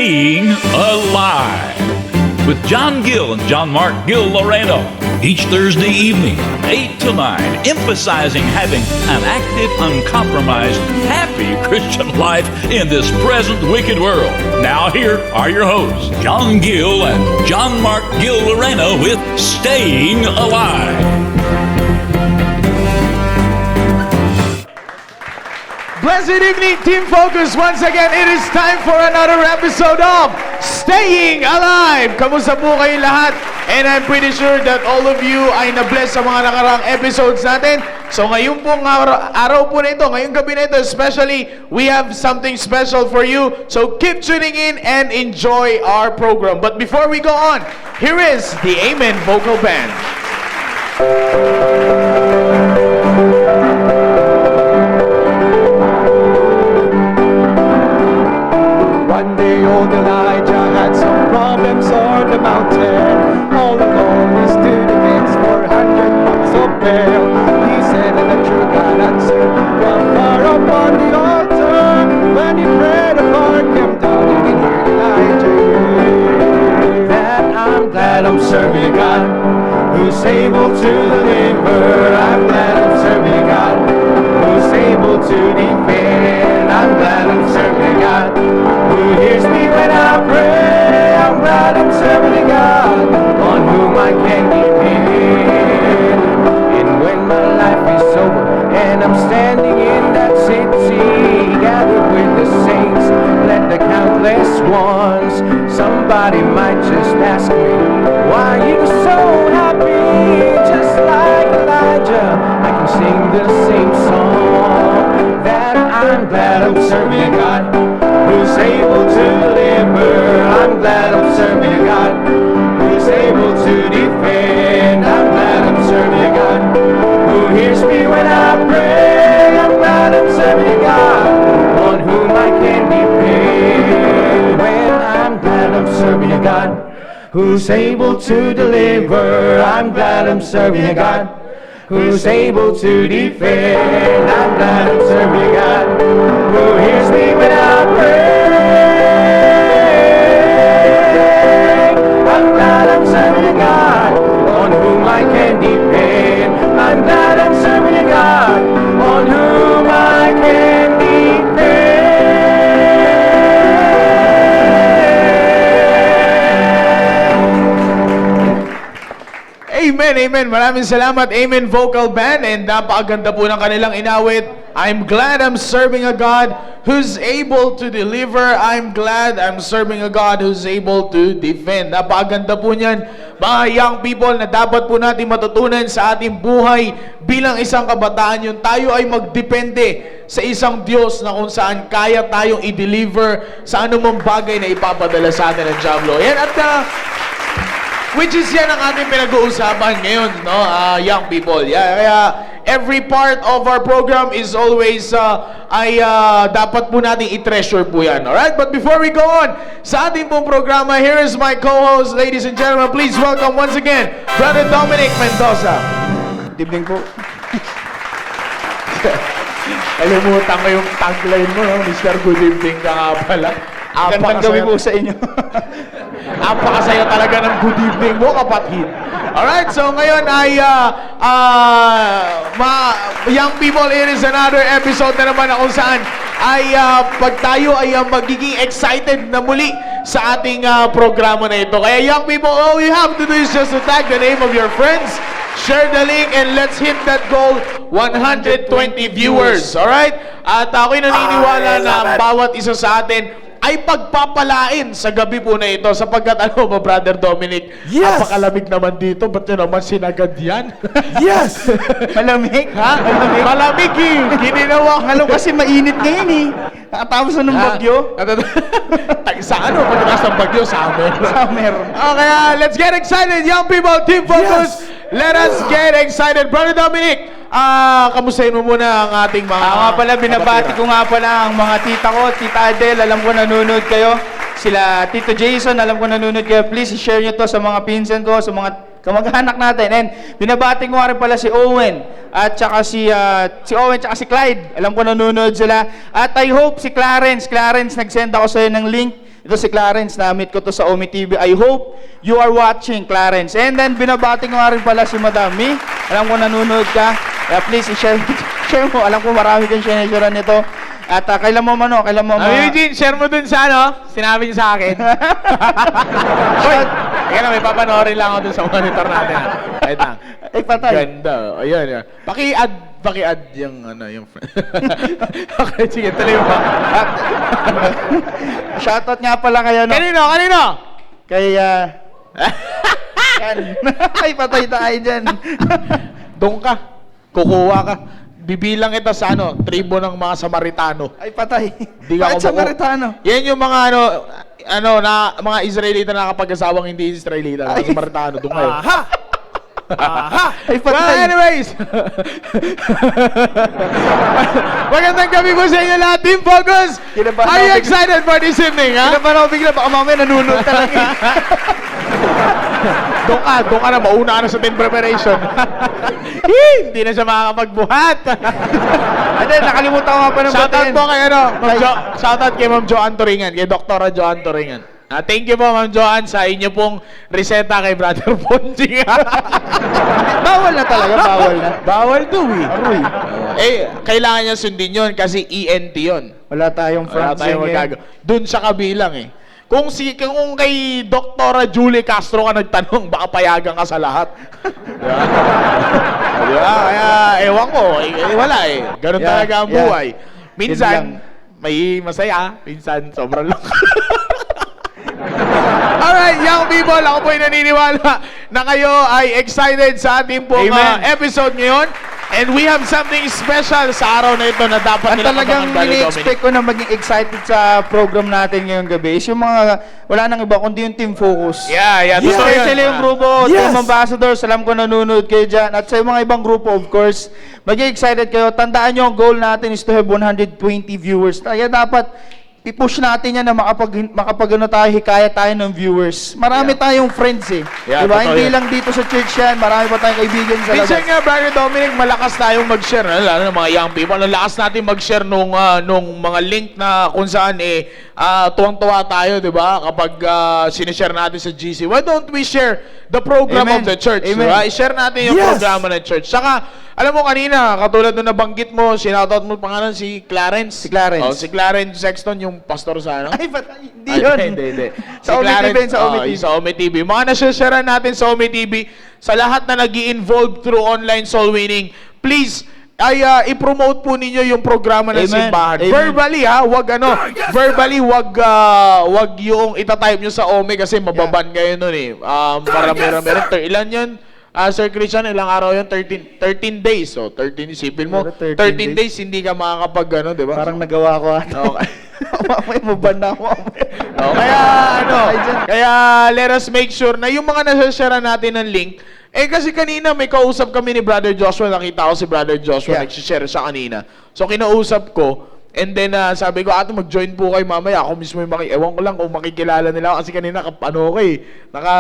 Staying Alive with John Gill and John Mark Gill Loreno. Each Thursday evening, 8 to 9, emphasizing having an active, uncompromised, happy Christian life in this present wicked world. Now here are your hosts, John Gill and John Mark Gill Loreno with Staying Alive. Blessed evening, Team Focus. Once again, it is time for another episode of Staying Alive. Kamusta po kayo lahat? And I'm pretty sure that all of you ay na-bless sa mga nakarang episodes natin. So ngayon pong araw po na ito, ngayong gabi na ito especially, we have something special for you. So keep tuning in and enjoy our program. But before we go on, here is the Amen Vocal Band. One day old Elijah had some problems on the mountain. All alone he stood against 400 months of Baal. He said that the true God answered from far up on the altar. When he prayed, a fire came down, you can hear Elijah yell. That I'm glad I'm serving a God who's able to deliver. I'm glad I'm serving a God who's able to defend. I'm glad I'm serving a God who hears me when I pray. I'm glad I'm serving a God on whom I can depend. And when my life is over and I'm standing in that city, gathered with the saints, let the countless ones, somebody might just ask me, why are you so happy? Just like Elijah, I can sing the same song. That I'm glad I'm serving a God who's able to deliver. I'm glad I'm serving a God who's able to defend. I'm glad I'm serving a God who hears me when I pray. I'm glad I'm serving a God on whom I can depend. When I'm glad I'm serving a God who's able to deliver. I'm glad I'm serving a God who's able to defend. I'm glad I'm serving a God who hears me when I pray. I'm glad I'm serving a God on whom I can depend. I'm glad I'm serving a God on whom I can depend. Amen, amen. Maraming salamat, Amen Vocal Band. And napakaganda po ng kanilang inawit. I'm glad I'm serving a God who's able to deliver. I'm glad I'm serving a God who's able to defend. Napakaganda po niyan, mga young people, na dapat po natin matutunan sa ating buhay bilang isang kabataan. Yung tayo ay magdepende sa isang Diyos na kung saan kaya tayong i-deliver sa anumang bagay na ipapadala sa atin ng Diablo. Yan at which is yan ang ating pinag-uusapan ngayon, no, young people. Yeah, kaya every part of our program is always dapat po nating i-treasure po yan. Alright? But before we go on sa ating pong programa, here is my co-host, ladies and gentlemen. Please welcome once again, Brother Dominic Mendoza. Good evening po. Kalimutan ko yung tagline mo, no? Mr. Good Evening ka nga pala. Gandang gabi po sa inyo. Napakasaya talaga ng good evening mo, kapatid. Alright, so ngayon ay young people, it is another episode na naman na kung saan ay pag tayo ay magiging excited na muli sa ating programa na ito. Kaya young people, all you have to do is just to tag the name of your friends, share the link, and let's hit that goal, 120 viewers. Alright? At ako'y naniniwala na ang bawat isa sa atin ay pagpapalain sa gabi po na ito sapagkat ano ba, Brother Dominic? Yes! Napakalamig naman dito. Ba't yun naman sinagad yan? Yes! Malamig? Ha? Malamig eh! Gininawa. Alam kasi mainit ngayon eh. Nakatapos na ng bagyo. Sa ano? Pagkatapos ng bagyo, summer. Summer. Okay, let's get excited, young people. Team Focus. Yes! Let us get excited. Brother Dominic, kamustahin mo muna ang ating mga... nga pala, binabati ko nga pala ang mga tita ko, Tita Adele, alam ko nanonood kayo. Sila Tito Jason, alam ko nanonood kayo. Please, share nyo to sa mga pinsan ko, sa mga kamag-anak natin. And binabati ko nga rin pala si Owen at saka si Owen at si Clyde. Alam ko nanonood sila. At I hope si Clarence, nag-send ako sa'yo ng link Ito si Clarence, na-meet ko to sa Omi TV. I hope you are watching, Clarence. And then, binabati ko nga rin pala si Madam Mi. Alam ko nanonood ka. Kaya please, share mo. Alam ko marami kang share nito. At kailan mo Eugene, share mo dun sa sinabi niyo sa akin. Hoy, teka na, may papanoorin lang ako dun sa monitor natin. Wait lang. Ay, patay. Ganda. Ayun. Paki-add yung yung okay, sige, tuloy mo. Shoutout nga pala kayo, no? Kanino? Kay, yan. Ay, patay tayo dyan. Doon ka. Kukuha ka. Bibilang ito sa tribo ng mga Samaritano. Ay, patay. Di ka Bakit Samaritano? Yan yung mga mga Israelita na nakapag-asawang hindi Israelita. Mga Samaritano. Doon kayo. Ay, patay. Well, anyways. Magandang gabi po sa inyo lahat. Team Focus! Kinabahan Are you ako excited for this evening, ha? Kinabahan ako bigla, baka mamaya nanonood talaga. Doon ka na, mauna ka na sa team preparation. Hindi na siya makakapagbuhat. Hindi, nakalimutan ko nga pa ng Shoutout po kay Kay- shoutout kay Ma'am Joanne Toringan, kay Dr. Joanne Toringan. Thank you po, Ma'am Joanne, sa inyo pong reseta kay Brother Ponching. Bawal na talaga, bawal na. Bawal to, Aroy. Kailangan niya sundin yun kasi ENT yun. Wala tayong Wala France tayong ngayon. magagawa. Doon siya kabilang Kung kay Dr. Julie Castro ka nagtanong, baka payagan ka sa lahat. Diba? Diba? Kaya, ewan ko. Wala Ganun Yeah, talaga ang yeah. buhay. Yun lang. Minsan, may masaya. Minsan, sobrang lang. Alright, young people, ako po'y naniniwala na kayo ay excited sa ating pong Amen. episode ngayon. And we have something special sa araw na ito na dapat Ang nila talagang kabangan, Brother ini-expect ko na maging excited sa program natin ngayong gabi is yung mga, wala nang iba kundi yung Team Focus. Yeah, Yes. totoo yun. Especially yung grupo, Team Ambassadors, alam ko nanonood kayo dyan. At sa mga ibang grupo, of course, maging excited kayo. Tandaan nyo, ang goal natin is to have 120 viewers. Kaya dapat, i-push natin yan na makapag tayo, hikaya tayo ng viewers. Marami tayong friends Yeah, diba? totoo Hindi yan. lang dito sa church yan, marami pa tayong kaibigan sa labas. Minsan nga, Brother Dominic, malakas tayong mag-share. Lalo ng mga young people. Ang lakas natin mag-share nung mga link na kung saan tuwang-tuwa tayo, di ba? Kapag sinishare natin sa GC. Why don't we share the program Amen. of the church? Amen. Diba? I-share natin yung programa ng church. Saka, alam mo kanina, katulad nung nabanggit mo, sinoutout mo pangalan si Clarence. Si Clarence. Oh, si Clarence Sexton, yung pastor sa Ay, patay. Hindi yun. Hindi. Sa Omi TV, sa Omi TV. Sa Omi TV. Mga nasa-share natin sa Omi TV, sa lahat na nag-i-involve through online soul winning, please, i-promote po ninyo yung programa ng Amen. simbahan. Amen. Verbally verbally wag yung itatype nyo sa Omi kasi mababan kayo nun Marami-rami rin. Ilan yun? Sir Christian, ilang araw yun? 13 days. So, 13, isipin mo. 13 days, hindi ka makakapag, di ba? Parang nagawa ko ata. Okay. Mamaya maban na ako. Kaya let us make sure na yung mga nasa-share natin ng link, kasi kanina may kausap kami ni Brother Joshua, nakita ko si Brother Joshua, nagsishare siya kanina. So kinausap ko, and then sabi ko, mag-join po kayo mamaya, ako mismo yung ewan ko lang kung makikilala nila ako, kasi kanina, naka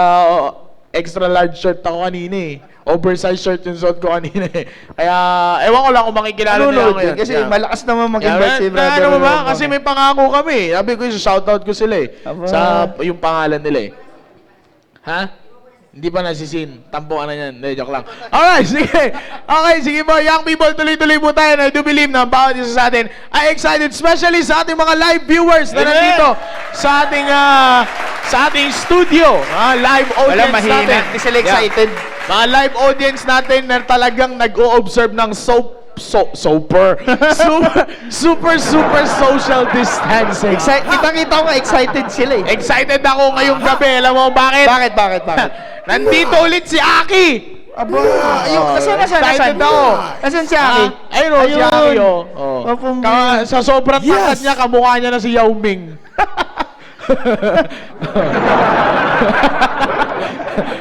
extra large shirt ako kanina oversized shirt yung suot ko kanina Kaya, ewan ko lang kung makikilala nila ako ngayon. Kasi malakas naman mag-invite si Brother. Ano ba? Kasi may pangako kami. Sabi ko, shoutout ko sila Aba. sa yung pangalan nila Ha? Hindi pa nasisin. Tampuan na yan. Hindi, joke lang. Alright, sige. Okay, sige po. Young people, tuloy-tuloy po tayo. I do believe na ang bawat isa sa atin ay excited, especially sa ating mga live viewers na nandito sa ating studio. Live audience natin. Hindi sila excited. Mga live audience natin na talagang nag-o-observe ng super social distancing. Kitang-kita ko nga excited sila Excited ako ngayong gabi. Alam mo bakit? Bakit? Nandito ulit si Aki! Aba, nasaan? Excited ako. Nasaan si Aki? Ayun si Aki sa sobrang tangkad niya, kamukha niya na si Yao Ming.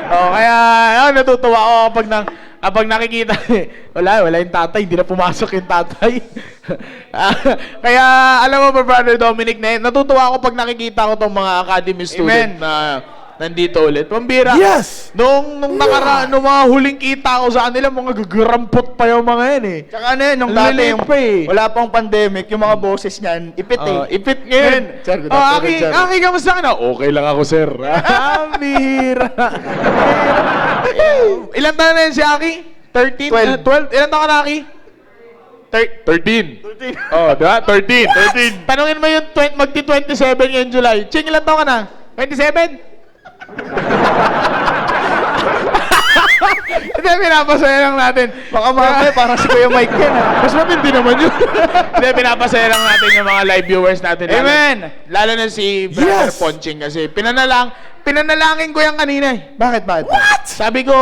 Kaya natutuwa ako kapag nakikita wala yung tatay, hindi na pumasok yung tatay. Kaya alam mo ba, Brother Dominic, natutuwa ako pag nakikita ko tong mga academy student na nandito ulit. Pambira. Yes! Nung nakaraan, nung mga huling kita ko sa kanila, mga gagarampot pa yung mga yan eh. Tsaka ano yun, nung dati Liliit yung pa eh. wala pang pandemic, yung mga boses niyan, ipit eh. Ipit ngayon. Sir, good Oh, afternoon, sir. Aki, kamusta ka na? Okay lang ako, sir. Pambira. Ilan taon na yan si Aki? 13? 12. 12? Ilan taon ka na, Aki? 13. Oh, diba? 13. Tanungin mo yung magti-27 ngayong July. Ching, ilan taon ka na? 27? Hindi, pinapasaya lang natin. Baka mamaya parang si Kuya Mike yan. Mas matindi naman yun. Hindi, pinapasaya lang natin yung mga live viewers natin. Amen! Lalo na si Brother Yes! Ponching kasi pinanalangin ko yan kanina eh. Bakit? Sabi ko,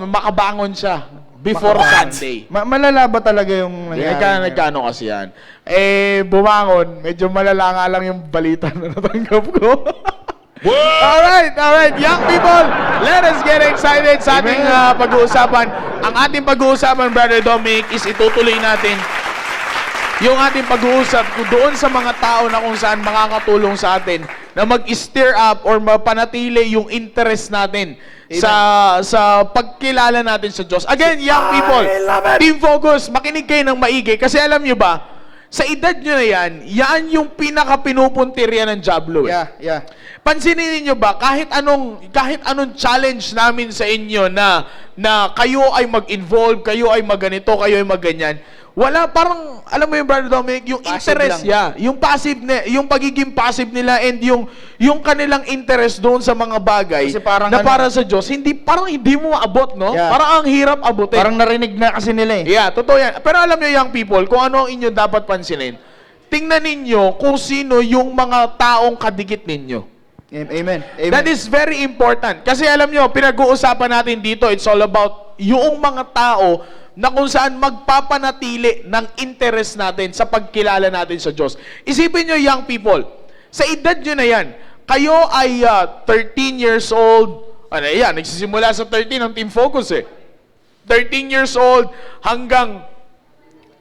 makabangon siya before Sunday. Malala ba talaga yung nangyari? Nagkano kasi yan. Bumangon, medyo malala nga lang yung balita na natanggap ko. Alright, young people, let us get excited sa ating pag-uusapan. Ang ating pag-uusapan, Brother Dominic, is itutuloy natin yung ating pag-uusap doon sa mga tao na kung saan makakatulong sa atin na mag-stir up or mapanatili yung interest natin sa pagkilala natin sa Diyos. Again, young people, team focus, makinig kayo ng maigi kasi alam nyo ba, sa edad nyo na yan yung pinaka-pinupuntirya ng Diablo. Yeah. Pansinin niyo ba kahit anong challenge namin sa inyo na kayo ay mag-involve, kayo ay magganito, kayo ay magganyan. Wala parang alam mo yung Brother Dominic, yung Passive interest yung pagiging passive nila and yung kanilang interest doon sa mga bagay Kasi parang na para sa Diyos, hindi mo maabot, no? Yeah. Parang ang hirap abutin. Parang narinig na kasi nila eh. Yeah, totoo yan. Pero alam niyo, young people, kung ano ang inyo dapat pansinin, tingnan ninyo kung sino yung mga taong kadikit ninyo. Amen. That is very important. Kasi alam nyo, pinag-uusapan natin dito, it's all about yung mga tao na kung saan magpapanatili ng interest natin sa pagkilala natin sa Diyos. Isipin nyo, young people, sa edad nyo na yan, kayo ay 13 years old, nagsisimula sa 13 ang Team Focus eh. 13 years old hanggang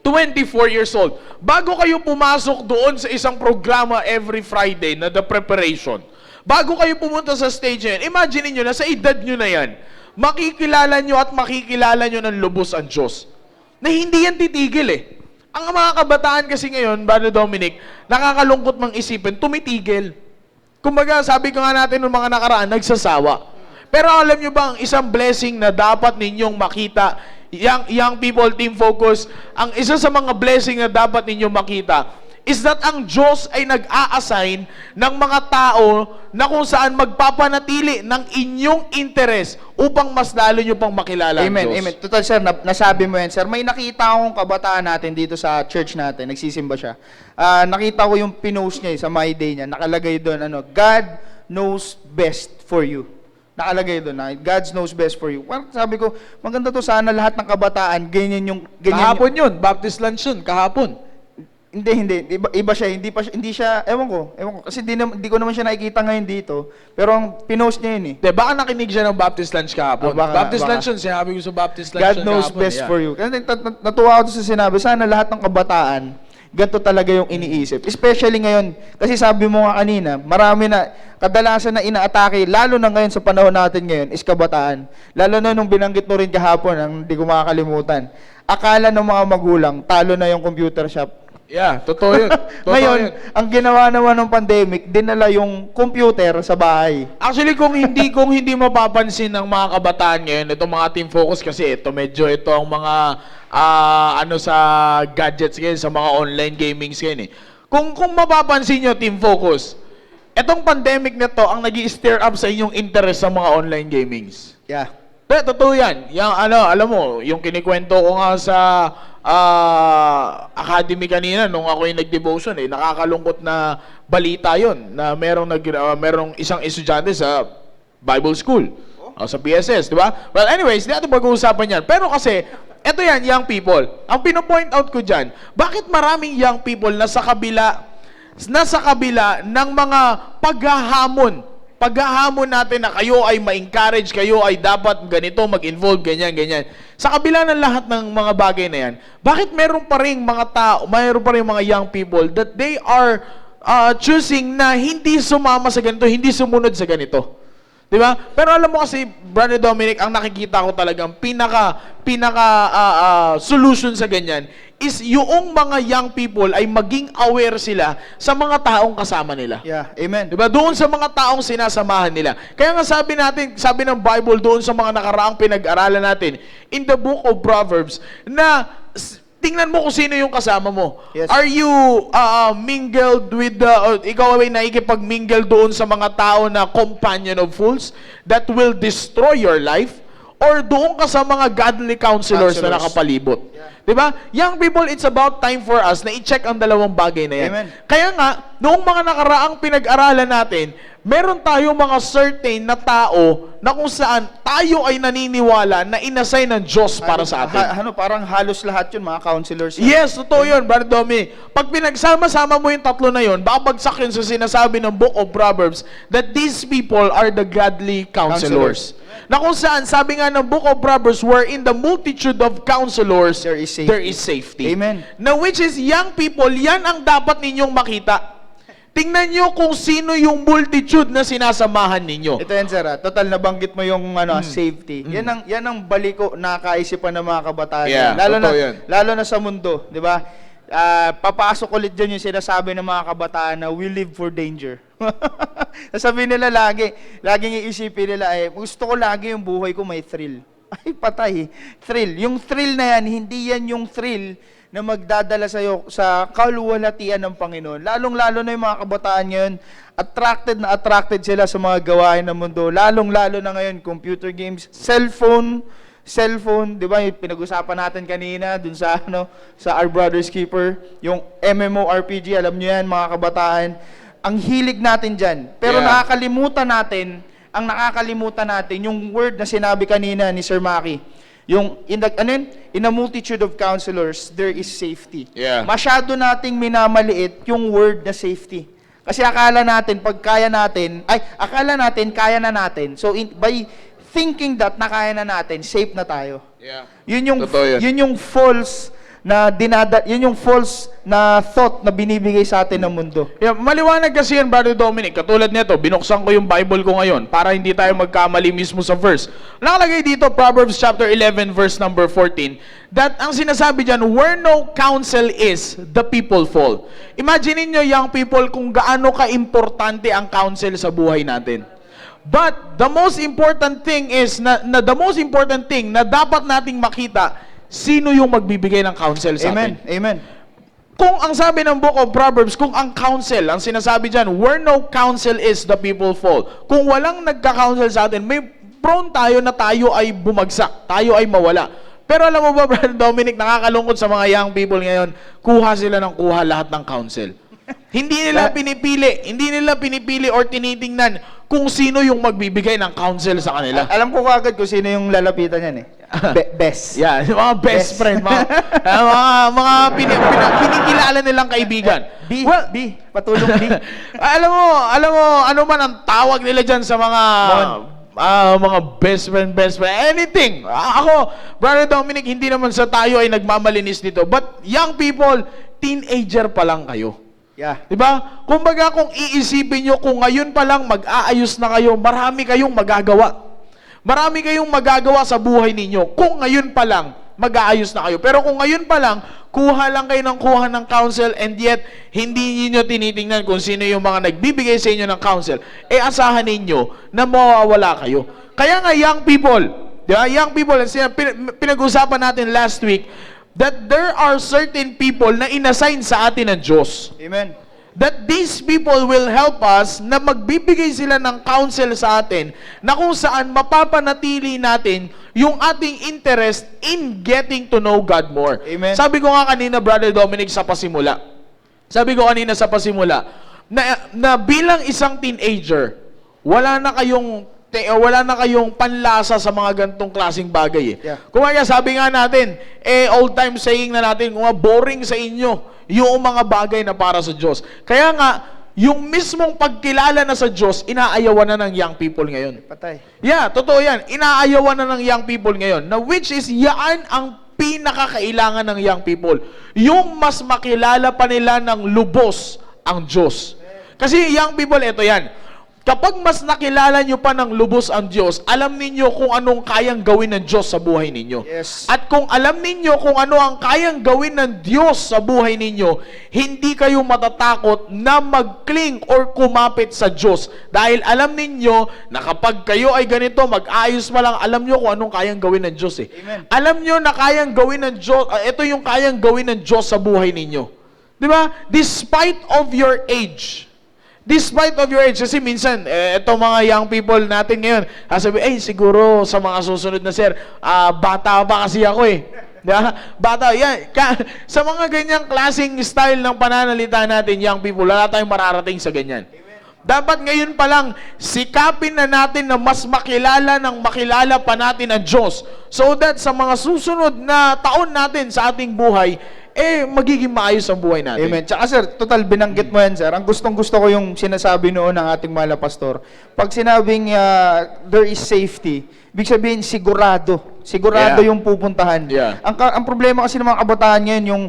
24 years old. Bago kayo pumasok doon sa isang programa every Friday na The Preparation, bago kayo pumunta sa stage na yan, imagine niyo na sa edad nyo na yan, makikilala nyo ng lubos ang Diyos. Na hindi yan titigil eh. Ang mga kabataan kasi ngayon, Brother Dominic, nakakalungkot mang isipin, tumitigil. Kumbaga, sabi ko nga natin ng mga nakaraan, nagsasawa. Pero alam nyo ba, ang isang blessing na dapat ninyong makita, young people, team focus, ang isa sa mga blessing na dapat ninyong makita, is that ang Diyos ay nag-a-assign ng mga tao na kung saan magpapanatili ng inyong interest upang mas lalo nyo pang makilala ang Diyos. Amen. Total sir, nasabi mo yan sir. May nakita akong kabataan natin dito sa church natin, nagsisimba siya. Nakita ko yung pinost niya sa My Day niya, nakalagay doon, God knows best for you. Nakalagay doon na God knows best for you. Well, sabi ko, maganda to sana lahat ng kabataan, ganyan Kahapon yun, Baptist lunch yun, kahapon. Hindi. Iba siya. Hindi siya, ewan ko. Kasi hindi ko naman siya nakikita ngayon dito. Pero ang pinost niya yun eh. Baka nakinig siya ng Baptist lunch kahapon. Baptist lunch yun, sinabi ko sa Baptist lunch God knows kahapon, best for you. Kasi natuwa ako sa sinabi, sana lahat ng kabataan, ganito talaga yung iniisip. Especially ngayon, kasi sabi mo nga kanina, marami na, kadalasan na inaatake, lalo na ngayon sa panahon natin ngayon, is kabataan. Lalo na nung binanggit mo rin kahapon, ang hindi ko makakalimutan. Akala ng mga magulang, talo na yung computer shop. Yeah, totoo yun. Ngayon, ang ginawa naman ng pandemic, dinala yung computer sa bahay. Actually, kung hindi mapapansin ng mga kabataan ngayon, itong mga team focus kasi ito ang mga sa gadgets ngayon, sa mga online gamings ngayon eh. Kung mapapansin nyo, team focus, itong pandemic na to ang nag-i-stir up sa inyong interest sa mga online gamings. Yeah. Pero totoo yan. Yung, alam mo, yung kinikwento ko nga sa academy kanina nung ako yung nag-devotion nakakalungkot na balita yon na merong isang estudyante sa Bible School sa PSS, di ba? Well, anyways, hindi natin pag-uusapan yan. Pero kasi, eto yan, young people. Ang pino-point out ko dyan, bakit maraming young people nasa kabila ng mga paghahamon natin na kayo ay ma-encourage, kayo ay dapat ganito, mag-involve, ganyan. Sa kabila ng lahat ng mga bagay na yan, bakit meron pa rin mga young people that they are choosing na hindi sumama sa ganito, hindi sumunod sa ganito? Di ba? Pero alam mo kasi, Brother Dominic, ang nakikita ko talagang solution sa ganyan is yung mga young people ay maging aware sila sa mga taong kasama nila. Yeah, amen. Diba? Doon sa mga taong sinasamahan nila. Kaya nga sabi ng Bible doon sa mga nakaraang pinag-aralan natin in the book of Proverbs na tingnan mo kung sino yung kasama mo. Yes. Are you mingled with ikaw ay naikipag-mingle doon sa mga tao na companion of fools that will destroy your life? Or doon ka sa mga godly counselors na nakapalibot? Diba? Young people, it's about time for us na i-check ang dalawang bagay na yan. Amen. Kaya nga, noong mga nakaraang pinag-aralan natin, meron tayong mga certain na tao na kung saan tayo ay naniniwala na inassign ng Diyos para sa atin. Parang halos lahat yun, mga counselors. Yes, totoo yun, Brother Domi. Pag pinagsama-sama mo yung tatlo na yun, babagsak yun sa sinasabi ng Book of Proverbs that these people are the godly counselors. Na kung saan, sabi nga ng Book of Proverbs, where in the multitude of counselors, There is safety. there is safety. Amen. Na which is, young people, yan ang dapat ninyong makita. Tingnan nyo kung sino yung multitude na sinasamahan ninyo. Ito yan, sir. Total, nabanggit mo yung safety. Yan ang baliko nakaisipan ng mga kabataan. Yeah, totoo yan. Lalo na sa mundo, di ba? Papasok ulit dyan yung sinasabi ng mga kabataan na we live for danger. Sasabihin nila laging iisipin nila, gusto ko lagi yung buhay ko may thrill. Ay, patay. Thrill. Yung thrill na yan, hindi yan yung thrill na magdadala sa'yo sa kaluwalhatian ng Panginoon. Lalong-lalo na yung mga kabataan ngayon, attracted sila sa mga gawain ng mundo. Lalong-lalo na ngayon, computer games, cellphone, di ba? Yung pinag-usapan natin kanina dun sa sa Our Brother's Keeper, yung MMORPG, alam niyo yan mga kabataan. Ang hilig natin diyan. Pero Yeah. nakakalimutan natin yung word na sinabi kanina ni Sir Maki. Yung in a multitude of counselors, there is safety. Yeah. Masyado nating minamaliit yung word na safety. Kasi akala natin kaya na natin. So by thinking that na kaya na natin, safe na tayo. Yeah. Yun yung false na thought na binibigay sa atin ng mundo. Yeah, maliwanag kasi yan, Brother Dominic. Katulad nito, binuksan ko yung Bible ko ngayon para hindi tayo magkamali mismo sa verse. Nakalagay dito, Proverbs chapter 11, verse number 14, that ang sinasabi dyan, where no counsel is, the people fall. Imagine niyo, young people, kung gaano ka-importante ang counsel sa buhay natin. But the most important thing is, na dapat nating makita, sino yung magbibigay ng counsel sa atin. Amen. Kung ang sabi ng Book of Proverbs, kung ang counsel, ang sinasabi dyan, where no counsel is, the people fall. Kung walang nagka-counsel sa atin, may prone tayo na tayo ay bumagsak, tayo ay mawala. Pero alam mo ba, Brother Dominic, nakakalungkot sa mga young people ngayon, kuha sila ng kuha lahat ng counsel. Hindi nila pinipili or tinitingnan kung sino yung magbibigay ng counsel sa kanila. Alam ko agad kung sino yung lalapitan yan best. Yeah, mga best friend, mga pinikilala nilang kaibigan. B, patulong B. alam mo, ano man ang tawag nila dyan sa mga mga best friend, anything. Ako, Brother Dominic, hindi naman sa tayo ay nagmamalinis dito. But young people, teenager pa lang kayo. Yeah. Diba? Kumbaga, kung iisipin nyo, kung ngayon pa lang mag-aayos na kayo, marami kayong magagawa. Marami kayong magagawa sa buhay ninyo. Kung ngayon pa lang, mag-aayos na kayo. Pero kung ngayon pa lang, kuha lang kayo ng kuha ng counsel and yet, hindi niyo tinitingnan kung sino yung mga nagbibigay sa inyo ng counsel, asahan ninyo na mawawala kayo. Kaya nga, young people, diba? Young people, pinag-usapan natin last week, that there are certain people na inassign sa atin ng Diyos. Amen. That these people will help us na magbibigay sila ng counsel sa atin na kung saan mapapanatili natin yung ating interest in getting to know God more. Amen. Sabi ko nga kanina, Brother Dominic, sa pasimula, na bilang isang teenager, wala na kayong panlasa sa mga gantong klaseng bagay. Yeah. Kung kaya sabi nga natin, old time saying na natin, kung boring sa inyo yung mga bagay na para sa Diyos. Kaya nga, yung mismong pagkilala na sa Diyos, inaayawan na ng young people ngayon. Patay. Yeah, totoo yan. Inaayawan na ng young people ngayon. Na which is, yan ang pinakakailangan ng young people. Yung mas makilala pa nila ng lubos ang Diyos. Kasi young people, ito yan. Kapag mas nakilala nyo pa ng lubos ang Diyos, alam ninyo kung anong kayang gawin ng Diyos sa buhay ninyo. Yes. At kung alam ninyo kung ano ang kayang gawin ng Diyos sa buhay ninyo, hindi kayo matatakot na mag-cling or kumapit sa Diyos. Dahil alam ninyo na kapag kayo ay ganito, mag-ayos pa lang, alam nyo kung anong kayang gawin ng Diyos eh. Amen. Alam nyo na kayang gawin ng Diyos, ito yung kayang gawin ng Diyos sa buhay ninyo. Di ba? Despite of your age. Despite of your age, kasi minsan, itong mga young people natin ngayon, sabi, siguro sa mga susunod na sir, bata pa kasi ako eh. Diba? Bata, yan. Sa mga ganyang klaseng style ng pananalita natin, young people, wala tayong mararating sa ganyan. Dapat ngayon pa lang, sikapin na natin na mas makilala pa natin ang Diyos. So that sa mga susunod na taon natin sa ating buhay, magiging maayos ang buhay natin. Amen. Tsaka sir, total binanggit mo yan sir. Ang gustong-gusto ko yung sinasabi noon ng ating mahal na pastor. Pag sinabing there is safety, ibig sabihin sigurado. Sigurado Yeah. yung pupuntahan. Yeah. Ang problema kasi ng mga kabataan ngayon, yung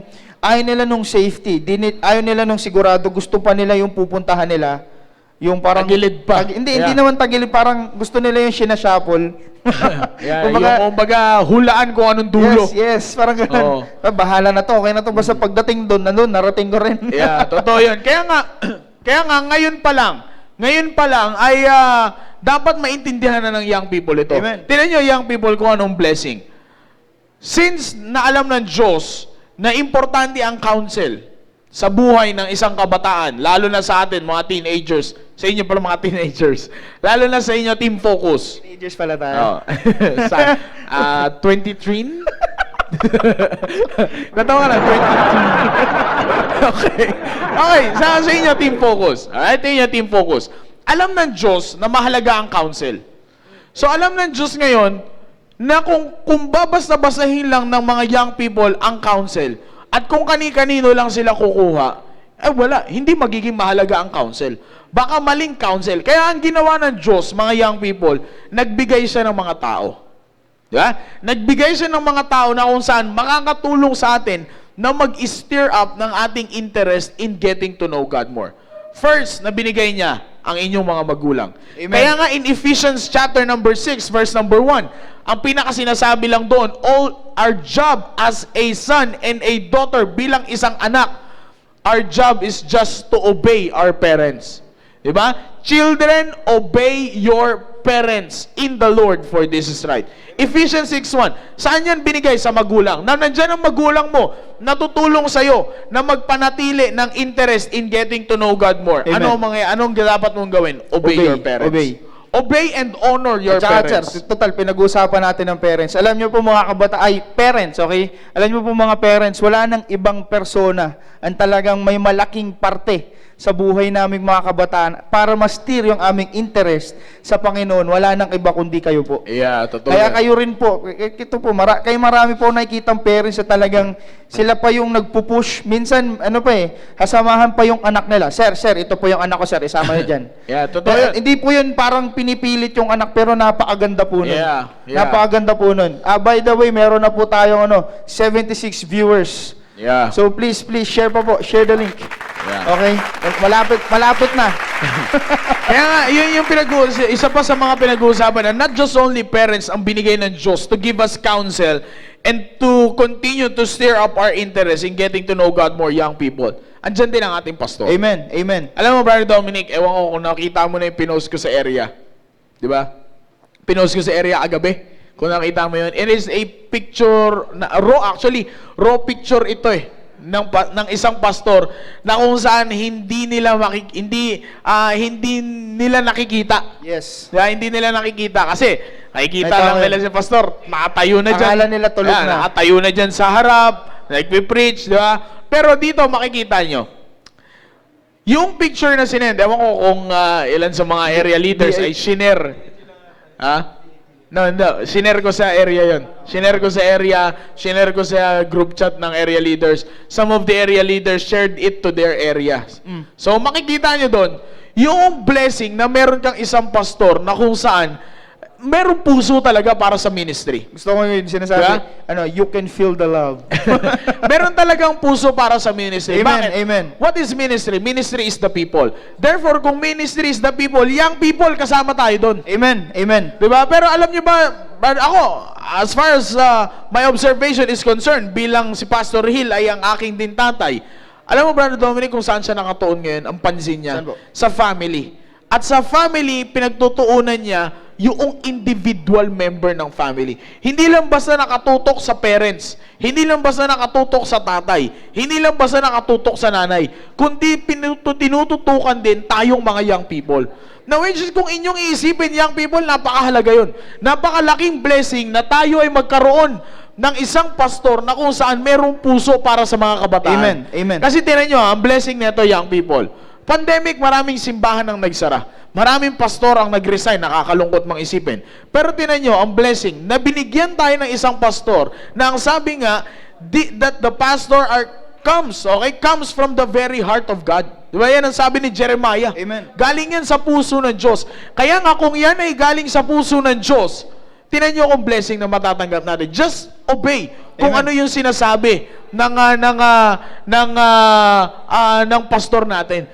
ayaw nila nung safety, ayaw nila nung sigurado, gusto pa nila yung pupuntahan nila. Yung parang Tagilid pa. hindi Yeah. naman tagilid, parang gusto nila yung sinashuffle. Kumbaga, hulaan kung anong dulo. Yes, parang ganun. Oo. Bahala na to, okay na to. Basta pagdating doon, narating ko rin. Yeah, totoo yun. Kaya nga ngayon pa lang ay dapat maintindihan na ng young people ito. Amen. Tingnan nyo young people kung anong blessing. Since naalam ng Diyos na importante ang counsel sa buhay ng isang kabataan, lalo na sa atin, mga teenagers, sa inyo pala mga teenagers, lalo na sa inyo, Team Focus. Teenagers pala tayo. Oh. Sa 23? Natawa ka na, 23. Okay, sa inyo, Team Focus. Alright, inyo, Team Focus. Alam ng Diyos na mahalaga ang counsel. So, alam ng Diyos ngayon na kung babasa-basahin lang ng mga young people ang counsel, at kung kani-kanino lang sila kukuha, wala, hindi magiging mahalaga ang counsel. Baka maling counsel. Kaya ang ginawa ng Diyos, mga young people, nagbigay siya ng mga tao. Di ba? Nagbigay siya ng mga tao na kung saan makakatulong sa atin na mag-stir up ng ating interest in getting to know God more. First, na binigay niya ang inyong mga magulang. Amen. Kaya nga in Ephesians chapter number 6, verse number 1, ang pinakasinasabi lang doon, all our job as a son and a daughter bilang isang anak, our job is just to obey our parents. Diba? Children, obey your parents in the Lord, for this is right. Ephesians 6:1. Saan yan binigay? Sa magulang. Na nandyan ang magulang mo, natutulong sa'yo na magpanatili ng interest in getting to know God more. Amen. Anong dapat mong gawin? Obey your parents. Obey and honor your parents. Sir, total, pinag-uusapan natin ng parents. Alam niyo po mga parents, okay? Alam niyo po mga parents, wala nang ibang persona ang talagang may malaking parte sa buhay naming mga kabataan para ma-steer yung aming interest sa Panginoon. Wala nang iba kundi kayo po. Yeah, totoo. Kaya yan. kayo rin po, ito po, kayo marami po nakikitang parents na talagang sila pa yung nagpupush. Minsan, kasamahan pa yung anak nila. Sir, ito po yung anak ko, sir, isama niyo dyan. Yeah, totoo yan. Hindi po yun parang pinipilit yung anak, pero napakaganda po nun. Yeah. Napakaganda po nun. By the way, meron na po tayong 76 viewers. Yeah. So please share pa po. Share the link. Yeah. Okay? Malapit na. Kaya nga, yun yung isa pa sa mga pinag-uusapan na not just only parents ang binigay ng Diyos to give us counsel and to continue to stir up our interest in getting to know God more, young people. Andyan din ang ating pastor. Amen. Alam mo, Brother Dominic, ewan ko kung nakita mo na yung pinost ko sa area. Di ba? Pinost ko sa area agabi. Kung nakita mo yun. It is a picture, raw picture ito ng isang pastor na kung saan hindi nila nakikita. Yes. Hindi nila nakikita kasi nakikita Ito, lang nila si pastor, nakatayo na dyan. Akala nila tulog na. Nakatayo na dyan sa harap, nagpipreach, di ba? Pero dito makikita nyo, yung picture na sinend, ewan ko kung ilan sa mga area leaders ay shinare. No, shinare ko sa area yon. Shinare ko sa group chat ng area leaders. Some of the area leaders shared it to their areas. So makikita nyo doon, yung blessing na meron kang isang pastor na kung saan merong puso talaga para sa ministry. Gusto ko yung sinasabi, Yeah? you can feel the love. Meron talagang puso para sa ministry. Amen, Bakit? amen. What is ministry? Ministry is the people. Therefore, kung ministry is the people, young people, kasama tayo doon. Amen, amen. Diba? Pero alam niyo ba, ako, as far as my observation is concerned, bilang si Pastor Hill ay ang aking din tatay, alam mo, Brother Dominic, kung saan siya nakatuon ngayon, ang pansin niya? Saan po? Sa family. At sa family, pinagtutuunan niya yung individual member ng family. Hindi lang basta nakatutok sa parents, hindi lang basta nakatutok sa tatay, hindi lang basta nakatutok sa nanay, kundi tinututukan din tayong mga young people. Now, which is, kung inyong iisipin, young people, napakahalaga yun. Napakalaking blessing na tayo ay magkaroon ng isang pastor na kung saan merong puso para sa mga kabataan. Amen, amen. Kasi tinan nyo, ang blessing nito, young people. Pandemic, maraming simbahan ang nagsara. Maraming pastor ang nag-resign, nakakalungkot mang isipin. Pero tinan nyo, ang blessing, na binigyan tayo ng isang pastor na ang sabi nga, that the pastor comes from the very heart of God. Diba yan ang sabi ni Jeremiah? Amen. Galing yan sa puso ng Diyos. Kaya nga kung yan ay galing sa puso ng Diyos, tinan nyo kung blessing na matatanggap natin. Just obey kung Amen. ano yung sinasabi ng pastor natin.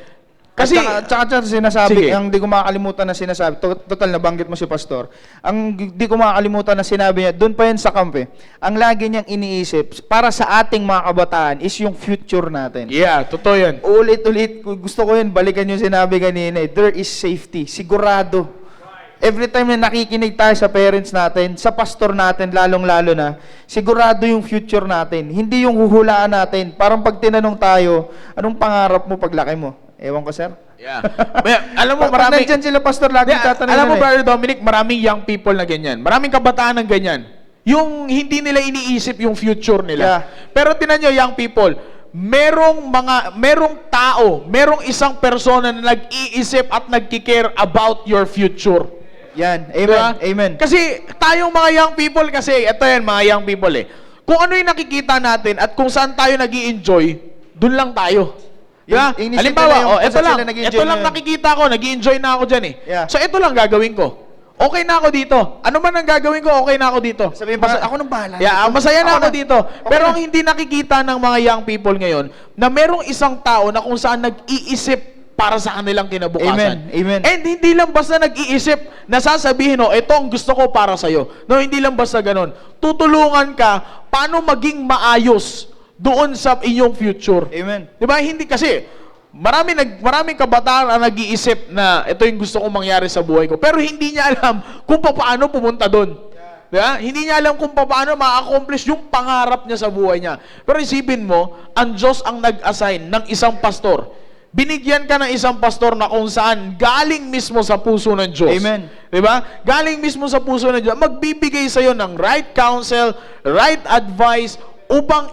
Kasi, tsaka sinasabi, Sige. ang di ko makakalimutan na sinasabi, total nabanggit mo si Pastor, ang di ko makakalimutan na sinabi niya, doon pa yan sa kampe, ang lagi niyang iniisip, para sa ating mga kabataan, is yung future natin. yeah, totoo yan. Ulit-ulit, gusto ko yun, balikan yung sinabi kanina, there is safety, sigurado. Every time na nakikinig tayo sa parents natin, sa pastor natin, lalong-lalo na, sigurado yung future natin. Hindi yung huhulaan natin. Parang pag tinanong tayo, anong pangarap mo paglaki mo? Ewan ko, sir. Yeah. Alam mo, Pag marami... nandyan sila, pastor, lagi tatanungin alam mo, nun eh. Brother Dominic, maraming young people na ganyan. Maraming kabataan ng ganyan. Yung hindi nila iniisip yung future nila. Yeah. Pero tinan nyo, young people, merong tao, merong isang persona na nag-iisip at nagkikare about your future. Yan, amen, Diba? amen. Kasi tayong mga young people kasi, eto yan, mga young people eh. Kung ano yung nakikita natin at kung saan tayo nag-i-enjoy, dun lang tayo. Diba? Inisip Halimbawa, nila yung kung ito saan lang, sila nag-i-enjoy ito lang ngayon. nakikita ko, nag-i-enjoy na ako dyan eh. Yeah. So ito lang gagawin ko. Okay na ako dito. Ano man ang gagawin ko, okay na ako dito. Sabihin pa, ako nang bahala. Yeah, masaya na ako dito. Okay Pero na. ang hindi nakikita ng mga young people ngayon, na merong isang tao na kung saan nag-iisip para sa kanilang kinabukasan. Amen, amen. And hindi lang basta nag-iisip na sasabihin, ito ang gusto ko para sa'yo. No, hindi lang basta ganun. Tutulungan ka paano maging maayos doon sa inyong future. Amen. Diba? Hindi kasi, maraming kabataan ang nag-iisip na ito yung gusto kong mangyari sa buhay ko. Pero hindi niya alam kung paano pumunta doon. Diba? Hindi niya alam kung paano ma-accomplish yung pangarap niya sa buhay niya. Pero isipin mo, ang Diyos ang nag-assign ng isang pastor. Binigyan ka ng isang pastor na kung saan galing mismo sa puso ng Diyos. Amen. Diba? Galing mismo sa puso ng Diyos. Magbibigay sa'yo ng right counsel, right advice, upang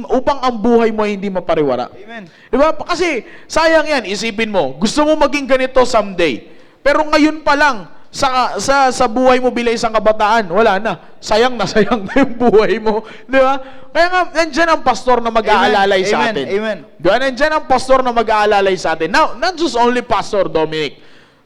upang ang buhay mo ay hindi mapariwara. Amen. Diba? Kasi, sayang yan, isipin mo, gusto mo maging ganito someday. Pero ngayon pa lang, sa buhay mo bilang isang kabataan, wala na. Sayang na yung buhay mo. Diba? Kaya nga, nandyan ang pastor na mag-aalalay sa atin. Amen. Diba? Nandyan ang pastor na mag-aalalay sa atin. Now, not just only Pastor Dominic.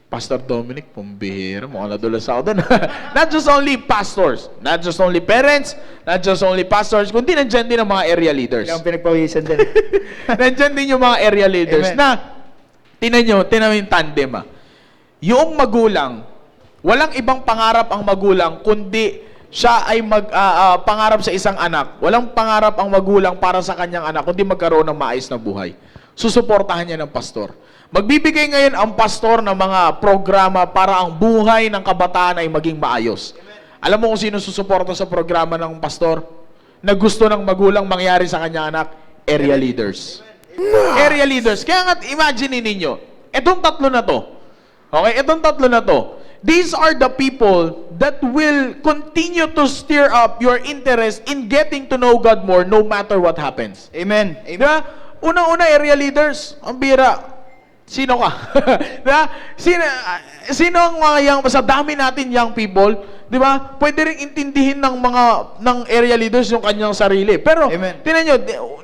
Pastor Dominic, pambihira. Mukhang nadulas ako doon. Not just only pastors. Not just only parents. Not just only pastors. Kundi nandyan din ang mga area leaders. Kailangan pinagpawisan din. Nandyan din yung mga area leaders Amen. na, tinan nyo yung tandem Yung magulang, walang ibang pangarap ang magulang, kundi siya ay pangarap sa isang anak. Walang pangarap ang magulang para sa kanyang anak, kundi magkaroon ng maayos na buhay. Susuportahan niya ng pastor. Magbibigay ngayon ang pastor ng mga programa para ang buhay ng kabataan ay maging maayos. Alam mo kung sino susuporta sa programa ng pastor? Na gusto ng magulang mangyari sa kanyang anak? Area leaders. Area leaders. Kaya nga, imagine ninyo, itong tatlo na to, okay, itong tatlo na to, these are the people that will continue to stir up your interest in getting to know God more no matter what happens. Amen. Diba? Una-una, area leaders, ang bira. Sino ka? Diba? Sino ang mga young, sa dami natin young people, Di ba? Pwede rin intindihin ng area leaders yung kanyang sarili. Pero, Amen. tinan nyo,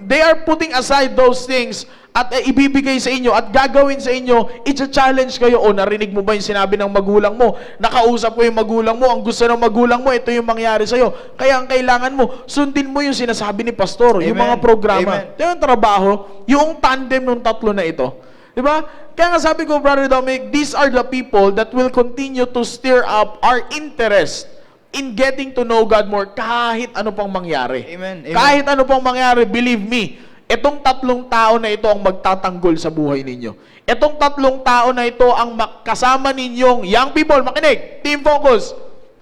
they are putting aside those things at ibibigay sa inyo at gagawin sa inyo, i-challenge kayo. O, narinig mo ba yung sinabi ng magulang mo? Nakausap ko yung magulang mo. Ang gusto ng magulang mo, ito yung mangyari sa'yo. Kaya ang kailangan mo, sundin mo yung sinasabi ni pastor, yung Amen. mga programa. Amen. Ito yung trabaho, yung tandem ng tatlo na ito. Di ba? Kaya nga sabi ko, Brother Dominic, these are the people that will continue to stir up our interest in getting to know God more kahit ano pang mangyari. Amen. Amen. Kahit ano pang mangyari, believe me, itong tatlong tao na ito ang magtatanggol sa buhay ninyo. Itong tatlong tao na ito ang kasama ninyong young people, makinig, team focus.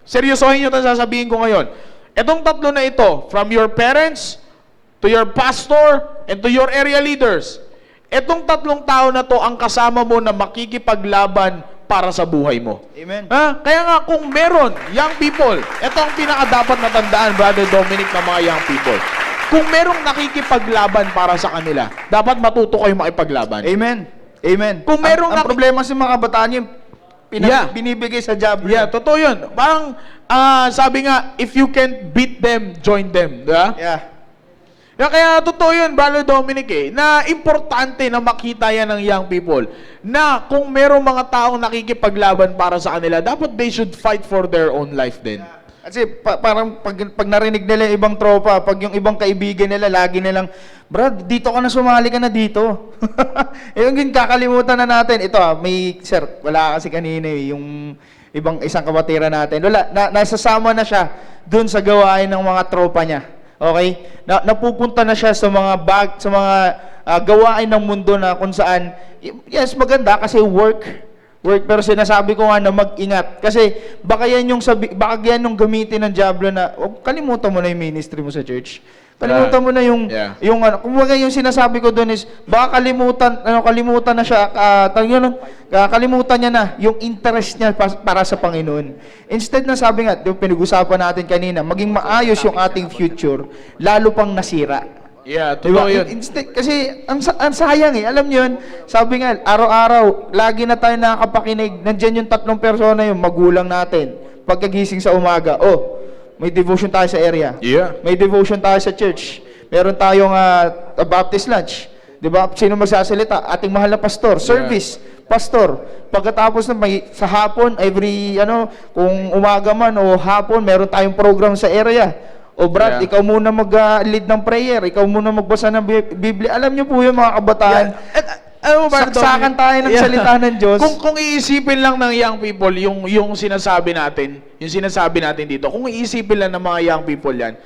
Seryosohin nyo ito sasabihin ko ngayon. Itong tatlo na ito, from your parents, to your pastor, and to your area leaders, itong tatlong tao na to ang kasama mo na makikipaglaban para sa buhay mo. Amen. Ha? Kaya nga kung meron, young people, ito ang pinaka-dapat na tandaan, Brother Dominic, ng mga young people. Kung merong nakikipaglaban para sa kanila, dapat matuto kayo makipaglaban. Amen. Amen. Kung merong ang problema sa mga kabataan yung Yeah. binibigay sa job. Yeah, totoo yun. Parang, sabi nga, if you can't beat them, join them. Diba? Yeah. Kaya totoo yun, Brother Dominic, na importante na makita yan ng young people na kung merong mga taong nakikipaglaban para sa kanila, dapat they should fight for their own life din. Kasi parang pag narinig nila yung ibang tropa, pag yung ibang kaibigan nila, lagi nilang, Brad, dito ka na, sumali ka na dito. Yung kakalimutan na natin. Ito may, sir, wala kasi kanina yung isang kabatira natin. Wala, nasasama na siya dun sa gawain ng mga tropa niya. Okay? Napupunta na siya sa mga gawain ng mundo na kung saan, yes, maganda kasi work, pero sinasabi ko nga na mag-ingat. Kasi baka yan yung gamitin ng diablo na, kalimutan mo na yung ministry mo sa church. Kalimutan mo na kumbaga yung sinasabi ko doon is, baka kalimutan na siya, kalimutan niya na yung interest niya para sa Panginoon. Instead na sabi nga, pinag-usapan natin kanina, maging maayos yung ating future, lalo pang nasira. Yeah, Diba? totoo yun. Instead, kasi ang sayang alam niyo yun, sabi nga, araw-araw, lagi na tayo nakakapakinig, nandyan yung tatlong persona yung magulang natin, pagkagising sa umaga, may devotion tayo sa area. Yeah. May devotion tayo sa church. Meron tayong Baptist lunch. 'Di ba? Sino magsasalita? Ating mahal na pastor, service, pastor. Pagkatapos na sa hapon, kung umaga man o hapon, meron tayong program sa area. O Brad, ikaw muna mag-lead ng prayer, ikaw muna magbasa ng Biblia. Alam niyo po yung mga kabataan. Saksakan tayo ng salita ng Diyos. Kung iisipin lang ng young people yung sinasabi natin dito, kung iisipin lang ng mga young people yan,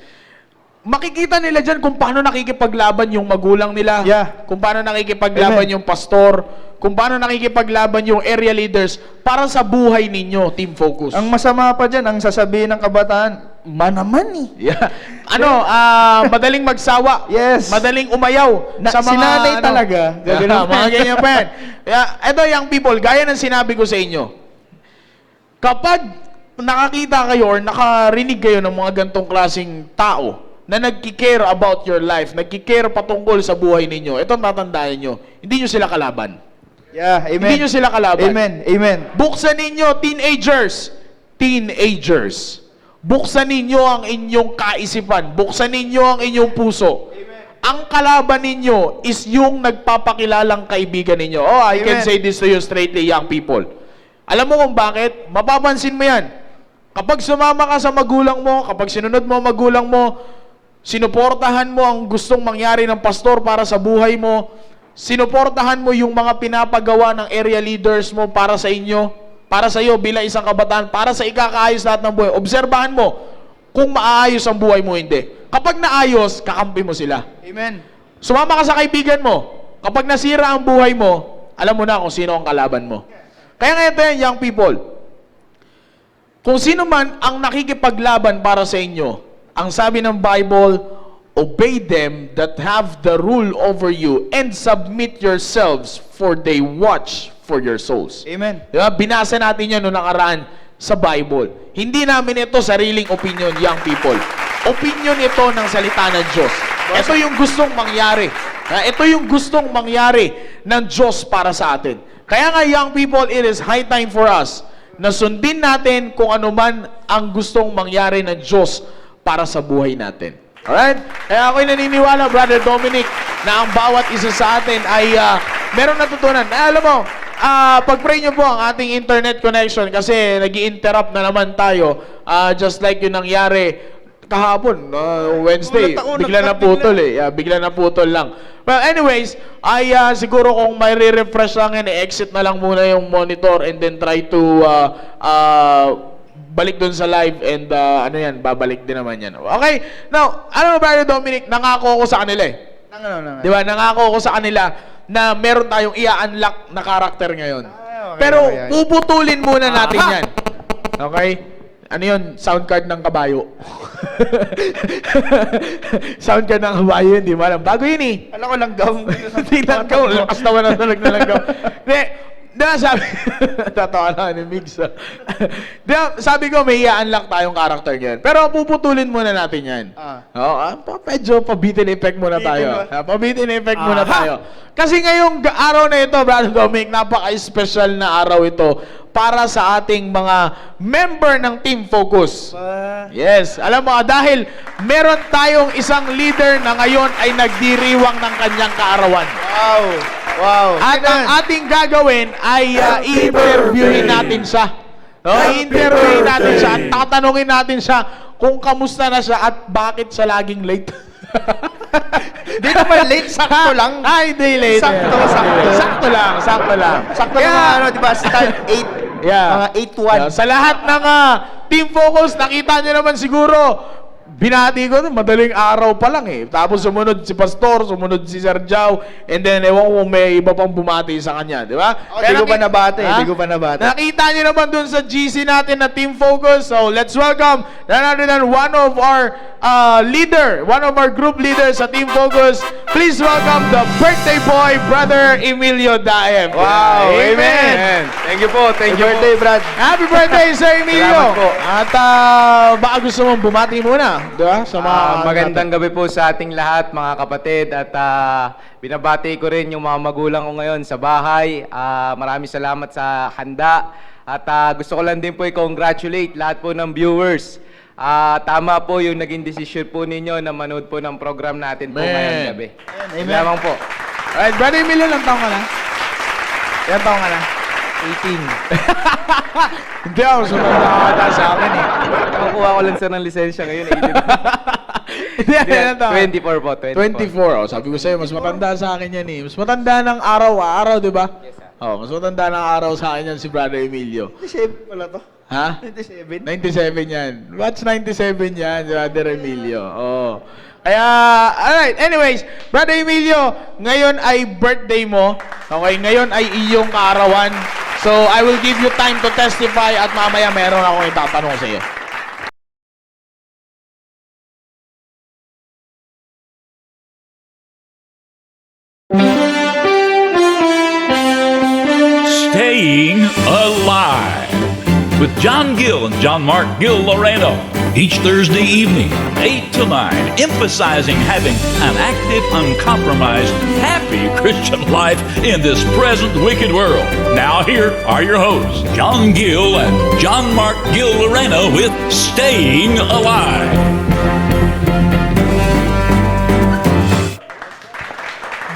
makikita nila dyan kung paano nakikipaglaban yung magulang nila, kung paano nakikipaglaban yung pastor, kung paano nakikipaglaban yung area leaders para sa buhay ninyo, team focus. Ang masama pa dyan, ang sasabihin ng kabataan, manaman eh. Yeah. Madaling magsawa. Yes. Madaling umayaw. Sa mga sinanay talaga. Mga ganyan pa yan. Ito, young people, gaya ng sinabi ko sa inyo, kapag nakakita kayo or nakarinig kayo ng mga gantong klaseng tao na nagkikare about your life, nagkikare patungkol sa buhay ninyo, ito tatandaan nyo, hindi nyo sila kalaban. Yeah, amen. Hindi nyo sila kalaban. Amen, amen. Buksan ninyo, teenagers. Buksan ninyo ang inyong kaisipan. Buksan ninyo ang inyong puso. Amen. Ang kalaban ninyo is yung nagpapakilalang kaibigan ninyo. I can say this to you straightly, young people. Alam mo kung bakit? Mapapansin mo yan. Kapag sumama ka sa magulang mo, kapag sinunod mo ang magulang mo, sinuportahan mo ang gustong mangyari ng pastor para sa buhay mo, sinuportahan mo yung mga pinapagawa ng area leaders mo para sa inyo, para sa iyo bilang isang kabataan, para sa ikakaayos lahat ng buhay. Obserbahan mo kung maayos ang buhay mo, hindi. Kapag naayos, kakampi mo sila. Amen. Sumama ka sa kaibigan mo. Kapag nasira ang buhay mo, alam mo na kung sino ang kalaban mo. Kaya nga ito yan, young people. Kung sino man ang nakikipaglaban para sa inyo, ang sabi ng Bible, obey them that have the rule over you and submit yourselves for they watch for your souls. Amen. Diba? Binasa natin yan noong nakaraan sa Bible. Hindi namin ito sariling opinion, young people. Opinion ito ng salita ng Diyos. Ito yung gustong mangyari. Ito yung gustong mangyari ng Diyos para sa atin. Kaya nga, young people, it is high time for us na sundin natin kung ano man ang gustong mangyari ng Diyos para sa buhay natin. Alright? Kaya ako'y naniniwala, Brother Dominic, na ang bawat isa sa atin ay meron natutunan. Alam mo, pag-pray nyo po ang ating internet connection kasi nag-i-interrupt na naman tayo. Just like yung nangyari kahapon, Wednesday, bigla na putol eh. Bigla na putol lang. Well, anyways, ay siguro kung may re-refresh lang yan, exit na lang muna yung monitor and then try to balik dun sa live and ano yan, babalik din naman yan. Okay? Now, alam mo ba, Dominic, nangako ako sa kanila eh. Di ba? Nangako ako sa kanila na meron tayong i-unlock na karakter ngayon. Okay, Pero okay. puputulin muna natin yan. Okay? Ano yun? Sound card ng kabayo. Sound card ng kabayo, hindi mo alam. Bago yun eh. Alam ko langgam. Hindi langgam. Lakas naman ang talag na langgam. Hindi. Diba sabi, tatawa na ni Migs. Diba, sabi ko may i-unlock tayong character ngayon. Pero puputulin muna natin yan. Medyo pabitin effect muna tayo. Pabitin effect muna tayo. Kasi ngayong araw na ito, Brother Dominic, napaka-special na araw ito para sa ating mga member ng Team Focus. Yes, alam mo, dahil meron tayong isang leader na ngayon ay nagdiriwang ng kanyang kaarawan. Wow. At ang ating gagawin ay i-interviewin natin siya. No? I-interviewin natin siya at tatanungin natin siya kung kamusta na siya at bakit siya laging late. Di naman late, sakto lang. Ay, hindi late. Sakto. Sakto lang. Sakto Kaya- na ano, di ba? Start 8. Mga 8-1. Sa lahat ng Team Focus, nakita niyo naman siguro, binati ko, madaling araw pa lang eh. Tapos sumunod si Pastor, sumunod si Sir Jao, and then ewan ko kung may iba pang bumati sa kanya, di ba? Di ko pa nabati. Nakita niyo naman dun sa GC natin na Team Focus. So let's welcome none other than one of our one of our group leaders sa Team Focus. Please welcome the birthday boy, Brother Emilio Daem. Wow, Amen. Thank you po, thank you Birthday, po. Brad. Happy birthday, Sir Emilio! Salamat po. At baka gusto mong bumati muna, di ba? Sa mga Magandang gabi po sa ating lahat, mga kapatid. At binabati ko rin yung mga magulang ko ngayon sa bahay. Maraming salamat sa handa. At gusto ko lang din po i-congratulate lahat po ng viewers. Tama po yung naging desisyon po ninyo na manood po ng program natin po Amen. ngayong gabi. Amen. Lamang po. Alright, Brother Emilio, lang taong ka na? Ilang taong ka na? 18. Hindi ako, sumatanda sa akin eh. Nakukuha ko lang sir ng lisensya ngayon. Hindi, ilang taong? 24 po, 24. 24. Sabi ko sa'yo, mas matanda sa akin yan eh. Mas matanda ng araw, di ba? Yes, sir. Mas matanda ng araw sa akin yan si Brother Emilio. 97 pala to. Ha? 97. 97 yan. What's 97 yan, Brother Emilio? Oh. Kaya, alright. Anyways, Brother Emilio, ngayon ay birthday mo. Okay, ngayon ay iyong kaarawan. So, I will give you time to testify at mamaya meron akong itatanong sa iyo. Staying Alive with John Gill and John Mark Gill Loreno each Thursday evening, 8 to 9, emphasizing having an active, uncompromised, happy Christian life in this present wicked world. Now here are your hosts, John Gill and John Mark Gill Loreno with Staying Alive.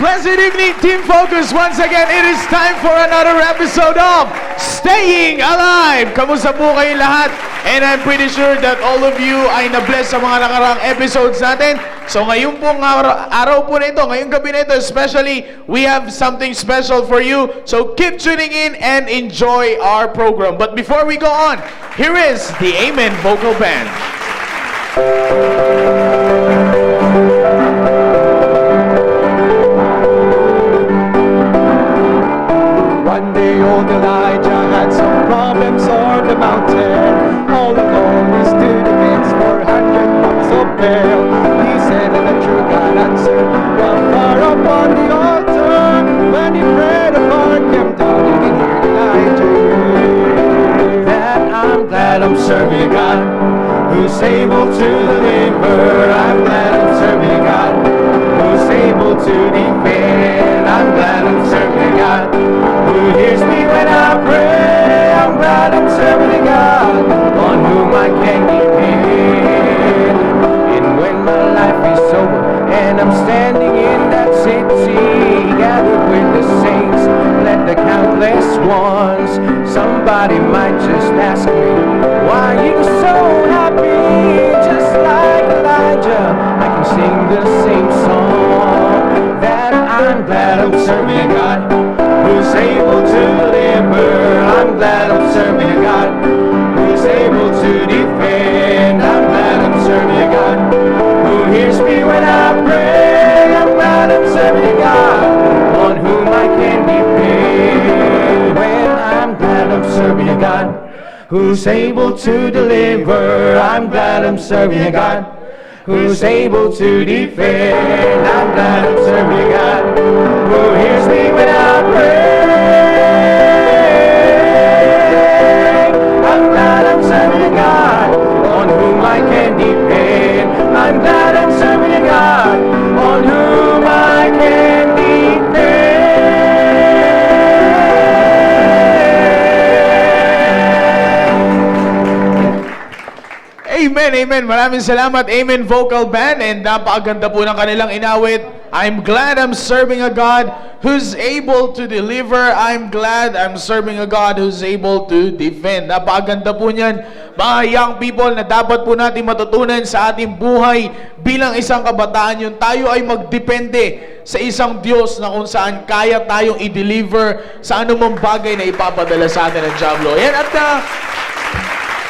Blessed evening, Team Focus. Once again, it is time for another episode of Staying Alive. Kamusta po kayong lahat? And I'm pretty sure that all of you ay na-bless sa mga nakarang episodes natin. So ngayon pong araw po na ito, ngayong gabi na ito especially, we have something special for you. So keep tuning in and enjoy our program. But before we go on, here is the Amen Vocal Band. One day old Elijah had some problems on the mountain. All alone he stood against 400 months of Baal. He said that the true God answered from far up on the altar. When he prayed, a fire came down, you can hear Elijah yell. That I'm glad I'm serving a God who's able to deliver. I'm glad I'm serving a God who's able to defend. I'm glad I'm serving a God who hears me when I pray. I'm glad I'm serving once. Somebody might just ask me, why are you so happy? Just like Elijah, I can sing the same song. That I'm glad I'm serving a God who's able to deliver. I'm glad I'm serving a God who's able to defend. I'm glad I'm serving a God who hears me when I pray. I'm glad I'm serving a God on whom I can depend. When I'm glad I'm serving a God who's able to deliver. I'm glad I'm serving a God who's able to defend. I'm glad I'm serving a God who hears me when I pray. I'm glad I'm serving a God on whom I can depend. I'm glad I'm serving a God on whom I can depend. Amen, amen. Maraming salamat, Amen Vocal Band. And napakaganda po ng kanilang inawit. I'm glad I'm serving a God who's able to deliver. I'm glad I'm serving a God who's able to defend. Napakaganda po niyan, mga young people, na dapat po natin matutunan sa ating buhay bilang isang kabataan. Yung tayo ay magdepende sa isang Diyos na kung saan kaya tayong i-deliver sa anumang bagay na ipapadala sa atin ng Diablo. Yan, at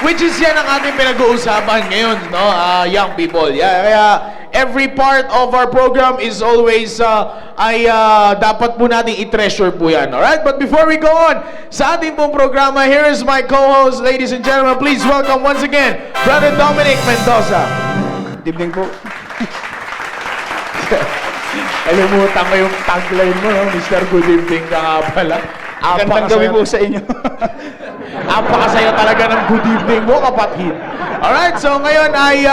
which is yan ang ating pinag-uusapan ngayon, no? Young people. Yeah, kaya every part of our program is always dapat po nating i-treasure po yan. Alright? But before we go on sa ating pong programa, here is my co-host, ladies and gentlemen. Please welcome once again, Brother Dominic Mendoza. Good evening po. Kalimutan ko yung tagline mo, no? Mr. Good Evening ka nga pala. Gandang gabi po sa inyo. Napakasaya talaga ng good evening mo, kapatid. Alright, so ngayon ay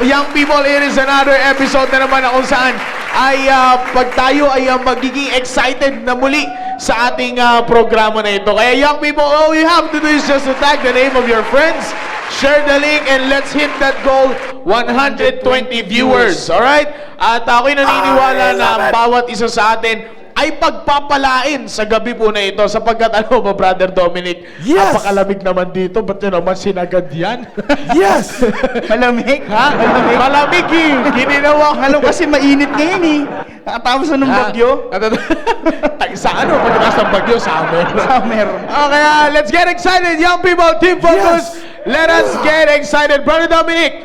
young people, it is another episode na naman na kung saan ay pag tayo ay magiging excited na muli sa ating programa na ito. Kaya young people, all you have to do is just to tag the name of your friends, share the link, and let's hit that goal, 120 viewers. Alright? At ako'y naniniwala na ang bawat isa sa atin ay pagpapalain sa gabi po na ito sapagkat ano ba, Brother Dominic? Yes! Napakalamig naman dito. Ba't yun naman sinagad yan? Yes! Malamig? Ha? Malamig eh. Gininawa. Alam kasi mainit ngayon eh. Nakatapos na ng bagyo. Sa ano? Pagkatapos ng bagyo, summer. Summer. Okay, let's get excited, young people. Team Focus. Let us get excited. Brother Dominic,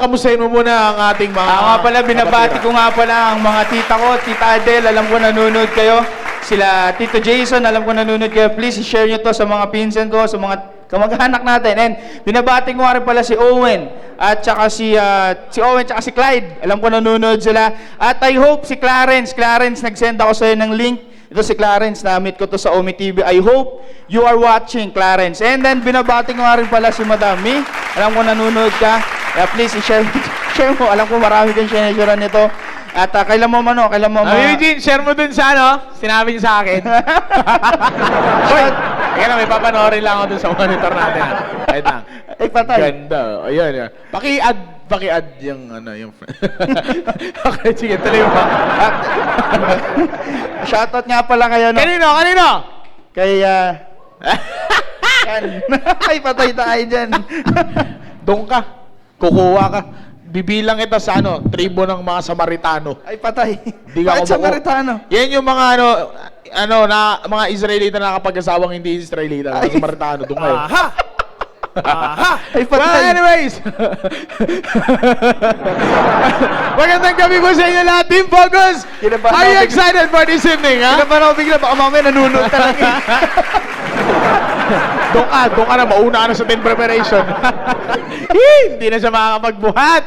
kamustahin mo muna ang ating mga... Nga pala, binabati ko nga pala ang mga tita ko, Tita Adele, alam ko nanonood kayo. Sila Tito Jason, alam ko nanonood kayo. Please, share nyo to sa mga pinsan ko, sa mga kamag-anak natin. And binabati ko nga rin pala si Owen at saka si Owen at si Clyde. Alam ko nanonood sila. At I hope si Clarence, nag-send ako sa'yo ng link. Ito si Clarence, na-meet ko to sa Omi TV. I hope you are watching, Clarence. And then, binabati ko nga rin pala si Madami. Alam ko nanonood ka. Kaya please, share mo. Alam ko marami kang share nito. At kailan mo Eugene, share mo dun sa ano? Sinabi niyo sa akin. Hoy! Kaya na, may papanoorin lang ako dun sa monitor natin. Wait lang. Ay, patay. Ganda. Ayan, yan. Paki-add yung ano, yung friend. Okay, sige, tuloy mo. Shoutout nga pala kayo, no? Kanino? Kay, ay, patay tayo dyan. Doon ka. Kukuha ka. Bibilang kita sa ano, tribo ng mga Samaritano. Ay, patay. Di ka Bakit ako Samaritano? Yan yung mga na mga Israelita na nakapag-asawang hindi Israelita, mga Samaritano. Doon kayo. Ay, patay. Well, anyways. Magandang gabi po sa inyo lahat. Team Focus! Kinabahan Are you ako excited for this evening, ha? Kinabahan ako bigla, baka mamaya nanonood talaga. Doon ka na, mauna ka na sa 10 preparation. Hindi na siya makakapagbuhat.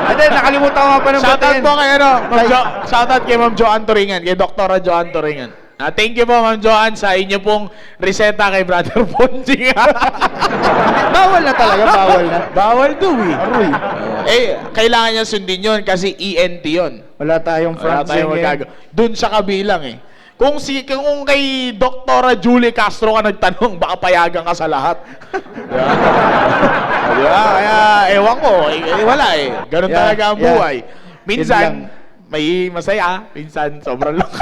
At then, nakalimutan ko nga pa ng Shoutout po kay Kay- shoutout kay Ma'am Joanne Toringan, kay Dr. Joanne Toringan. Thank you po, Ma'am Joanne, sa inyo pong reseta kay Brother Ponching. Bawal na talaga, bawal na. Bawal daw eh. Aroy. Kailangan niya sundin yun kasi ENT yun. Wala tayong Wala front tayong magagawa. Doon siya kabilang eh. Kung kay Dr. Julie Castro ka nagtanong, baka payagan ka sa lahat. Diba? Diba? Kaya, ewan ko. Wala eh. Ganun Yeah, talaga ang yeah. buhay. Yun lang. Minsan, may masaya. Minsan, sobrang lang.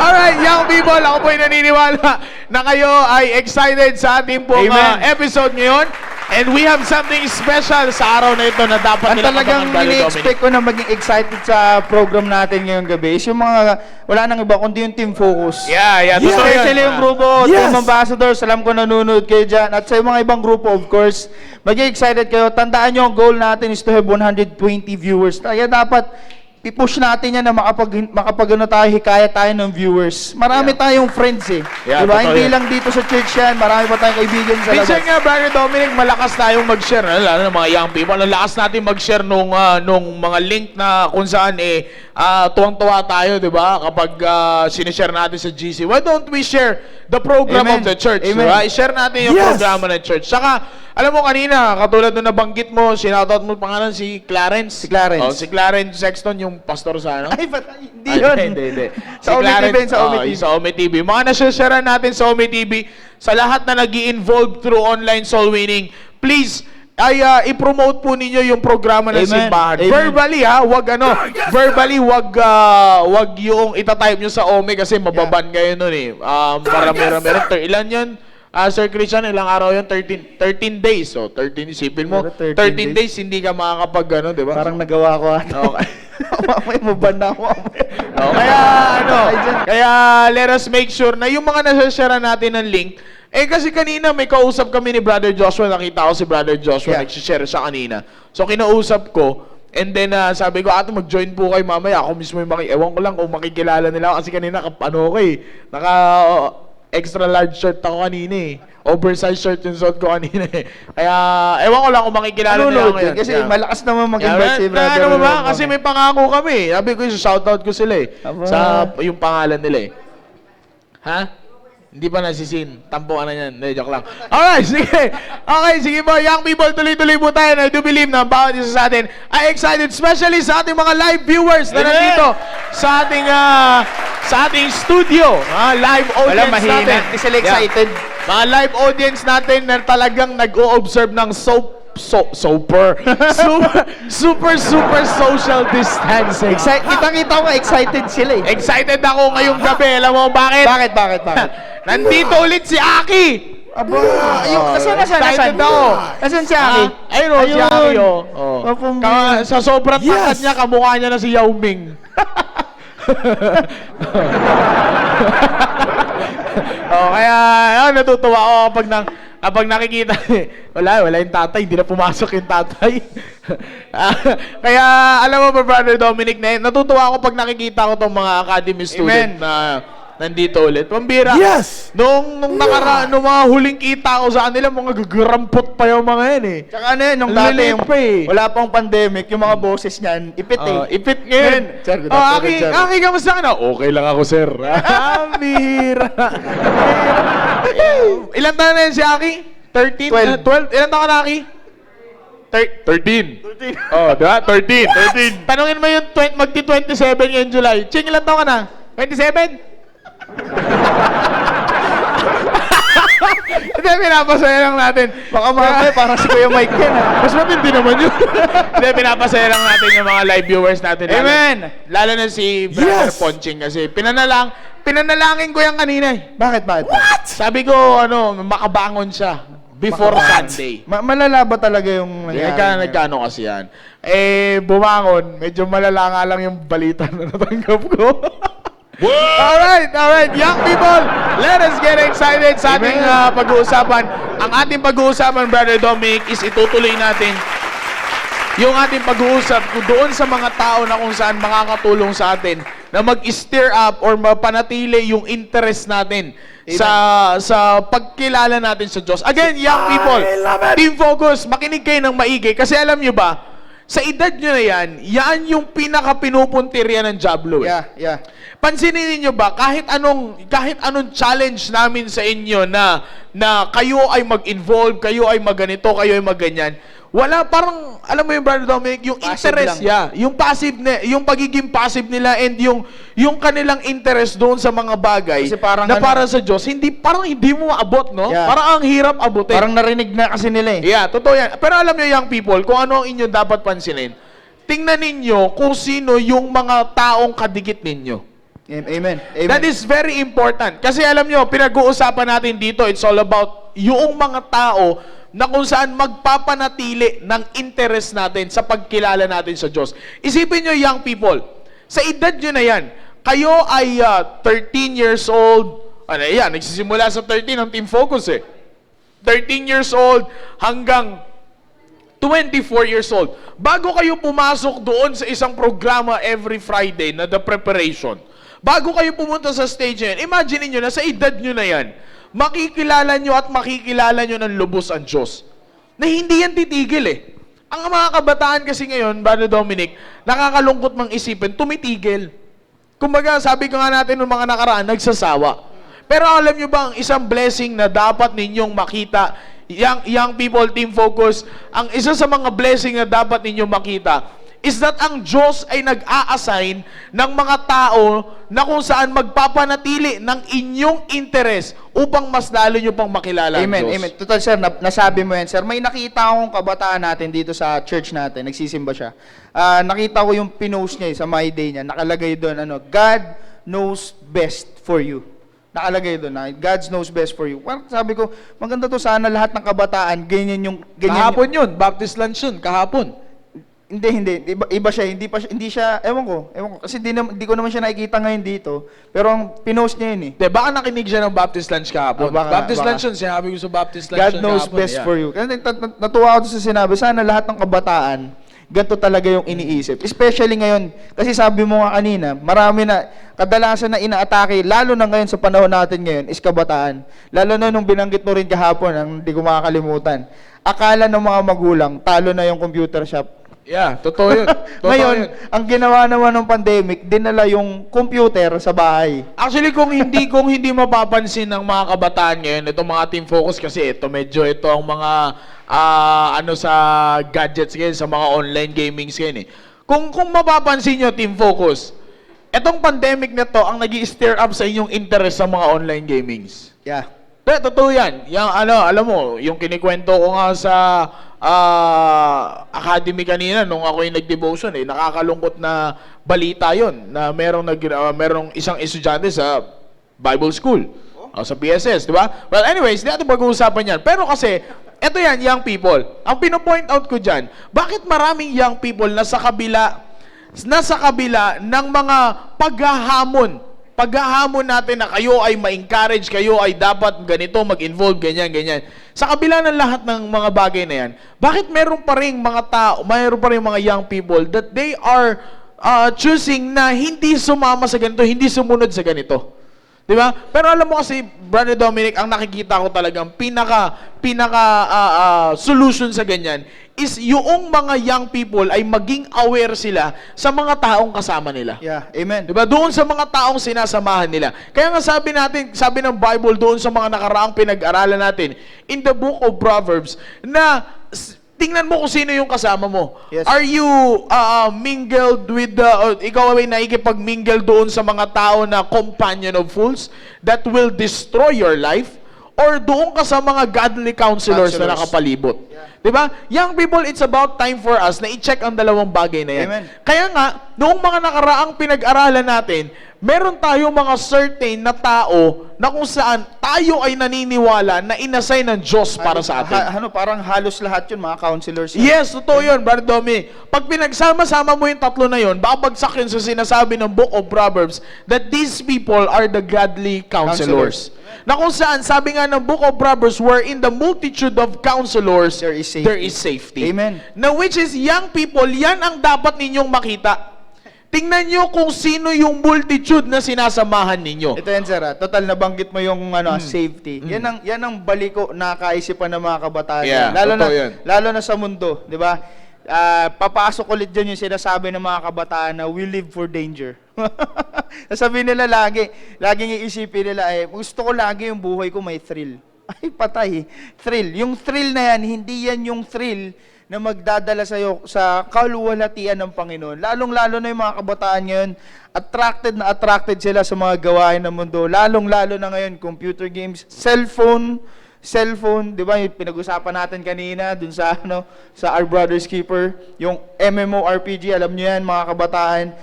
Alright, young people, ako po'y naniniwala na kayo ay excited sa ating pong Amen. episode ngayon. And we have something special sa araw na ito na dapat Ang nilang talagang abangan, Brother ini-expect ko na maging excited sa program natin ngayong gabi is yung mga, wala nang iba kundi yung Team Focus. Yeah, totoo yun. Especially yung grupo, Team Ambassadors, alam ko nanonood kayo dyan. At sa mga ibang grupo, of course, maging excited kayo. Tandaan nyo, ang goal natin is to have 120 viewers. Kaya dapat, i-push natin yan na makapag tayo, hikaya tayo ng viewers. Marami tayong friends eh. Yeah, diba? totoo Hindi yan. lang dito sa church yan, marami pa tayong kaibigan sa labas. Minsan nga, Brother Dominic, malakas tayong mag-share. Lalo ng mga young people. Ang lakas natin mag-share nung mga link na kung saan tuwang-tuwa tayo, di ba? Kapag sinishare natin sa GC. Why don't we share the program Amen. of the church? Amen. Diba? I-share natin yung programa ng church. Saka, alam mo kanina, katulad nung nabanggit mo, sinoutout mo pangalan si Clarence. Si Clarence. Oh, si Clarence Sexton, yung pastor sa ano? Ay, hindi yun. Hindi. Sa Ome TV, sa Ome TV. Sa Ome TV. Mga nasyashare natin sa Ome TV, sa lahat na nag-i-involve through online soul winning, please, i-promote po ninyo yung programa ng Amen. simbahan. Amen. Verbally verbally wag yung itatype nyo sa Ome kasi mababan kayo nun eh. Marami. Ilan yun? Sir Christian, ilang araw yun? 13 days. So, 13, isipin mo. Pero 13 days, hindi ka makakapag, di ba? Parang nagawa ko ata. Okay. Mamaya mo ba na ako? Kaya let us make sure na yung mga nasa-share natin ng link, kasi kanina may kausap kami ni Brother Joshua, nakita ko si Brother Joshua, nag-share siya kanina. So kinausap ko, and then sabi ko, mag-join po kayo mamaya, ako mismo yung ewan ko lang kung makikilala nila ako, kasi kanina, naka extra large shirt ako kanina eh. Oversized shirt yung suot ko kanina eh. Kaya, ewan ko lang kung makikilala nila ako ngayon. Kasi malakas naman mag-invite si brother. Ano ba? Kasi may pangako kami. Sabi ko, shoutout ko sila eh. Aba. Sa yung pangalan nila eh. Ha? Hindi pa nasisin. Tampo ka na yan. Hindi, joke lang. Alright, sige. Okay, sige po. Young people, tuloy-tuloy po tayo. I do believe na bawat isa sa atin ay excited. Especially sa ating mga live viewers na nandito sa ating studio. Live audience natin. Hindi sila excited. Mga live audience natin na talagang nag-o-observe ng super social distancing. Kitang-kita ko excited sila eh. Excited ako ngayong gabi. Alam mo bakit? Bakit? Nandito ulit si Aki! Aba, nasaan? Excited ako. Nasaan si Aki? Ayun o, si Aki o. Sa sobrang takat niya, kamukha niya na si Yao Ming. Kaya natutuwa ako kapag nakikita, wala yung tatay, hindi na pumasok yung tatay. Kaya, alam mo ba, Brother Dominic, natutuwa ako pag nakikita ko tong mga academy student na nandito ulit. Pambira. Yes! Nung mga huling kita ko sa kanila, mga gagarampot pa yung mga yan eh. Tsaka ano yun, nung dati Liliit yung pa eh. wala pang pandemic, yung mga boses niyan, ipit eh. Ipit ngayon. Sir, good afternoon, sir. Aki, kamusta ka na? Okay lang ako, sir. Bira. Ilan taon na yan si Aki? 13? 12? Ilan taon ka na, Aki? 13. Oh, diba? 13. Tanungin mo yung magti-27 ngayong July. Ching, ilan taon ka na? 27? Hindi, pinapasaya lang natin. Baka mamaya parang si Kuya Mike yan ah. Mas matindi naman yun. Hindi, pinapasaya lang natin yung mga live viewers natin. Amen! Lalo na si Brother Ponching kasi pinanalangin ko yan kanina eh. Bakit? Sabi ko, makabangon siya before Sunday. Malala ba talaga yung nangyari? Nagkano kasi yan. Bumangon, medyo malala nga lang yung balita na natanggap ko. Alright, young people, let us get excited sa ating pag-uusapan. Ang ating pag-uusapan, Brother Dominic, is itutuloy natin yung ating pag-uusap doon sa mga tao na kung saan makakatulong sa atin na mag-stir up or mapanatili yung interest natin sa pagkilala natin sa Diyos. Again, young people, team focus, makinig kayo ng maigi kasi alam nyo ba, sa edad nyo na yan yung pinaka-pinupuntirya ng Diablo. Yeah. Pansinin niyo ba kahit anong challenge namin sa inyo na kayo ay mag-involve, kayo ay magganito, kayo ay magganyan. Wala parang alam mo yung Brother Dominic, yung passive interest yung pagiging passive nila and yung kanilang interest doon sa mga bagay Kasi parang na para sa Diyos, hindi mo maabot, no? Yeah. Parang ang hirap abutin. Parang narinig na kasi nila eh. Yeah, totoo yan. Pero alam niyo, young people, kung ano ang inyo dapat pansinin, tingnan ninyo kung sino yung mga taong kadikit ninyo. Amen. Amen. That is very important. Kasi alam nyo, pinag-uusapan natin dito, it's all about yung mga tao na kung saan magpapanatili ng interest natin sa pagkilala natin sa Diyos. Isipin nyo, young people, sa edad nyo na yan, kayo ay 13 years old, ano yan, nagsisimula sa 13 ang Team Focus 13 years old hanggang 24 years old. Bago kayo pumasok doon sa isang programa every Friday na The Preparation, bago kayo pumunta sa stage na yan, imagine niyo na sa edad nyo na yan, makikilala nyo at makikilala nyo ng lubos ang Diyos. Na hindi yan titigil Ang mga kabataan kasi ngayon, Brother Dominic, nakakalungkot mang isipin, tumitigil. Kumbaga, sabi ko nga natin ng mga nakaraan, nagsasawa. Pero alam nyo ba, ang isang blessing na dapat ninyong makita, young people, Team Focus, ang isa sa mga blessing na dapat ninyong makita, is that ang Diyos ay nag-a-assign ng mga tao na kung saan magpapanatili ng inyong interes upang mas lalo nyo pang makilala ang Amen, Diyos. amen. Total, sir, nasabi mo yan, sir. May nakita akong kabataan natin dito sa church natin. Nagsisimba siya. Nakita ko yung pinost niya sa My Day niya. Nakalagay doon, God knows best for you. Nakalagay doon, God knows best for you. Well, sabi ko, maganda to, sana lahat ng kabataan, ganyan yung... Kahapon yun, Baptist lunch yun, kahapon. Hindi. Iba siya. Hindi siya, ewan ko. Kasi hindi ko naman siya nakikita ngayon dito. Pero ang pinost niya yun Baka nakinig siya ng Baptist lunch kahapon. Baptist lunch yun, sinabi ko sa Baptist lunch God yun knows kahapon, best for you. Kasi natuwa ako sa sinabi, sana lahat ng kabataan, ganito talaga yung iniisip. Especially ngayon, kasi sabi mo nga kanina, marami na, kadalasan na inaatake, lalo na ngayon sa panahon natin ngayon, is kabataan. Lalo na nung binanggit mo rin kahapon, ang hindi ko makakalimutan. Akala ng mga magulang, talo na yung computer shop. Yeah, totoo yun. Ngayon, ang ginawa naman ng pandemic, dinala yung computer sa bahay. Actually, kung hindi mapapansin ng mga kabataan ngayon, itong mga Team Focus kasi ito ang mga sa gadgets ngayon, sa mga online gamings ngayon Kung mapapansin nyo, Team Focus, itong pandemic na to ang nag-i-stir up sa inyong interest sa mga online gamings. Yeah. Pero totoo yan. Yung, alam mo, yung kinikwento ko nga sa academy kanina nung ako yung nag-devotion nakakalungkot na balita yon na merong isang estudyante sa Bible School sa PSS, di ba? Well, anyways, di natin pag-uusapan yan. Pero kasi, eto yan, young people. Ang pino-point out ko dyan, bakit maraming young people nasa kabila ng mga paghahamon natin na kayo ay ma-encourage, kayo ay dapat ganito, mag-involve, ganyan. Sa kabila ng lahat ng mga bagay na yan, bakit meron pa rin mga young people that they are choosing na hindi sumama sa ganito, hindi sumunod sa ganito? Di ba? Pero alam mo kasi, Brother Dominic, ang nakikita ko talagang pinaka solution sa ganyan is yung mga young people ay maging aware sila sa mga taong kasama nila. Yeah, amen. Diba? Doon sa mga taong sinasamahan nila. Kaya nga sabi ng Bible doon sa mga nakaraang pinag-aralan natin in the book of Proverbs na tingnan mo kung sino yung kasama mo. Yes. Are you mingled with ikaw ay naikipag-mingle doon sa mga tao na companion of fools that will destroy your life? Or doon ka sa mga godly counselors na nakapalibot? Diba? Young people, it's about time for us na i-check ang dalawang bagay na yan. Amen. Kaya nga, noong mga nakaraang pinag-aralan natin, meron tayong mga certain na tao na kung saan tayo ay naniniwala na inassign ng Diyos para sa atin. Parang halos lahat yun, mga counselors. Yes, totoo yun, Brother Domi. Pag pinagsama-sama mo yung tatlo na yun, babagsak yun sa sinasabi ng Book of Proverbs that these people are the godly counselors. Na kung saan, sabi nga ng Book of Proverbs, where in the multitude of counselors, There is safety. there is safety. Amen. Na which is, young people, yan ang dapat ninyong makita. Tingnan nyo kung sino yung multitude na sinasamahan ninyo. Ito yan, sir. Total, nabanggit mo yung safety. Yan ang baliko na kaisipan ng mga kabataan. Yeah, lalo totoo yan. Lalo na sa mundo, di ba? Papasok ulit dyan yung sinasabi ng mga kabataan na we live for danger. Sasabihin nila laging iisipin nila, gusto ko lagi yung buhay ko may thrill. Ay, patay. Thrill. Yung thrill na yan, hindi yan yung thrill na magdadala sa'yo sa kaluwalhatian ng Panginoon. Lalong-lalo na yung mga kabataan ngayon, attracted sila sa mga gawain ng mundo. Lalong-lalo na ngayon, computer games, cellphone, di ba? Yung pinag-usapan natin kanina dun sa sa Our Brother's Keeper, yung MMORPG, alam niyo yan mga kabataan.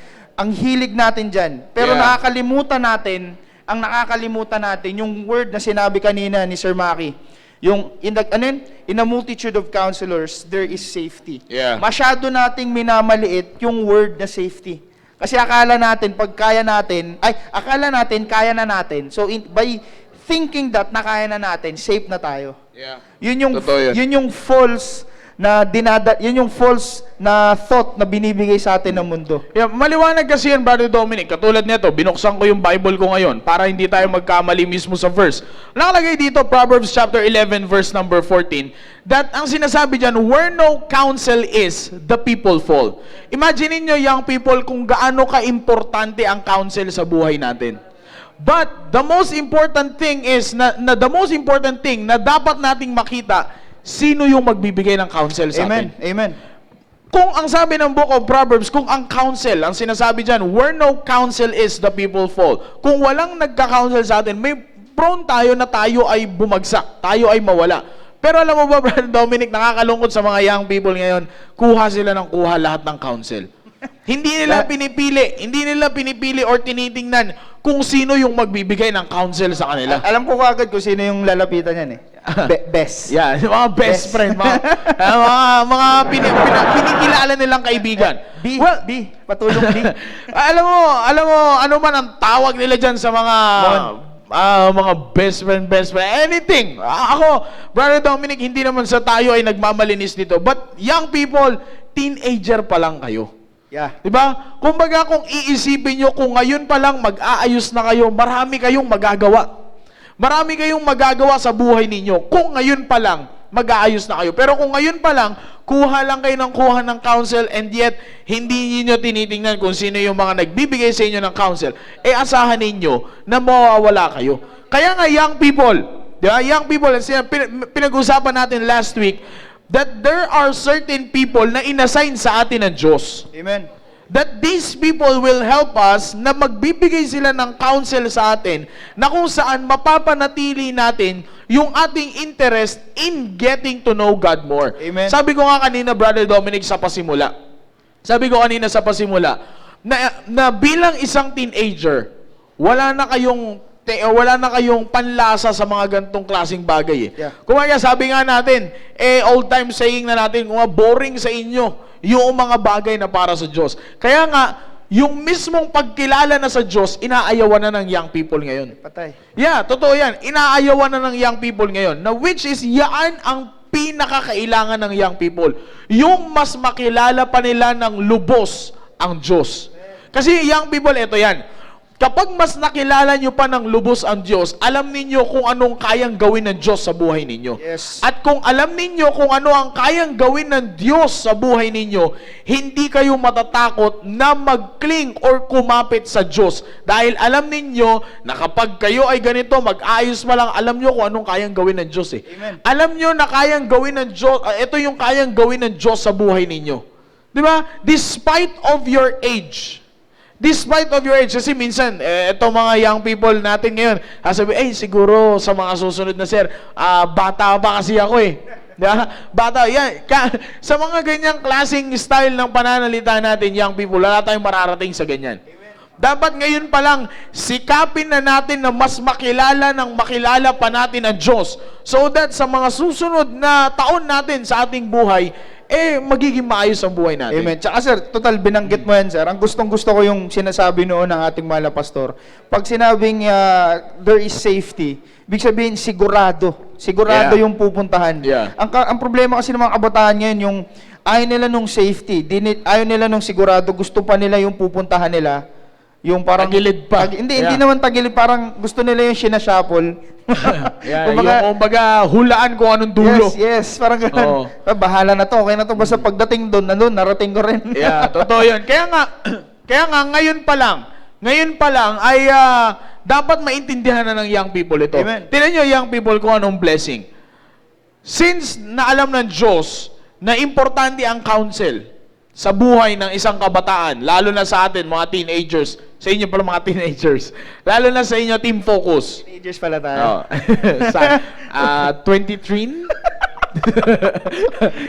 ang hilig natin dyan. Pero Yeah. nakakalimutan natin yung word na sinabi kanina ni Sir Maki. Yung, in a multitude of counselors, there is safety. Yeah. Masyado nating minamaliit yung word na safety. Kasi akala natin, kaya na natin. So, by thinking that na kaya na natin, safe na tayo. Yeah. Yun yung false na thought na binibigay sa atin ng mundo. Yeah, maliwanag kasi yan, Brother Dominic. Katulad nito, binuksan ko yung Bible ko ngayon para hindi tayo magkamali mismo sa verse. Nakalagay dito, Proverbs chapter 11, verse number 14, that ang sinasabi dyan, where no counsel is, the people fall. Imagine niyo, young people, kung gaano ka-importante ang counsel sa buhay natin. But the most important thing is, na dapat nating makita, sino yung magbibigay ng counsel sa atin. Amen. Kung ang sabi ng Book of Proverbs, kung ang counsel, ang sinasabi dyan, where no counsel is, the people fall. Kung walang nagka-counsel sa atin, may prone tayo na tayo ay bumagsak, tayo ay mawala. Pero alam mo ba, Brother Dominic, nakakalungkot sa mga young people ngayon, kuha sila ng kuha lahat ng counsel. Hindi nila pinipili or tinitingnan kung sino yung magbibigay ng counsel sa kanila. Alam ko agad kung sino yung lalapitan yan eh. Best. Yeah, mga best friend, mga pinikilala nilang kaibigan. B, patulong B. alam mo, ano man ang tawag nila dyan sa mga mga best friend, anything. Ako, Brother Dominic, hindi naman sa tayo ay nagmamalinis dito. But young people, teenager pa lang kayo. Yeah. Diba? Kumbaga, kung iisipin nyo, kung ngayon pa lang mag-aayos na kayo, marami kayong magagawa. Marami kayong magagawa sa buhay ninyo. Kung ngayon pa lang, mag-aayos na kayo. Pero kung ngayon pa lang, kuha lang kayo ng kuha ng counsel and yet, hindi niyo tinitingnan kung sino yung mga nagbibigay sa inyo ng counsel, eh asahan ninyo na mawawala kayo. Kaya nga, young people, di ba? Young people, pinag-usapan natin last week, that there are certain people na inassign sa atin ng Diyos. Amen. That these people will help us na magbibigay sila ng counsel sa atin na kung saan mapapanatili natin yung ating interest in getting to know God more. Amen. Sabi ko nga kanina, Brother Dominic, sa pasimula, na bilang isang teenager, wala na kayong panlasa sa mga gantong klaseng bagay eh. Yeah. Kaya sabi nga natin, old time saying na natin, kung boring sa inyo yung mga bagay na para sa Diyos. Kaya nga, yung mismong pagkilala na sa Diyos, inaayawan na ng young people ngayon. Patay. Yeah, totoo yan. Inaayawan na ng young people ngayon. Na which is, yan ang pinakakailangan ng young people. Yung mas makilala pa nila ng lubos ang Diyos. Kasi young people, ito yan. Kapag mas nakilala nyo pa ng lubos ang Diyos, alam ninyo kung anong kayang gawin ng Diyos sa buhay ninyo. Yes. At kung alam ninyo kung ano ang kayang gawin ng Diyos sa buhay ninyo, hindi kayo matatakot na mag-cling or kumapit sa Diyos. Dahil alam ninyo na kapag kayo ay ganito, mag-ayos pa lang, alam nyo kung anong kayang gawin ng Diyos eh. Amen. Alam nyo na kayang gawin ng Diyos, ito yung kayang gawin ng Diyos sa buhay ninyo. Di ba? Despite of your age, kasi minsan, itong mga young people natin ngayon, sabi, siguro sa mga susunod na sir, bata pa kasi ako eh. Diba? Bata, yan. Sa mga ganyang klaseng style ng pananalita natin, young people, wala tayong mararating sa ganyan. Dapat ngayon pa lang, sikapin na natin na mas makilala pa natin ang Diyos so that sa mga susunod na taon natin sa ating buhay, magiging maayos ang buhay natin. Amen. Tsaka sir, total binanggit mo yan sir. Ang gustong-gusto ko yung sinasabi noon ng ating mahal na pastor. Pag sinabing there is safety, ibig sabihin sigurado. Sigurado Yeah. yung pupuntahan. Yeah. Ang problema kasi ng mga kabataan ngayon, yung ayaw nila nung safety, ayaw nila nung sigurado, gusto pa nila yung pupuntahan nila. Yung parang Tagilid pa. Hindi Yeah. naman tagilid, parang gusto nila yung sinashuffle. Kumbaga, hulaan kung anong dulo. Yes, parang ganun. Oo. Bahala na to, okay na to. Basta pagdating doon, narating ko rin. Yeah, totoo yun. Kaya nga, ngayon pa lang ay dapat maintindihan na ng young people ito. Amen. Tingnan nyo, young people, kung anong blessing. Since naalam ng Diyos na importante ang counsel sa buhay ng isang kabataan, lalo na sa atin, mga teenagers, sa inyo pala mga teenagers, lalo na sa inyo, Team Focus. Teenagers pala tayo. Sa 23?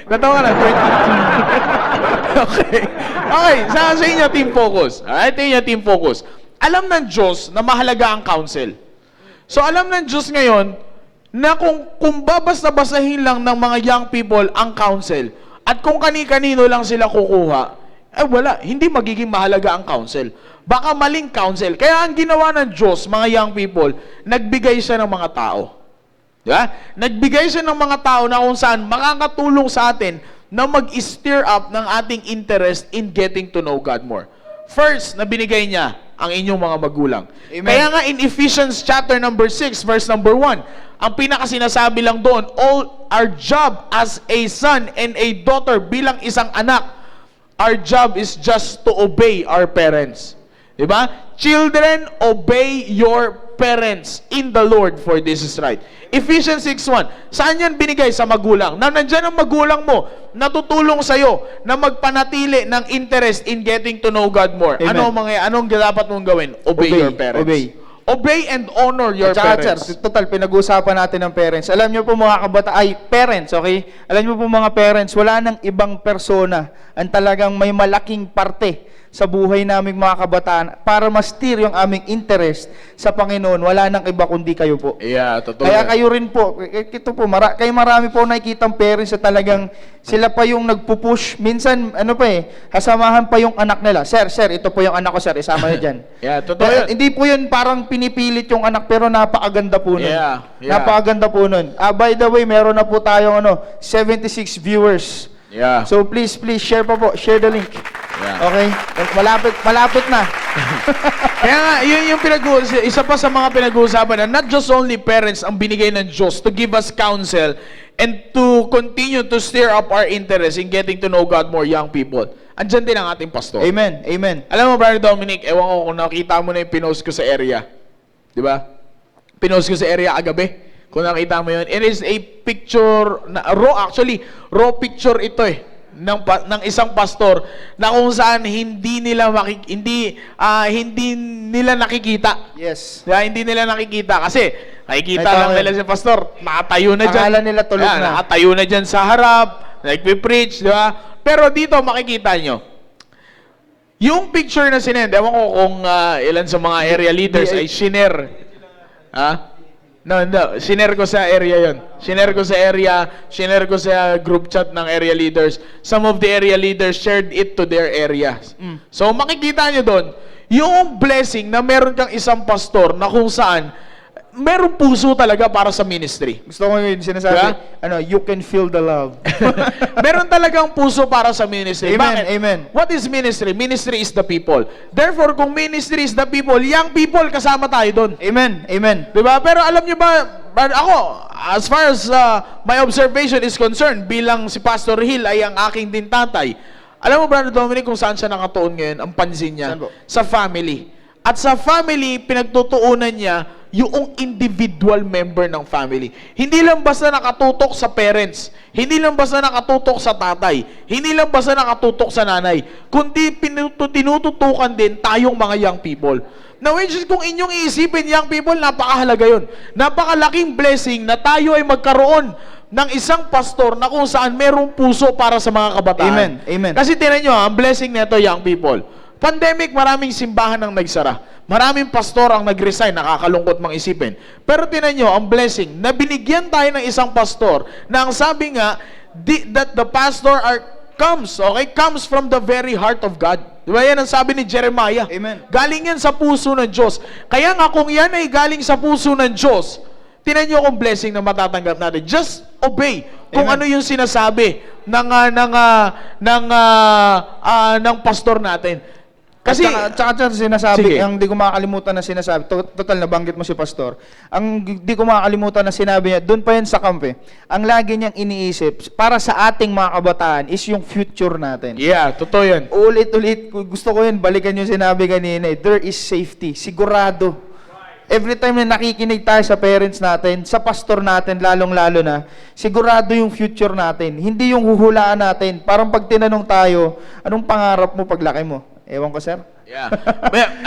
Natawa ka na, 23. Okay. Okay, sa inyo team focus. Alright, inyo team focus. Alam ng Diyos na mahalaga ang counsel. So alam ng Diyos ngayon na kung babasa-basahin lang ng mga young people ang counsel at kung kani-kanino lang sila kukuha, wala, hindi magiging mahalaga ang counsel. Baka maling counsel. Kaya ang ginawa ng Diyos, mga young people, nagbigay siya ng mga tao. Diba? Nagbigay siya ng mga tao na kung saan makakatulong sa atin na mag-stir up ng ating interest in getting to know God more. First, na binigay niya ang inyong mga magulang. Amen. Kaya nga in Ephesians chapter number 6, verse number 1, ang pinakasinasabi lang doon, all our job as a son and a daughter bilang isang anak, our job is just to obey our parents. Diba? Children, obey your parents in the Lord, for this is right. Ephesians 6:1. Saan yan binigay? Sa magulang. Na nandyan ang magulang mo, natutulong sa'yo na magpanatili ng interest in getting to know God more. Amen. Anong dapat mong gawin? Obey your parents. Obey and honor your At saka, parents. sir, total, pinag-uusapan natin ng parents. Alam niyo po mga parents, okay? Alam niyo po mga parents, wala nang ibang persona ang talagang may malaking parte sa buhay naming mga kabataan para ma-steer yung aming interest sa Panginoon. Wala nang iba kundi kayo po. Yeah, totoo. Kaya yan. kayo rin po, ito po, kayo marami po nakikitang parents na talagang sila pa yung nagpupush. Minsan, kasamahan pa yung anak nila. Sir, ito po yung anak ko, sir, isama niyo dyan. Yeah, totoo yan. Hindi po yun parang pinipilit yung anak, pero napakaganda po nun. Yeah. Napakaganda po nun. By the way, meron na po tayong 76 viewers. Yeah. So please share pa po. Share the link. Yeah. Okay? Malapit na. Kaya nga, yun yung isa pa sa mga pinag-uusapan na not just only parents ang binigay ng Diyos to give us counsel and to continue to stir up our interest in getting to know God more, young people. Andyan din ang ating pastor. Amen. Amen. Alam mo, Brother Dominic, ewan ko kung nakita mo na yung pinost ko sa area. Di ba? Pinost ko sa area agabi. Kung nakita mo yun. It is a picture, raw picture ito ng isang pastor na kung saan hindi nila nakikita. Yes. Hindi nila nakikita kasi nakikita Ito, lang nila si pastor, nakatayo na dyan. Akala nila tulog na. Nakatayo na dyan sa harap, nagpipreach, di ba? Pero dito makikita nyo, yung picture na sinend, ewan ko kung ilan sa mga area leaders ay shinare. No, shinare ko sa area yon. Shinare ko sa group chat ng area leaders. Some of the area leaders shared it to their areas. So makikita nyo doon, yung blessing na meron kang isang pastor na kung saan meron puso talaga para sa ministry. Gusto ko yung sinasabi, Diba? you can feel the love. Meron talagang puso para sa ministry. Amen, Bakit? amen. What is ministry? Ministry is the people. Therefore, kung ministry is the people, young people, kasama tayo doon. Amen. Amen. Diba? Pero alam nyo ba, ako, as far as my observation is concerned, bilang si Pastor Hill ay ang aking din tatay, alam mo, Brother Dominic, kung saan siya nakatuon ngayon, ang pansin niya? Saan po? Sa family. At sa family, pinagtutuunan niya yung individual member ng family. Hindi lang basta nakatutok sa parents, hindi lang basta nakatutok sa tatay, hindi lang basta nakatutok sa nanay, kundi tinututukan din tayong mga young people. Now, which is, kung inyong iisipin, young people, napakahalaga yun. Napakalaking blessing na tayo ay magkaroon ng isang pastor na kung saan merong puso para sa mga kabataan. Amen. Amen. Kasi tinan nyo, ang blessing nito, young people. Pandemic, maraming simbahan ang nagsara. Maraming pastor ang nag-resign, nakakalungkot mang isipin. Pero tinan nyo, ang blessing, na binigyan tayo ng isang pastor na ang sabi nga, that the pastor comes from the very heart of God. Diba yan ang sabi ni Jeremiah? Amen. Galing yan sa puso ng Diyos. Kaya nga kung yan ay galing sa puso ng Diyos, tinan nyo kung blessing na matatanggap natin. Just obey kung Amen. ano yung sinasabi ng pastor natin. Kasi, tsaka sinasabi, Sige. ang di ko makakalimutan na sinasabi, total nabanggit mo si Pastor, ang di ko makakalimutan na sinabi niya, doon pa yan sa kampe, ang lagi niyang iniisip, para sa ating mga kabataan, is yung future natin. yeah, totoo yan. Ulit-ulit, gusto ko yun, balikan yung sinabi kanina, there is safety, sigurado. Every time na nakikinig tayo sa parents natin, sa pastor natin, lalong-lalo na, sigurado yung future natin. Hindi yung huhulaan natin. Parang pag tinanong tayo, anong pangarap mo paglaki mo? Ewan ko, sir. Yeah.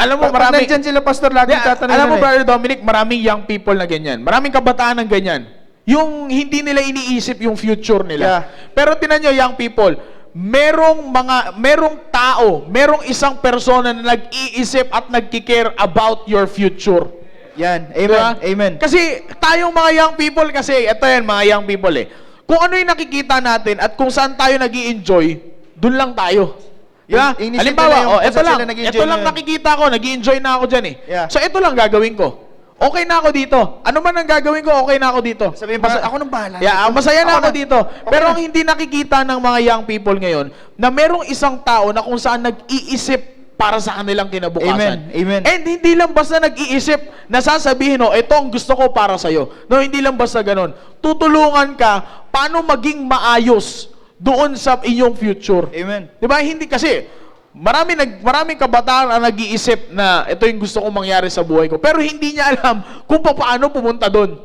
Alam mo, Pag marami... nandyan sila, pastor, lagi tatanungin alam mo, nun eh. Brother Dominic, maraming young people na ganyan. Maraming kabataan ng ganyan. Yung hindi nila iniisip yung future nila. Yeah. Pero tinan nyo, young people, merong tao, merong isang persona na nag-iisip at nagki-care about your future. Yan. Amen. Diba? Amen. Kasi tayong mga young people kasi, ito yan mga young people eh. Kung ano yung nakikita natin at kung saan tayo nag-i-enjoy, dun lang tayo. Diba? Inisip Halimbawa, nila yung kung ito saan lang, sila nag-i-enjoy ito lang ngayon. nakikita ko, nag-i-enjoy na ako dyan eh. Yeah. So ito lang gagawin ko. Okay na ako dito. Ano man ang gagawin ko, okay na ako dito. Sabihin pa, ako nang bahala. Yeah, masaya na ako Ako na. dito. Okay Pero na. ang hindi nakikita ng mga young people ngayon, na merong isang tao na kung saan nag-iisip para sa kanilang kinabukasan. Amen. Amen. And hindi lang basta nag-iisip na sasabihin, ito ang gusto ko para sa'yo. No, hindi lang basta ganun. Tutulungan ka paano maging maayos doon sa inyong future. Amen. Di ba? Hindi kasi, maraming kabataan ang nag-iisip na ito yung gusto kong mangyari sa buhay ko. Pero hindi niya alam kung paano pumunta doon.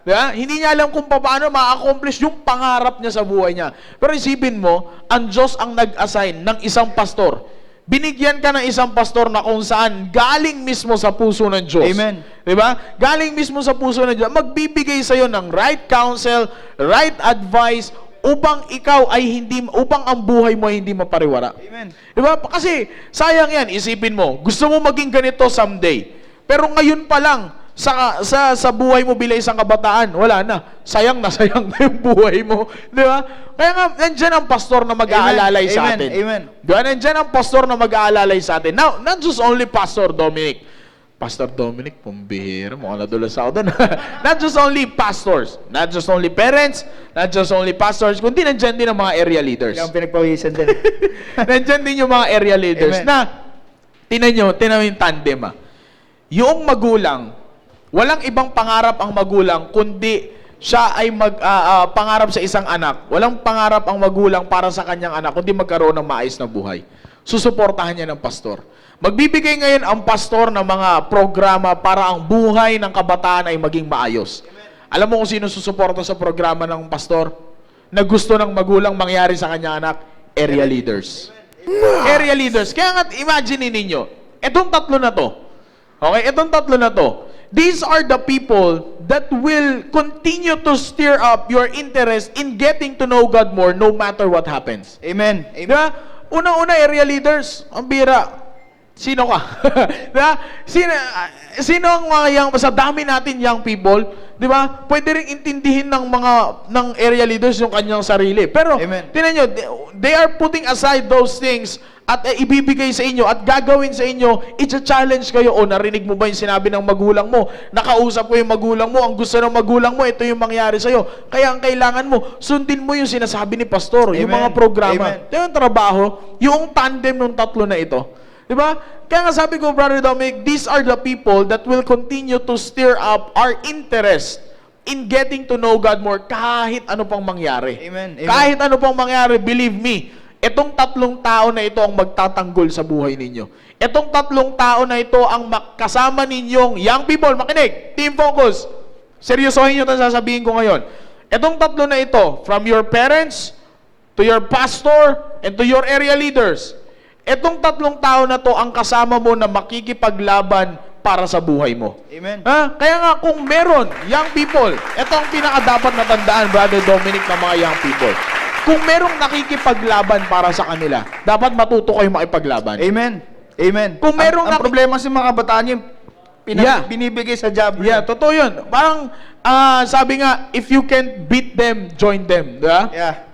Diba? Hindi niya alam kung paano ma-accomplish yung pangarap niya sa buhay niya. Pero isipin mo, ang Diyos ang nag-assign ng isang pastor. Binigyan ka ng isang pastor na kung saan galing mismo sa puso ng Diyos. Amen. Diba? Galing mismo sa puso ng Diyos. Magbibigay sa'yo ng right counsel, right advice, upang upang ang buhay mo ay hindi mapariwara. Amen. Diba? Kasi, sayang yan, isipin mo, gusto mo maging ganito someday. Pero ngayon pa lang, sa buhay mo bilang isang kabataan, wala na. Sayang na yung buhay mo. Di ba? Kaya nga, nandyan ang pastor na mag-aalalay sa Amen. atin. Amen. Di ba? Nandyan ang pastor na mag-aalalay sa atin. Now, not just only Pastor Dominic. Pastor Dominic, pambihira. Mukhang nadulas ako doon. Not just only pastors. Not just only parents. Not just only pastors. Kundi nandyan din ang mga area leaders. Kailangan pinagpawisan din. Nandyan din yung mga area leaders Amen. na, tinan nyo yung tandem Yung magulang, walang ibang pangarap ang magulang kundi siya ay pangarap sa isang anak. Walang pangarap ang magulang para sa kanyang anak kundi magkaroon ng maayos na buhay. Susuportahan niya ng pastor. Magbibigay ngayon ang pastor ng mga programa para ang buhay ng kabataan ay maging maayos. Alam mo kung sino susuporta sa programa ng pastor? Na gusto ng magulang mangyari sa kanyang anak? Area leaders. Area leaders. Kaya nga, imagine ninyo, etong tatlo na to, okay, etong tatlo na to, these are the people that will continue to stir up your interest in getting to know God more no matter what happens. Amen. Amen. Diba? Una-una, area leaders, ang bira. Sino ka? Diba? Sino ang mga sa dami natin young people, di ba? Pwede ring intindihin ng area leaders yung kanyang sarili. Pero, Amen. tinan nyo, they are putting aside those things at ibibigay sa inyo at gagawin sa inyo, i-challenge kayo. O, narinig mo ba yung sinabi ng magulang mo? Nakausap ko yung magulang mo. Ang gusto ng magulang mo, ito yung mangyari sa'yo. Kaya ang kailangan mo, sundin mo yung sinasabi ni pastor, yung Amen. mga programa. Amen. Ito yung trabaho, yung tandem ng tatlo na ito. Diba? Kaya nga sabi ko, Brother Dominic, these are the people that will continue to stir up our interest in getting to know God more kahit ano pang mangyari. Amen. Amen. Kahit ano pang mangyari, believe me, itong tatlong tao na ito ang magtatanggol sa buhay ninyo. Itong tatlong tao na ito ang kasama ninyong young people, makinig, team focus. Seryosohin nyo ito sasabihin ko ngayon. Itong tatlo na ito, from your parents, to your pastor, and to your area leaders, itong tatlong tao na to ang kasama mo na makikipaglaban para sa buhay mo. Amen. Kaya nga kung meron, young people, ito ang pinakadapat na tandaan, Brother Dominic, ng mga young people. Kung merong nakikipaglaban para sa kanila, dapat matuto kayo makipaglaban. Amen. Amen. Kung merong ang problema sa mga kabataan yung Yeah. binibigay sa job. Yeah, totoo yun. Parang, sabi nga, if you can't beat them, join them. Diba? Yeah.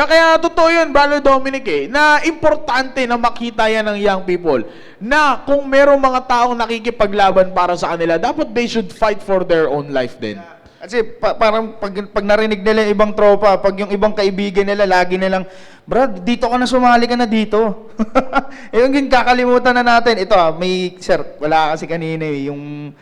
Kaya totoo yun, Brother Dominic, na importante na makita yan ng young people na kung merong mga taong nakikipaglaban para sa kanila, dapat they should fight for their own life din. Kasi parang pag narinig nila yung ibang tropa, pag yung ibang kaibigan nila, lagi nilang, Brad, dito ka na, sumali ka na dito. Yung kakalimutan na natin. Ito may, sir, wala kasi kanina yung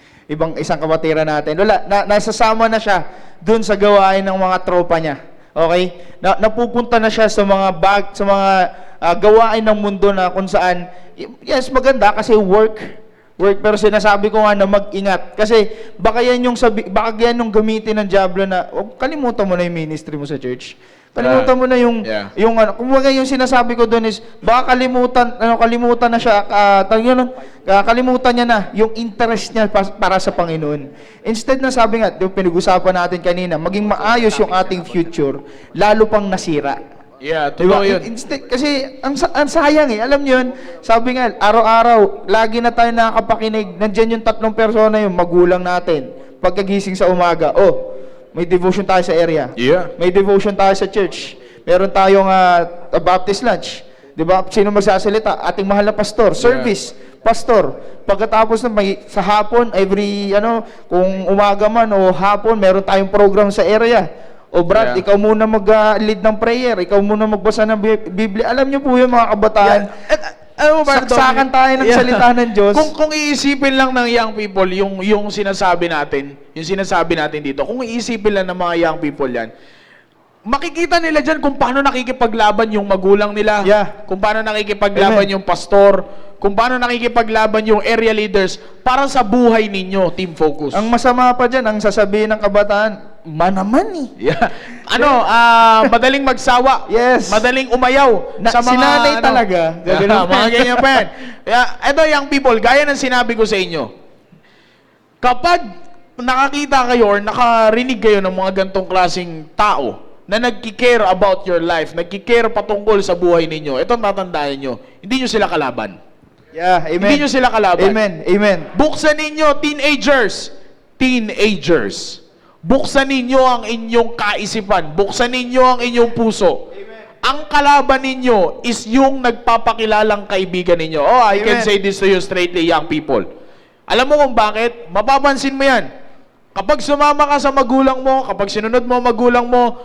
isang kapatira natin. Wala, nasasama na siya dun sa gawain ng mga tropa niya. Okay? Napupunta na siya sa mga gawain ng mundo na kung saan, yes, maganda kasi work, pero sinasabi ko nga na mag-ingat. Kasi baka yan yung gamitin ng diablo na, kalimutan mo na yung ministry mo sa church. Kalimutan mo na kumbaga yung sinasabi ko doon is, baka kalimutan na siya, kalimutan niya na yung interest niya para sa Panginoon. Instead na sabi nga, pinag-usapan natin kanina, maging maayos yung ating future, lalo pang nasira. Yeah, Diba? totoo yun. Kasi ang sayang eh. Alam niyo yun, sabi nga, araw-araw, lagi na tayo nakakapakinig. Nandiyan yung 3 persona yung magulang natin. Pagkagising sa umaga, may devotion tayo sa area. Yeah. May devotion tayo sa church. Meron tayong Baptist lunch. Diba? Sino magsasalita? Ating mahal na pastor. Service. Pastor. Pagkatapos na sa hapon, kung umaga man o hapon, meron tayong program sa area. O Brad, Yeah. ikaw muna mag-lead ng prayer. Ikaw muna magbasa ng Biblia. Alam niyo po yung mga kabataan. Alam mo ba, Saksakan tayo ng salita ng Diyos. Kung iisipin lang ng young people yung sinasabi natin dito, kung iisipin lang ng mga young people yan, makikita nila dyan kung paano nakikipaglaban yung magulang nila, Yeah. kung paano nakikipaglaban Amen. yung pastor, kung paano nakikipaglaban yung area leaders para sa buhay ninyo, Team Focus. Ang masama pa dyan, ang sasabihin ng kabataan, manaman eh. Yeah. Madaling magsawa. Yes. Madaling umayaw. Sinanay talaga. Mga ganyan pa yan. Ito, young people, gaya ng sinabi ko sa inyo, kapag nakakita kayo or nakarinig kayo ng mga gantong klaseng tao na nagkikare about your life, nagkikare patungkol sa buhay ninyo, ito tatandaan nyo, hindi nyo sila kalaban. Yeah, amen. Hindi nyo sila kalaban. Amen, amen. Buksan ninyo, teenagers. Buksan ninyo ang inyong kaisipan. Buksan ninyo ang inyong puso. Ang kalaban ninyo is yung nagpapakilalang kaibigan ninyo. Oh, I can Amen. say this to you straightly, young people. Alam mo kung bakit? Mapapansin mo yan. Kapag sumama ka sa magulang mo, kapag sinunod mo ang magulang mo,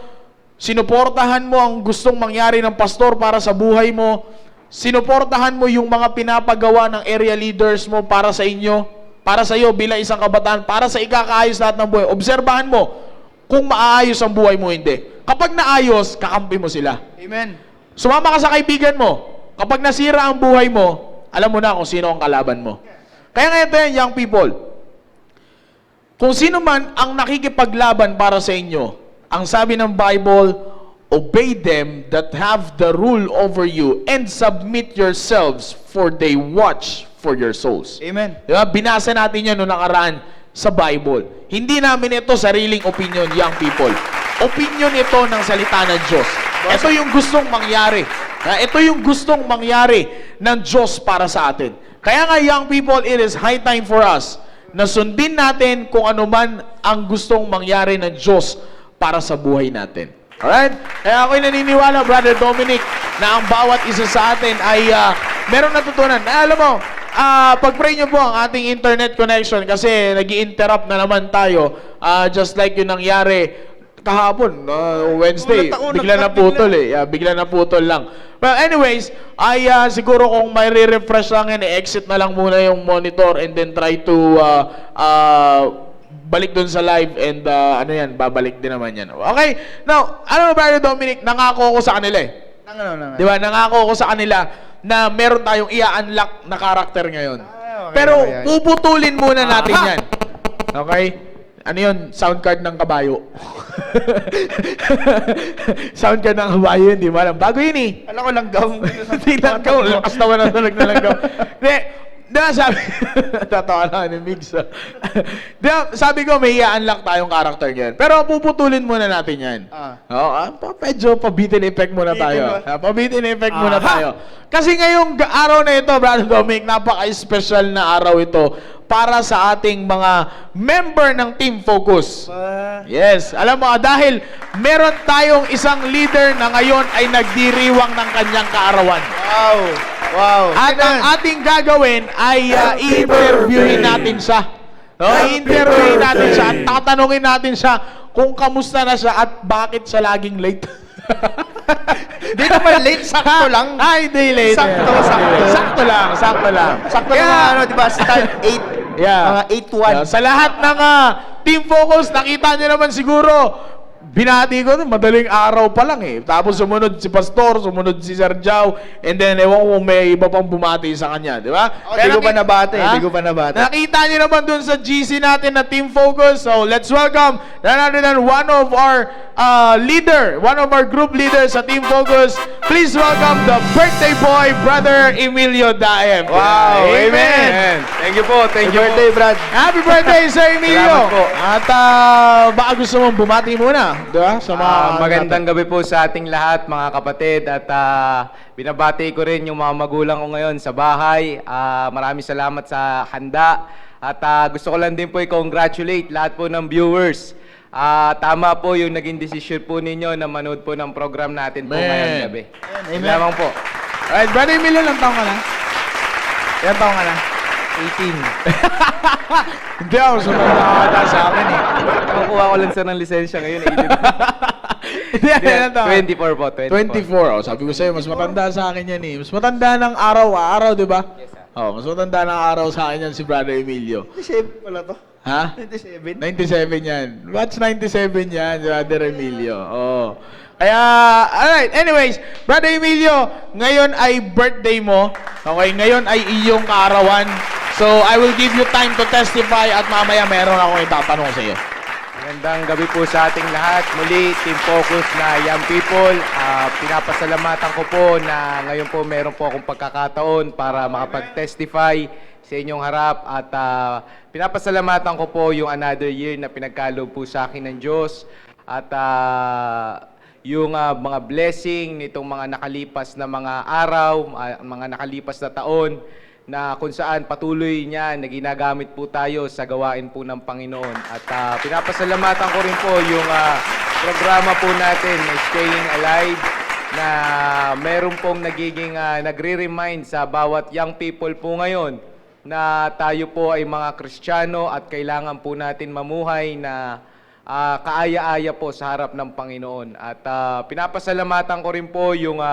sinuportahan mo ang gustong mangyari ng pastor para sa buhay mo, sinuportahan mo yung mga pinapagawa ng area leaders mo para sa inyo, para sa iyo bilang isang kabataan, para sa ikakaayos lahat ng buhay. Obserbahan mo kung maayos ang buhay mo hindi. Kapag naayos, kakampi mo sila. Amen. Sumama ka sa kaibigan mo. Kapag nasira ang buhay mo, alam mo na kung sino ang kalaban mo. Kaya nga ito yan, young people. Kung sino man ang nakikipaglaban para sa inyo, ang sabi ng Bible, obey them that have the rule over you and submit yourselves for they watch for your souls. Amen. Diba? Binasa natin yan noong nakaraan sa Bible. Hindi namin ito sariling opinion, young people. Opinion ito ng salita ng Diyos. Ito yung gustong mangyari. Ito yung gustong mangyari ng Diyos para sa atin. Kaya nga, young people, it is high time for us na sundin natin kung ano man ang gustong mangyari ng Diyos para sa buhay natin. Alright? Kaya ako'y naniniwala, Brother Dominic, na ang bawat isa sa atin ay meron natutunan. Alam mo, pag-pray nyo po ang ating internet connection kasi nag-i-interrupt na naman tayo. Just like yung nangyari kahapon, Wednesday, bigla na putol eh. Bigla na putol lang. Well, anyways, siguro kung may re-refresh lang yan, exit na lang muna yung monitor and then try to balik dun sa live and babalik din naman yan. Okay? Now, alam mo ba, Dominic, nangako ako sa kanila eh. Di ba? Nangako ako sa kanila na meron tayong i-unlock na karakter ngayon. Okay, Pero okay. puputulin muna natin yan. Okay? Ano yun? Sound card ng kabayo. Sound card ng kabayo, hindi mo alam. Bago yun eh. Alam ko langgam. Hindi langgam. Lakas naman ang tunog na langgam. Hindi. Diba sabi, tatawa na ni Migs. Diba, sabi ko may i-unlock tayong character ngayon. Pero puputulin muna natin yan. Medyo pabitin effect muna tayo. Pabitin effect muna tayo. Kasi ngayong araw na ito, Brother Dominic, napaka-special na araw ito para sa ating mga member ng Team Focus. Yes, alam mo, dahil meron tayong isang leader na ngayon ay nagdiriwang ng kanyang kaarawan. Wow. At ang ating gagawin ay i-interviewin natin siya. No? I-interviewin natin siya at tatanungin natin siya kung kamusta na siya at bakit siya laging late. Di naman late, sakto lang. Ay, hindi late. Sakto. Sakto lang. Sakto Kaya- lang, di ba? Start 8. Mga 8-1. Sa lahat ng Team Focus, nakita niyo naman siguro, binati ko, madaling araw pa lang eh. Tapos sumunod si Pastor, sumunod si Sir Jao, and then ewan ko kung may iba pang bumati sa kanya, di ba? Di ko pa nabati, di ko pa nabati. Nakita niyo naman dun sa GC natin na Team Focus. So let's welcome none other than one of our group leaders sa Team Focus. Please welcome the birthday boy, Brother Emilio Daem. Wow, Amen. Thank you po. Thank you Birthday, po. Brad. Happy birthday, Sir Emilio! Salamat po. At baka gusto mong bumati muna. di ba? Sa mga Magandang gabi po sa ating lahat mga kapatid at binabati ko rin yung mga magulang ko ngayon sa bahay. Maraming salamat sa handa at gusto ko lang din po i-congratulate lahat po ng viewers. Tama po yung naging desisyon po ninyo na manood po ng program natin po Amen. ngayong gabi. Amen. Yun lamang po. Alright, Brother Emilio, ilang taong ka na? Ilang taong ka na? 18. Hindi ako, sumatanda sa akin eh. Nakukuha ko lang sa ng lisensya ngayon. Hindi, ilang taong? 24 po. 24. Oh, sabi ko sa'yo, mas matanda sa akin yan eh. Mas matanda ng araw, di ba? Yes, sir. Oh, mas matanda ng araw sa akin yan si Brother Emilio. 97 pala to. Ha? 97? 97 yan. What's 97 yan, Brother Emilio? Oh. Kaya, alright. Anyways, Brother Emilio, ngayon ay birthday mo. Okay, ngayon ay iyong kaarawan. So, I will give you time to testify at mamaya meron akong itatanong sa iyo. Magandang gabi po sa ating lahat. Muli, Team Focus na Young People. Pinapasalamatan ko po na ngayon po meron po akong pagkakataon para makapag-testify sa inyong harap at pinapasalamatan ko po yung another year na pinagkaloob po sa akin ng Diyos at yung mga blessing nitong mga nakalipas na mga araw, mga nakalipas na taon na kung saan patuloy niya na ginagamit po tayo sa gawain po ng Panginoon. At pinapasalamatan ko rin po yung programa po natin na Staying Alive na meron pong nagiging nagre-remind sa bawat young people po ngayon na tayo po ay mga Kristiyano at kailangan po natin mamuhay na kaaya-aya po sa harap ng Panginoon. At pinapasalamatan ko rin po yung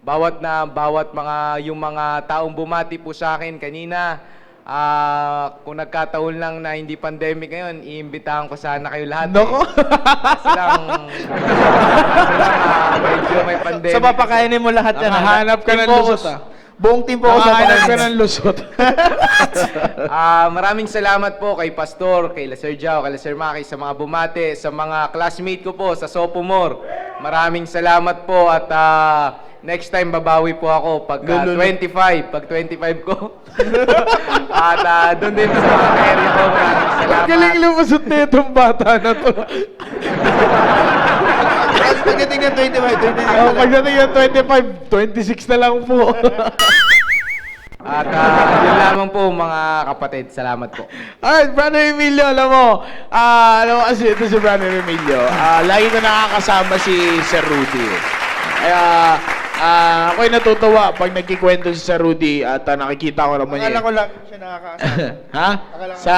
bawat yung mga taong bumati po sa akin kanina. Kung nagkataon lang na hindi pandemic ngayon, iimbitahan ko sana kayo lahat. Nako. Medyo may pandemic. So, papakainin mo lahat yan. Nakahanap ka ng Team Focus. lusot, Buong team po sa Nakahanap ka ng lusot. Maraming salamat po kay Pastor, kay Sir Jao, kay Sir Maki sa mga bumate, sa mga classmate ko po sa Sophomore. Maraming salamat po at next time babawi po ako pag 25 ko. At doon din sa mga area ko. Maraming salamat. Galing lumusot na itong bata na to. Pagdating ng 25, Pagdating ng 25, 26 na lang po. At yun lamang po mga kapatid. Salamat po. Alright, Brother Emilio, alam mo kasi ito si Brother Emilio. Lagi ko nakakasama si Sir Rudy. Kaya, ako'y natutuwa pag nagkikwento si Sir Rudy at nakikita ko naman akala niya. ko lang siya nakakasama. Ha? Akala ko- Sa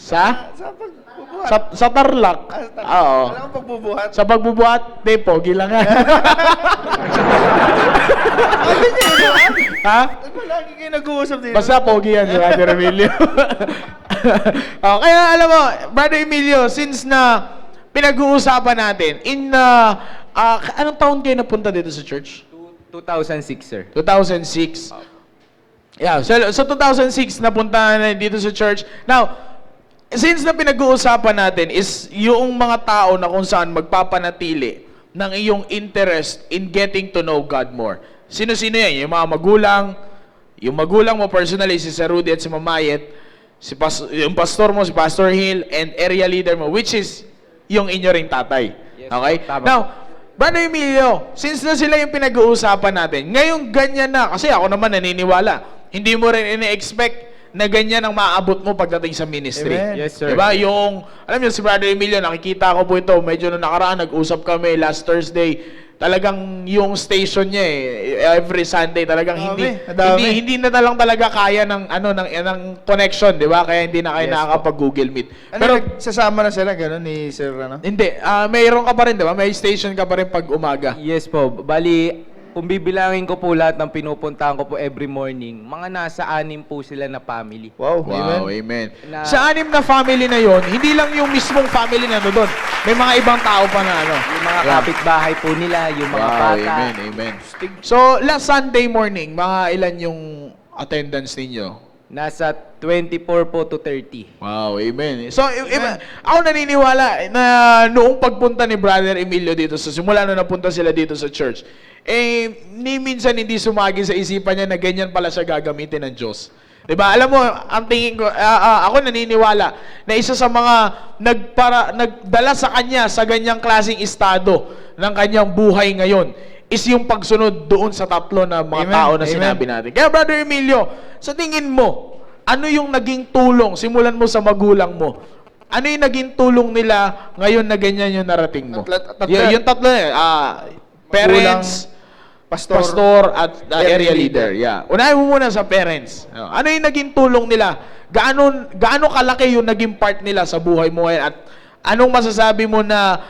Sa pagbubuhat. sa Tarlac. Oo. Alam ko pagbubuhat. Sa pagbubuhat, de, pogi lang nga. Sabi niya, di ba? Ha? Diba lagi kayo nag-uusap dito? Basta pogi yan si Brother Emilio. Kaya alam mo, Brother Emilio, since na pinag-uusapan natin, anong taon kayo napunta dito sa church? 2006, sir. 2006. Yeah, so 2006 napunta na dito sa church. Now, since na pinag-uusapan natin is yung mga tao na kung saan magpapanatili ng iyong interest in getting to know God more. Sino-sino yan? Yung magulang mo personally, si Sir Rudy at si Mamayet, yung pastor mo, si Pastor Hill, and area leader mo, which is yung inyo ring tatay. Yes, Okay? tama. Now, Brother Emilio, since na sila yung pinag-uusapan natin, ngayong ganyan na, kasi ako naman naniniwala, hindi mo rin ini-expect na ganyan ang maaabot mo pagdating sa ministry. Amen. Yes, sir. Diba? Alam niyo, si Brother Emilio, nakikita ko po ito, medyo nung nakaraan, nag-usap kami last Thursday, talagang yung station niya every Sunday talagang Dami. hindi na lang talaga kaya ng connection, 'di ba? Kaya hindi na kayo Yes, nakakapag-Google Meet. Ano, Pero nagsasama na sila, gano'n ni Sir, ano? hindi, mayroon ka pa rin, 'di ba? May station ka pa rin pag umaga. Yes po. Bali, kung bibilangin ko po lahat ng pinupuntahan ko po every morning, mga nasa 6 po sila na family. Wow, Wow, amen. amen. Na- Sa 6 na family na 'yon, hindi lang yung mismong family na doon. May mga ibang tao pa na ano. Yung mga Yeah. kapitbahay po nila, yung mga Wow, bata. amen, amen. So, last Sunday morning, mga ilan yung attendance ninyo? Nasa 24 po to 30. Wow, amen. So, ako naniniwala na noong pagpunta ni Brother Emilio dito simula na napunta sila dito sa church, ni minsan hindi sumagi sa isipan niya na ganyan pala siya gagamitin ng Diyos. 'Diba? Alam mo, ang tingin ko, ako naniniwala na isa sa mga nagdala sa kanya sa ganyang klaseng estado ng kanyang buhay ngayon is yung pagsunod doon sa tatlo na mga Amen. tao na Amen. sinabi natin. Kaya Brother Emilio, sa tingin mo, ano yung naging tulong, simulan mo sa magulang mo, ano yung naging tulong nila ngayon na ganyan yung narating mo? Tatlo. Yung tatlo parents, pastor at area leader. Yeah. Unahin mo muna sa parents. Ano yung naging tulong nila? Gaano kalaki yung naging part nila sa buhay mo ngayon? At anong masasabi mo na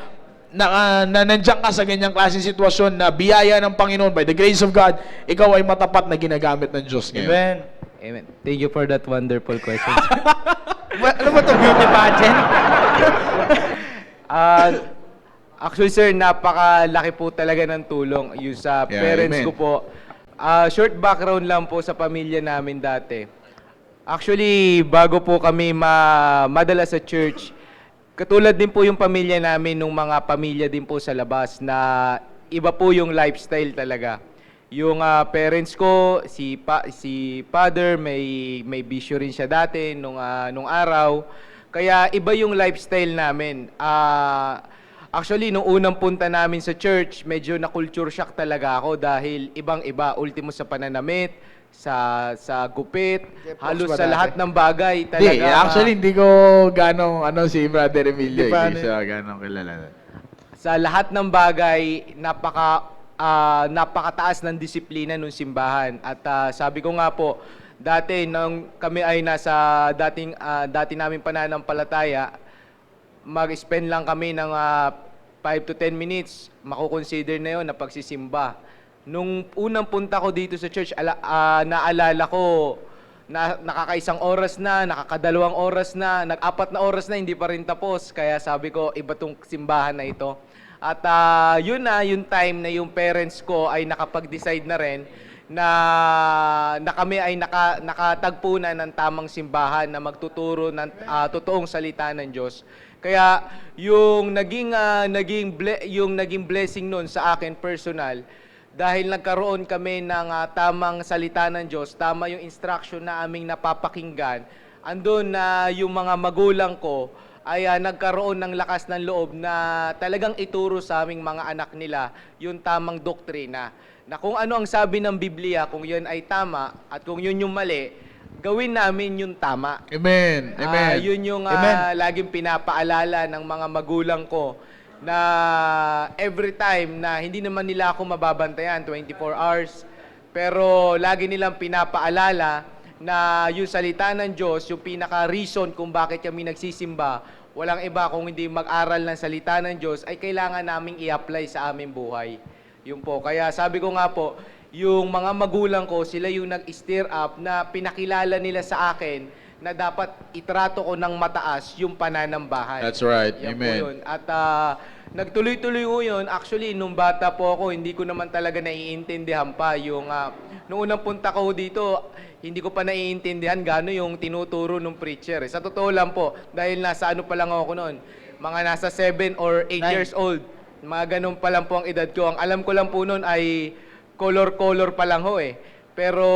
nandiyan ka sa ganyang klaseng sitwasyon na biyaya ng Panginoon, by the grace of God, ikaw ay matapat na ginagamit ng Diyos ngayon? Amen. Amen. Thank you for that wonderful question. Ano ba ito, beauty pageant? Actually, sir, napakalaki po talaga ng tulong yung sa Yeah, parents amen. ko po. Short background lang po sa pamilya namin dati. Actually, bago po kami madala sa church, katulad din po yung pamilya namin nung mga pamilya din po sa labas na iba po yung lifestyle talaga. Yung parents ko, si father, may bisyo rin siya dati nung araw. Kaya iba yung lifestyle namin. Actually, nung unang punta namin sa church, medyo na-culture shock talaga ako dahil ibang-iba. Ultimo sa pananamit, sa gupit, halos ba sa dati? lahat ng bagay Hindi, talaga. actually, hindi ko ganong si Brother Emilio. Hindi pa, Hindi siya ganong kilala. Sa lahat ng bagay, napakataas ng disiplina ng simbahan. At sabi ko nga po, dati nung kami ay nasa dati namin pananampalataya, mag-spend lang kami ng 5 to 10 minutes, makukonsider na yon na pagsisimba. Nung unang punta ko dito sa church, naalala ko, nakakaisang oras na, nakakadalawang oras na, nag-apat na oras na, hindi pa rin tapos. Kaya sabi ko, iba tong simbahan na ito. At yun na, yung time na yung parents ko ay nakapag-decide na rin na kami ay nakatagpo na ng tamang simbahan na magtuturo ng totoong salita ng Diyos. Kaya yung naging blessing nun sa akin personal, dahil nagkaroon kami ng tamang salita ng Diyos, tama yung instruction na aming napapakinggan, andun na yung mga magulang ko ay nagkaroon ng lakas ng loob na talagang ituro sa aming mga anak nila yung tamang doktrina. Na kung ano ang sabi ng Biblia, kung yun ay tama at kung yun yung mali, gawin namin yung tama. Amen. Amen. Yun yung Amen. laging pinapaalala ng mga magulang ko na every time na hindi naman nila ako mababantayan 24 hours, pero lagi nilang pinapaalala na yung salita ng Diyos, yung pinaka-reason kung bakit kami nagsisimba, walang iba kung hindi mag-aral ng salita ng Diyos, ay kailangan naming i-apply sa aming buhay. Yun po. Kaya sabi ko nga po, yung mga magulang ko, sila yung nag-stir up na pinakilala nila sa akin na dapat itrato ko ng mataas yung pananambahan. That's right. Yan Amen. po yun. At nagtuloy-tuloy ko yun. Actually, nung bata po ako, hindi ko naman talaga naiintindihan pa yung... nung unang punta ko dito, hindi ko pa naiintindihan gaano yung tinuturo ng preacher. Sa totoo lang po, dahil nasa ano pa lang ako noon, mga nasa 7 or 8 years old. Mga ganun pa lang po ang edad ko. Ang alam ko lang po noon ay color-color pa lang ho eh. Pero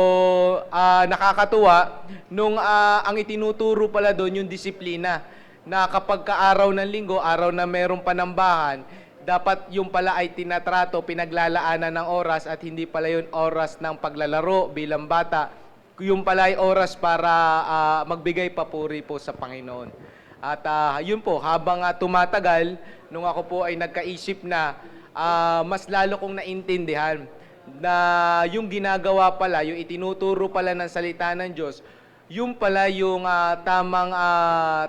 nakakatuwa, nung ang itinuturo pala doon yung disiplina, na kapag ka-araw ng linggo, araw na merong panambahan, dapat yung pala ay tinatrato, pinaglalaanan ng oras at hindi pala yun oras ng paglalaro bilang bata. Yung pala ay oras para magbigay papuri po sa Panginoon. At yun po, habang tumatagal, nung ako po ay nagkaisip na, mas lalo kong naintindihan na yung ginagawa pala, yung itinuturo pala ng salita ng Diyos, yung pala yung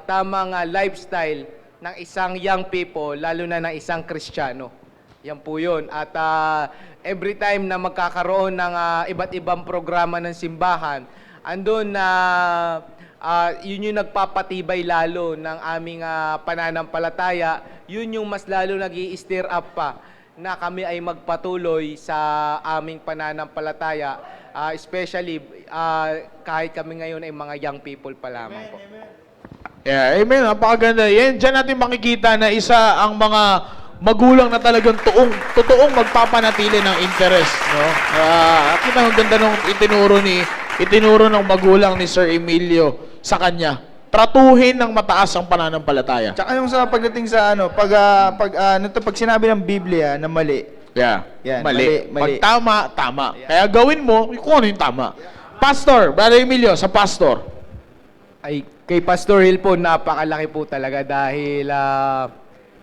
tamang lifestyle ng isang young people, lalo na ng isang Kristiyano. Yan po yun. At every time na magkakaroon ng iba't ibang programa ng simbahan, andun na yun yung nagpapatibay lalo ng aming pananampalataya, yun yung mas lalo nag-i-stir up pa na kami ay magpatuloy sa aming pananampalataya, especially kahit kami ngayon ay mga young people pa lamang po. Yeah, amen. Napakaganda. Yan, dyan natin makikita na isa ang mga magulang na talagang totoong magpapanatili ng interest. No? Kita ang ganda nung itinuro ni itinuro ng magulang ni Sir Emilio sa kanya. Tratuhin ng mataas ang pananampalataya. Tsaka yung sa pagdating sa ano, pag sinabi ng Biblia na mali, Yeah. Yan, Mali. mali. Pag tama, tama. Kaya gawin mo kung ano yung tama. Pastor, Brother Emilio, sa pastor. Ay, kay Pastor Hill po, napakalaki po talaga dahil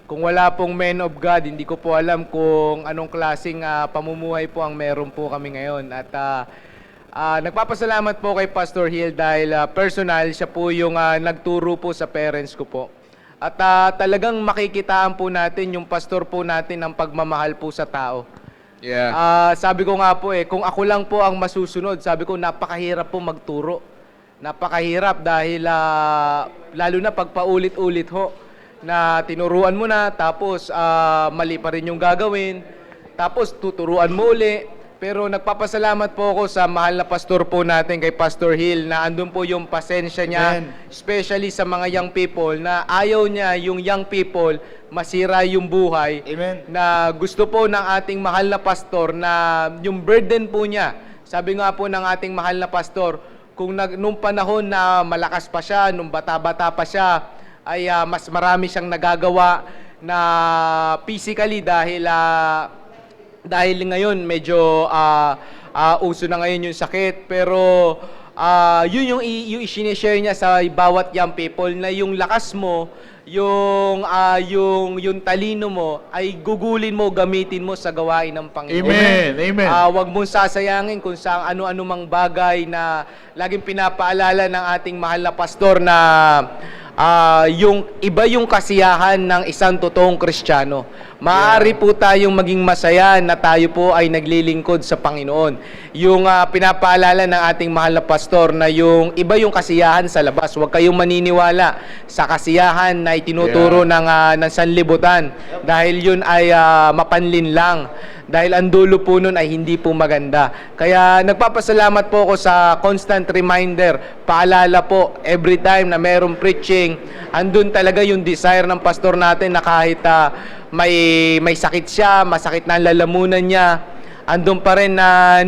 kung wala pong men of God, hindi ko po alam kung anong klaseng pamumuhay po ang meron po kami ngayon. At nagpapasalamat po kay Pastor Hill dahil personal, siya po yung nagturo po sa parents ko po. At talagang makikitaan po natin yung pastor po natin ng pagmamahal po sa tao. Yeah. Sabi ko nga po kung ako lang po ang masusunod, sabi ko napakahirap po magturo. Napakahirap dahil lalo na pag paulit-ulit ho na tinuruan mo na tapos mali pa rin yung gagawin, tapos tuturuan mo uli. Pero nagpapasalamat po ako sa mahal na pastor po natin kay Pastor Hill na andun po yung pasensya niya, Amen. especially sa mga young people na ayaw niya yung young people masira yung buhay. Amen. Na gusto po ng ating mahal na pastor na yung burden po niya. Sabi nga po ng ating mahal na pastor, kung nung panahon na malakas pa siya, nung bata-bata pa siya, ay mas marami siyang nagagawa na physically dahil ngayon medyo uso na ngayon yung sakit, pero yun yung i-share niya sa bawat young people na yung lakas mo, yung talino mo ay gugulin mo, gamitin mo sa gawain ng Panginoon. Amen. Amen. Huwag mong sasayangin kung sa ano-ano mang bagay na laging pinapaalala ng ating mahal na pastor na yung iba yung kasiyahan ng isang totoong Kristiyano. Maaari po tayong maging masaya na tayo po ay naglilingkod sa Panginoon. Yung pinapaalala ng ating mahal na pastor na yung iba yung kasiyahan sa labas. Huwag kayong maniniwala sa kasiyahan na itinuturo ng sanlibutan dahil yun ay mapanlin lang. Dahil ang dulo po nun ay hindi po maganda. Kaya nagpapasalamat po ako sa constant reminder, paalala po every time na mayroong preaching, andun talaga yung desire ng pastor natin na kahit may sakit siya, masakit na ang lalamunan niya, andun pa rin na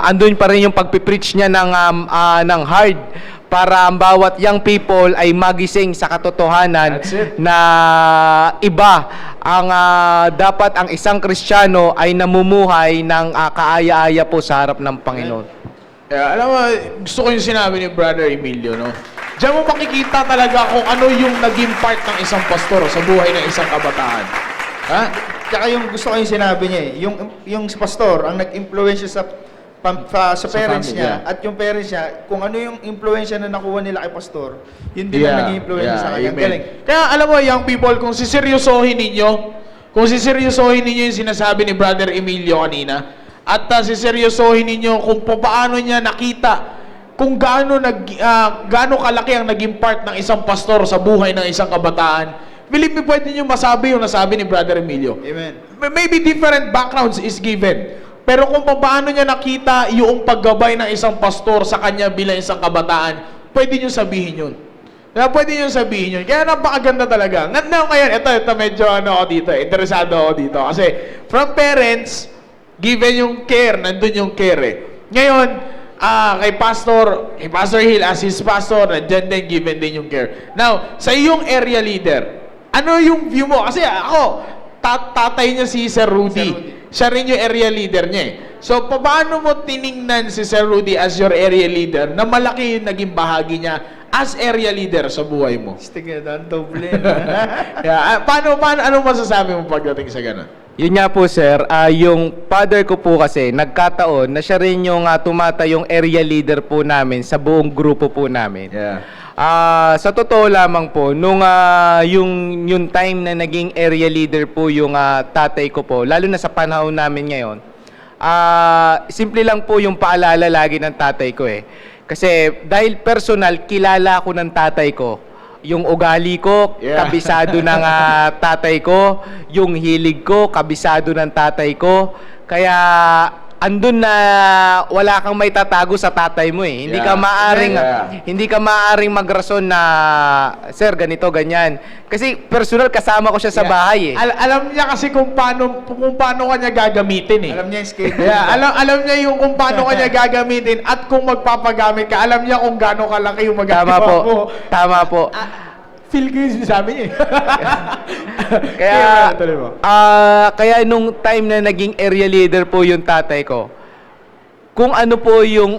andun pa rin yung pagpipreach niya ng hard para ang bawat young people ay magising sa katotohanan That's it. na iba ang dapat ang isang Kristiyano ay namumuhay ng kaaya-aya po sa harap ng Panginoon. Yeah, alam mo, gusto ko yung sinabi ni Brother Emilio, no? Diyan mo makikita talaga kung ano yung naging part ng isang pastor sa buhay ng isang kabataan. Ha? Tsaka yung gusto ko yung sinabi niya yung pastor ang nag-influensya sa parents family, niya yeah. at yung parents niya, kung ano yung influensya na nakuha nila kay pastor, yun din ang naging influensya sa kanya. amen. Galing. Kaya alam mo, young people, kung siseryosohin ninyo yung sinasabi ni Brother Emilio kanina, at siseryosohin ninyo kung paano niya nakita kung gaano kalaki ang naging part ng isang pastor sa buhay ng isang kabataan, believe me, pwede nyo masabi yung nasabi ni Brother Emilio. Amen. Maybe different backgrounds is given. Pero kung paano niya nakita yung paggabay ng isang pastor sa kanya bilang isang kabataan, pwede niyo sabihin yun. Kaya pwede niyo sabihin yun. Kaya napakaganda talaga. Ngayon, ito medyo interesado ako dito. Kasi from parents, given yung care, nandun yung care. Ngayon, kay Pastor Hill as his pastor, nandyan din, given din yung care. Now, sa iyong area leader, ano yung view mo? Kasi ako, tatay niya si Sir Rudy. Siya rin yung area leader niya eh. So, paano mo tiningnan si Sir Rudy as your area leader na malaki yung naging bahagi niya as area leader sa buhay mo? Stig na doon, doble. Yeah, ano masasabi mo pagdating sa ganun? Yun nga po sir, yung father ko po kasi nagkataon na siya rin yung tumatayong area leader po namin sa buong grupo po namin. Yeah. Sa totoo lamang po, nung yung time na naging area leader po yung tatay ko po, lalo na sa panahon namin ngayon, simple lang po yung paalala lagi ng tatay ko eh. Kasi dahil personal, kilala ko ng tatay ko. Yung ugali ko, Yeah. kabisado ng tatay ko. Yung hilig ko, kabisado ng tatay ko. Kaya andun na wala kang may tatago sa tatay mo eh. Hindi Yeah. ka maaring Yeah. hindi ka maaring magrason na sir ganito ganyan. Kasi personal kasama ko siya sa bahay eh. Alam niya kasi kung paano kanya gagamitin eh. Alam niya yung schedule. Yeah, alam niya yung kung paano kanya gagamitin at kung magpapagamit ka, alam niya kung gaano kalaki yung Tama magagawa po. mo. Tama po. Feel ko yung sinasabi niya eh. Kaya tuloy mo. kaya nung time na naging area leader po yung tatay ko, kung ano po yung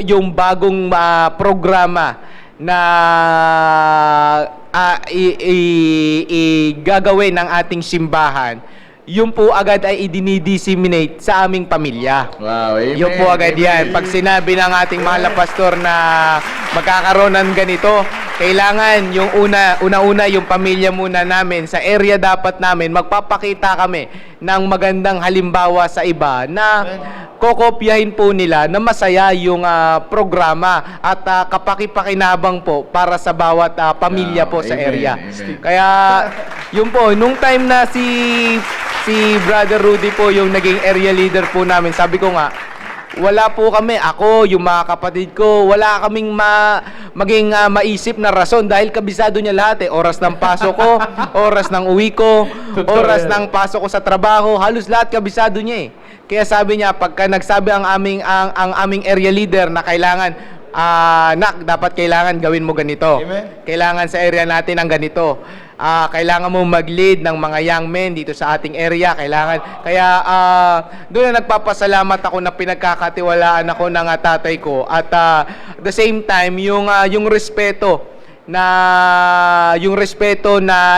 yung bagong programa na gagawin ng ating simbahan, yun po agad ay idinidisseminate sa aming pamilya. Wow, amen. Yun po agad yan. Pag sinabi ng ating mahal na pastor na magkakaroon ng ganito, kailangan yung una-una yung pamilya muna namin. Sa area dapat namin, magpapakita kami ng magandang halimbawa sa iba na kokopyahin po nila na masaya yung programa at kapakipakinabang po para sa bawat pamilya po sa Amen, area. amen. Kaya, yun po, nung time na si Brother Rudy po yung naging area leader po namin, sabi ko nga, wala po kami, ako, yung mga kapatid ko, wala kaming maging maisip na rason dahil kabisado niya lahat eh. Oras ng pasok ko, oras ng uwi ko, oras ng pasok ko sa trabaho, halos lahat kabisado niya eh. Kaya sabi niya, pagka nagsabi ang aming area leader na kailangan, nak, dapat kailangan gawin mo ganito. Amen. Kailangan sa area natin ang ganito. Kailangan mo mag-lead ng mga young men dito sa ating area. Kaya doon na nagpapasalamat ako na pinagkakatiwalaan ako ng tatay ko. At at the same time, yung respeto na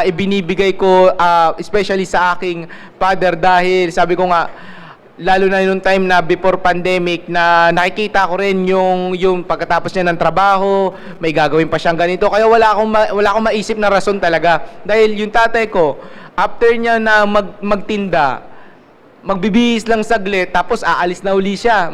ibinibigay ko especially sa aking father dahil sabi ko nga lalo na yung time na before pandemic na nakikita ko rin yung pagkatapos niya ng trabaho, may gagawin pa siyang ganito. Kaya wala akong maisip na rason talaga. Dahil yung tatay ko, after niya na magtinda, magbibihis lang saglit, tapos aalis na uli siya,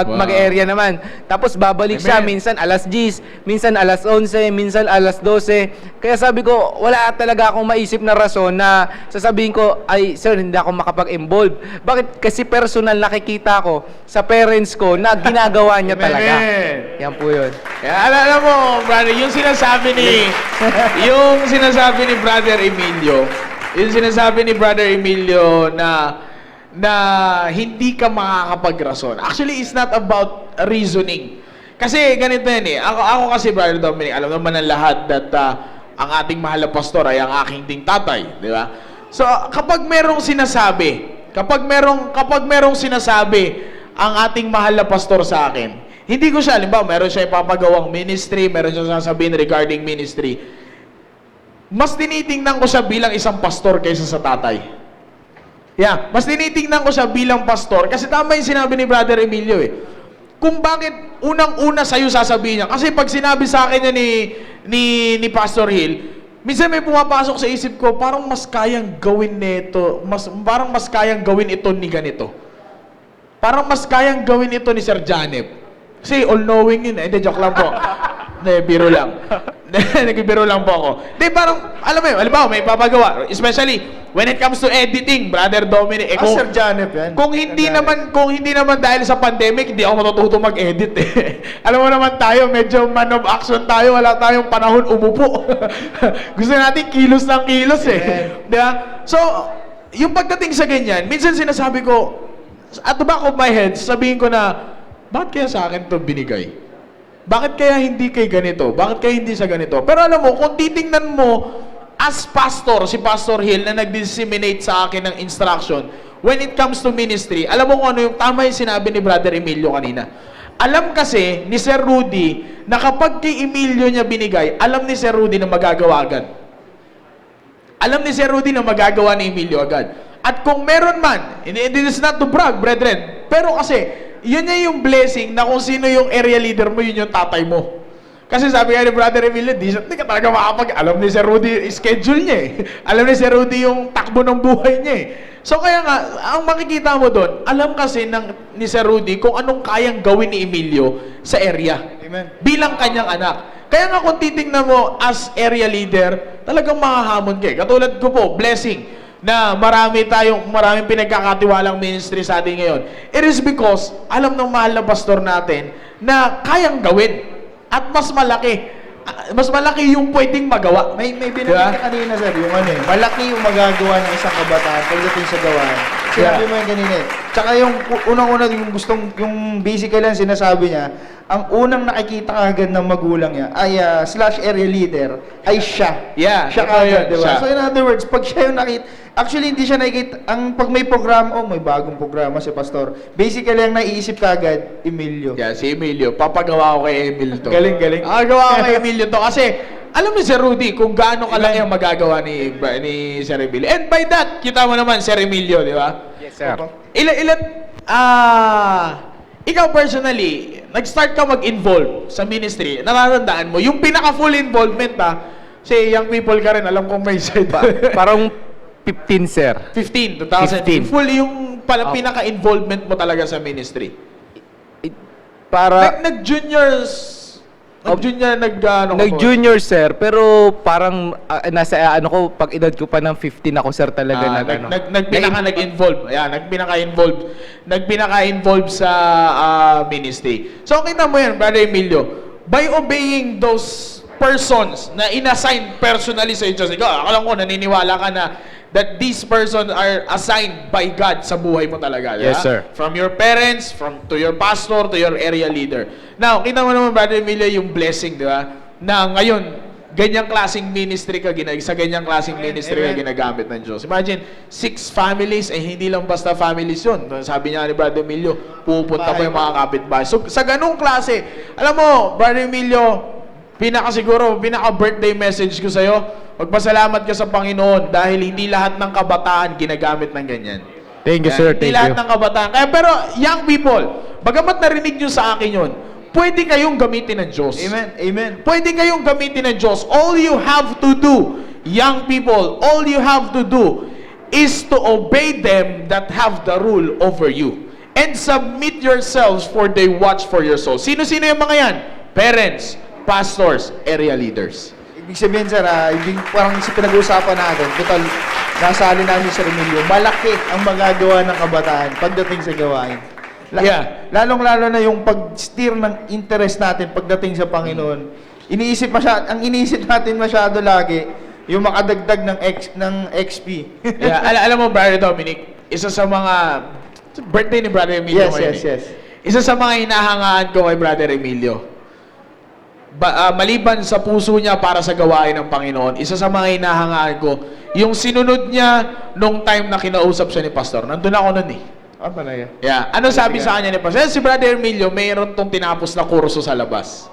mag-area naman. Tapos babalik siya, minsan alas 10, minsan alas 11, minsan alas 12. Kaya sabi ko, wala talaga akong maisip na rason na sasabihin ko, ay sir, hindi ako makapag-involve. Bakit? Kasi personal nakikita ko sa parents ko na ginagawa niya talaga. Amen. Yan po yun. Kaya alam mo, brother, yung sinasabi ni Brother Emilio na hindi ka makakapag-rason. Actually, it's not about reasoning. Kasi ganito yan eh. Ako kasi, Brother Dominic, alam naman ng lahat that ang ating mahal na pastor ay ang aking ding tatay. Di ba? So, kapag merong sinasabi ang ating mahal na pastor sa akin, hindi ko siya, halimbawa, meron siya ipapagawang ministry, meron siya sasabihin regarding ministry, mas tinitingnan ko siya bilang isang pastor kaysa sa tatay. Yeah, mas tinitingnan ko siya bilang pastor kasi tama yung sinabi ni Brother Emilio eh. Kung bakit unang-una sa'yo sasabihin niya. Kasi pag sinabi sa akin niya ni Pastor Hill, minsan may pumapasok sa isip ko, parang mas kayang gawin nito, parang mas kayang gawin ito ni ganito. Parang mas kayang gawin ito ni Sir Janep. Kasi all-knowing yun eh. Hindi, joke lang po. Hindi, biro lang. Nagbibiro lang po ako. Hindi, parang, alam mo yun, halimbawa, may papagawa. Especially, when it comes to editing, Brother Dominic. Sir Janep yan. Kung hindi naman dahil sa pandemic, hindi ako matututo mag-edit eh. Alam mo naman tayo, medyo man of action tayo, wala tayong panahon umupo. Gusto natin kilos ng kilos eh. Di ba? So, yung pagdating sa ganyan, minsan sinasabi ko, at the back of my head, sabihin ko na, bakit kaya sa akin to binigay? Bakit kaya hindi kay ganito? Bakit kaya hindi sa ganito? Pero alam mo, kung titingnan mo, as pastor, si Pastor Hill na nag-disseminate sa akin ng instruction, when it comes to ministry, alam mo kung ano yung tama yung sinabi ni Brother Emilio kanina. Alam kasi ni Sir Rudy na kapag kay Emilio niya binigay, alam ni Sir Rudy na magagawa agad. Alam ni Sir Rudy na magagawa ni Emilio agad. At kung meron man, it is not to brag, brethren, pero kasi, yun niya yung blessing na kung sino yung area leader mo, yun yung tatay mo. Kasi sabi nga ni Brother Emilio, di ka talaga alam ni Sir Rudy, schedule niya eh. Alam ni Sir Rudy yung takbo ng buhay niya eh. So kaya nga, ang makikita mo doon, alam kasi ni Sir Rudy kung anong kayang gawin ni Emilio sa area. Amen. Bilang kanyang anak. Kaya nga kung titingnan mo as area leader, talagang makahamon ka eh. Katulad ko po, blessing. na maraming pinagkakatiwalang ministry sa atin ngayon? It is because alam ng mahal na pastor natin na kayang gawin at mas malaki yung pwedeng magawa. May binanggit Diba? ka kanina, sir, yung ano eh, malaki yung magagawa ng isang kabataan pagdating sa gawain. Sinabi mo yan kanina eh. Tsaka yung unang-una, yung basically lang sinasabi niya, ang unang nakikita agad ng magulang niya ay slash area leader ay siya. Yeah, Siya totoo agad, yun, di ba? siya. So in other words, pag siya yung actually hindi siya nakikita, pag may programa, may bagong programa si Pastor, basically ang naiisip ka agad, Emilio. Yeah, si Emilio. Papagawa ko kay Emilio to. Galing, galing. Gawa ko kay Emilio to kasi alam ni Sir Rudy kung gaano kalaki ang magagawa ni Sir Emilio. And by that, kita mo naman Sir Emilio, di ba? Yes, sir. Ikaw personally, nag-start ka mag-involve sa ministry. Natatandaan mo, yung pinaka-full involvement si young people ka rin, alam kong may side pa. Parang 15, sir. 15, 2015. 15. Full yung pinaka-involvement mo talaga sa ministry. Para nag-junior, sir, pero parang nasa pag edad ko pa ng 15 ako, sir, talaga nag-involve. Ayan, nagpinaka-involve sa ministry. So, kita mo yan, Brother Emilio, by obeying those persons na inassign personally sa Diyos. Ikaw, alam ko, naniniwala ka na that these persons are assigned by God sa buhay mo talaga. Yes, sir. From your parents, to your pastor, to your area leader. Now, kita mo naman, Brother Emilio, yung blessing, di ba? Na ngayon, ganyang klaseng ministry ka, sa ganyang klaseng ministry ka ginagamit ng Diyos. Imagine, 6 families, hindi lang basta families yun. Sabi niya ni Brother Emilio, pupunta pa yung mga kapitbahay. So, sa ganung klase, alam mo, Brother Emilio, pinaka-birthday message ko sa'yo, magpasalamat ka sa Panginoon dahil hindi lahat ng kabataan ginagamit ng ganyan. Thank you, sir. Hindi Thank lahat you. ng kabataan. Pero, young people, bagamat narinig nyo sa akin yun, pwede kayong gamitin ng Diyos. Amen. Amen. Pwede kayong gamitin ng Diyos. All you have to do, young people, all you have to do is to obey them that have the rule over you. And submit yourselves for they watch for your soul. Sino-sino yung mga yan? Parents, pastors, area leaders. Ibig sabihin, sir, parang si pinag-uusapan natin, total, nasali namin sa Emilio, malaki ang magagawa ng kabataan pagdating sa gawain. Lalong-lalo na yung pag-steer ng interest natin pagdating sa Panginoon. Ang iniisip natin masyado lagi, yung makadagdag ng XP. Alam mo, Brother Dominic, isa sa mga birthday ni Brother Emilio ngayon. Yes. Isa sa mga hinahangaan ko kay Brother Emilio, maliban sa puso niya para sa gawain ng Panginoon, isa sa mga hinahangaan ko, yung sinunod niya nung time na kinausap siya ni Pastor. Nandun ako nun eh. Talaga. Yeah. Ano sabi sa kanya ni Pastor? Si Brother Emilio, mayroon tong tinapos na kurso sa labas.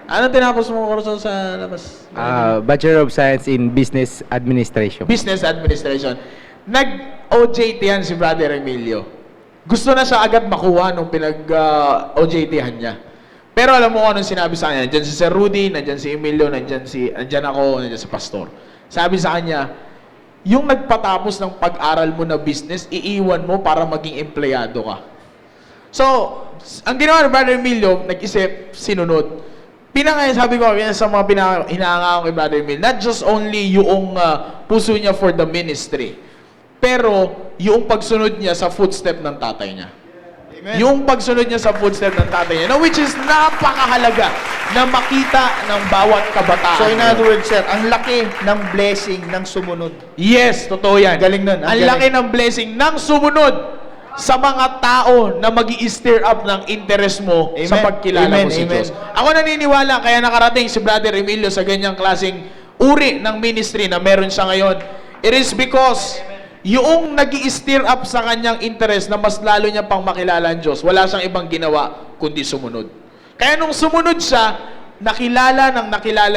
Anong tinapos mo kurso sa labas? Bachelor of Science in Business Administration. Business Administration. Nag-OJT yan si Brother Emilio. Gusto na siya agad makuha nung pinag-OJT-han niya. Pero alam mo kung anong sinabi sa kanya. Nandiyan si Sir Rudy, nandiyan si Emilio, nandiyan ako, nandiyan si Pastor. Sabi sa kanya, yung nagpatapos ng pag-aral mo na business, iiwan mo para maging empleyado ka. So, ang ginawa ni Brother Emilio, nag-isip, sinunod. Sabi ko, yan sa mga hinahangaan ko kay Brother Emilio, not just only yung puso niya for the ministry, pero yung pagsunod niya sa footstep ng tatay niya. Amen. Yung pagsunod niya sa footstep ng tatay niya, which is napakahalaga na makita ng bawat kabataan. So in other words, sir, ang laki ng blessing ng sumunod. Yes, totoo yan. Galing nun. Ang laki ng blessing ng sumunod sa mga tao na mag-i-stir up ng interest mo sa pagkilala mo si Diyos. Ako naniniwala, kaya nakarating si Brother Emilio sa ganyang klaseng uri ng ministry na meron siya ngayon. It is because yung nag-i-stir up sa kanyang interest na mas lalo niya pang makilala ang Diyos, wala siyang ibang ginawa kundi sumunod. Kaya nung sumunod siya, nakilala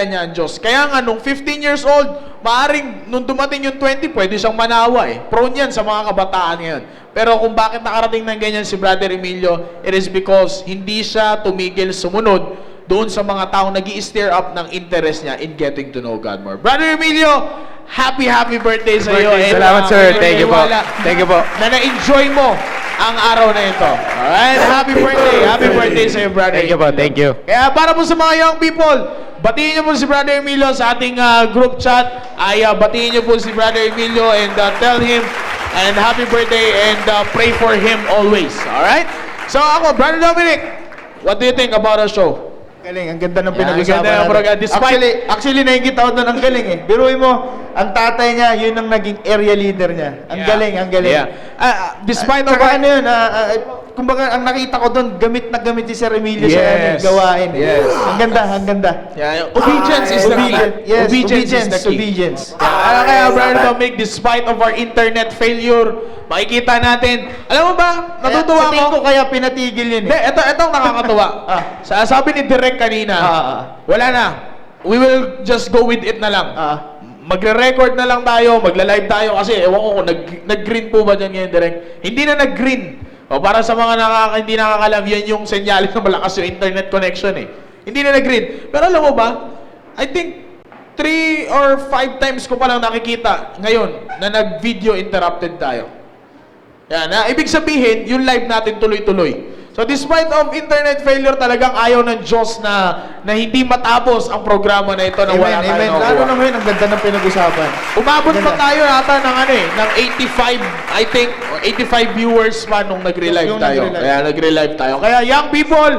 niya ang Diyos. Kaya nga, nung 15 years old, maaring nung dumating yung 20, pwede siyang manawa eh. Prone yan sa mga kabataan ngayon. Pero kung bakit nakarating ng ganyan si Brother Emilio, it is because hindi siya tumigil sumunod doon sa mga taong nag-i-stir up ng interest niya in getting to know God more. Brother Emilio, happy birthday sa iyo. Salamat, sir. Thank you po. Thank you po. Na na-enjoy mo ang araw na ito. Alright, happy birthday. Happy birthday sa iyo, brother. Thank you po. Thank you. Kaya para po sa mga young people, batiin niyo po si Brother Emilio sa ating group chat. Ay batiin niyo po si Brother Emilio and tell him and happy birthday and pray for him always. Alright? So ako, Brother Dominic, what do you think about our show? Galing, ang ganda ng Yeah, pinag-usapan ang ganda ng program. natin. Actually, nakikita ko doon ang galing eh. Biruin mo, ang tatay niya, yun ang naging area leader niya. Ang Yeah. galing, ang galing. Yeah. Despite of Saka ano yun, kumbaga, ang nakita ko doon, gamit na gamit si Sir Emilio sa Yes. gawain. Yes. Ang ganda, ang ganda. Yeah, obedience is the key. Yes, Obedience is the key. obedience. Kaya Brother Dominic, despite of our internet failure, makikita natin, alam mo ba, natutuwa Sa tingin ko ako. kaya pinatigil yun Hindi, eh. itong nakakatuwa. Sabi ni Direk kanina, wala na. We will just go with it na lang. Magre-record na lang tayo, magla-live tayo kasi ewan ko kung nag-green po ba dyan ngayon, Direk? Hindi na nag-green. O para sa mga hindi nakakalam, yan yung senyales na malakas yung internet connection eh. Hindi na nag-green. Pero alam mo ba, I think 3 or 5 times ko palang nakikita ngayon na nag-video interrupted tayo. Yan, ibig sabihin, yung live natin tuloy-tuloy. So despite of internet failure, talagang ayaw ng Diyos na hindi matapos ang programa na ito na wala tayo Amen. nakuha. Lalo naman yun, ang ganda ng pinag-usapan. Umabot pa Ganda. tayo nata ng ng 85, I think, 85 viewers pa nung nag-relive Yung tayo. nag-relive. Kaya nag-relive tayo. Kaya young people,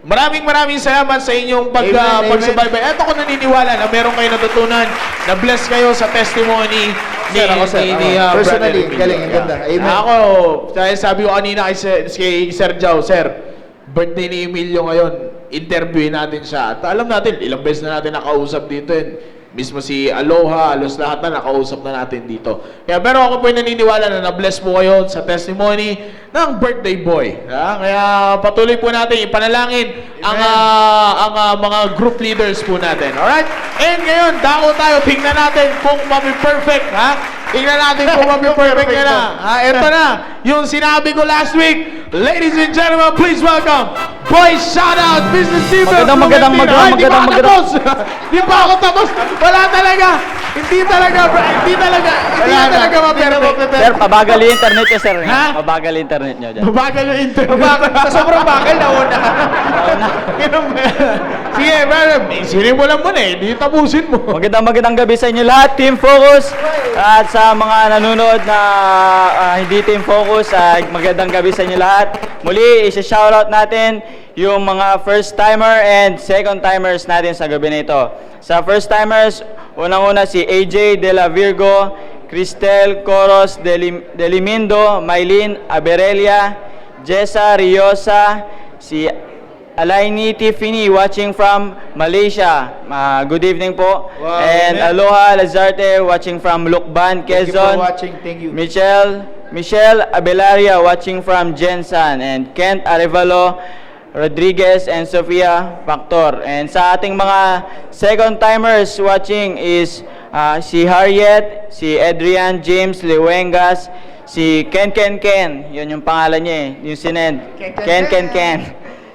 maraming salamat sa inyong Amen. pagsubaybay. Eto ko naniniwala na meron kayo natutunan, na bless kayo sa testimony ni Personally, Brother Emilio. galing, ang ganda. Amen. Ako, dahil sabi ko kanina kay Sir Jao, Sir, birthday ni Emilio ngayon, interviewin natin siya. At alam natin, ilang beses na natin nakausap dito yun. Mismo si Aloha, halos lahat na nakausap na natin dito. Pero ako po naniniwala na na-bless po kayo sa testimony ng birthday boy. Kaya patuloy po natin ipanalangin ang mga group leaders po natin. Alright? And ngayon, dako tayo. Tingnan natin kung mapi-perfect. Tingnan natin kung mapi-perfect ka na. Ito na. Yung sinabi ko last week. Ladies and gentlemen, please welcome Boy Shoutout Business Team. Magandang Di pa ako tapos. Wala talaga. Hindi talaga ma-perfect. Sir, pabagal yung internet nyo, sir. Ha? Pabagal yung internet nyo dyan. Mabagal yung internet. Sa sobrang bagal na una. Sige, brother. Sinimulan mo na eh. Hindi tapusin mo. Magandang gabi sa inyo lahat, Team Focus. At sa mga nanonood na hindi Team Focus, magandang gabi sa inyo lahat. Muli, isa-shoutout natin yung mga first-timer and second-timers natin sa gabi na ito. Sa first-timers, unang-una si AJ De La Virgo, Cristel Coros De Limindo, Maylin Aberelia, Jessa Riosa, si Alaini Tiffany watching from Malaysia. Good evening po. Wow, And amen. Aloha Lazarte watching from Lukban, Thank you for Quezon. watching. Thank you. Michelle Abelaria watching from Jensan, and Kent Arevalo Rodriguez and Sofia Factor. And sa ating mga second timers watching is si Harriet, si Adrian James Lewengas, si Ken. Yun yung pangalan niya eh, yung sinend. Ken.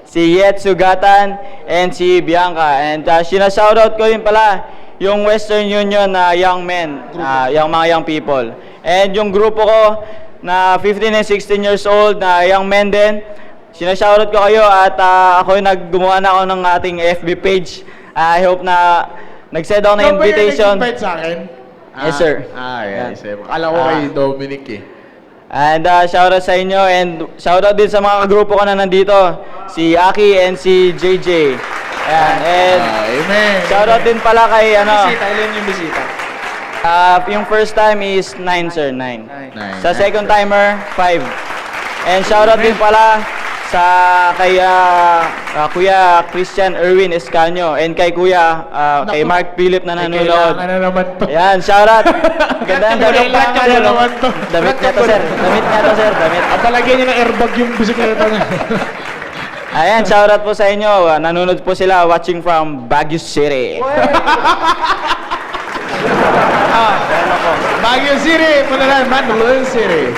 Si Yet Sugatan and si Bianca. And sinashoutout ko rin pala yung Western Union na young men, yung mga young people. And yung grupo ko na 15 and 16 years old na young men din, sinashoutout ko kayo at ako yung gumawa na ako ng ating FB page. I hope na nag-send ako ng invitation. Nag-invite sa akin? Yes, sir. Yes. Akala ko kay Dominic eh. And shoutout sa inyo and shoutout din sa mga grupo ko na nandito, si Aki and si JJ. Ayan. And Amen. shoutout din pala kay Ilan yung bisita? yung first time is 9, sir, 9. Nine. Sa second timer, 5. And shoutout din pala sa kay Kuya Christian Erwin Escanio and kay Kuya kay Mark Philip na nanonood. Kailangan na naman to. Ayan, shoutout. Ganda ang damit. Kailangan na naman to. Damit niya to, sir. Damit. At palagyan niya ng airbag yung bisikleta niya. Ayan, shoutout po sa inyo. Nanonood po sila watching from Baguio City. Baguio City, Panalan, Mandaluyong City.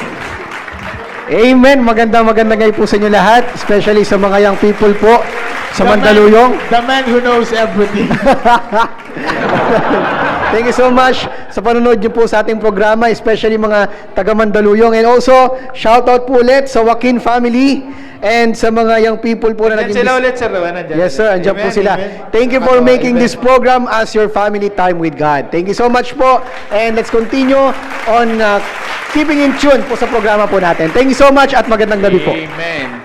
Amen. Magandang ngayon po sa inyo lahat, especially sa mga young people po sa Mandaluyong. The man who knows everything. Thank you so much sa panonood niyo po sa ating programa, especially mga taga Mandaluyong. And also, shout out po ulit sa Joaquin family and sa mga young people po na naging... Sila ulit, Sir Rowan. Nandyan. Yes, sir. Andiyan po Amen, sila. amen. Thank you for making this program as your family time with God. Thank you so much po. And let's continue on keeping in tune po sa programa po natin. Thank you so much at magandang gabi po. Amen.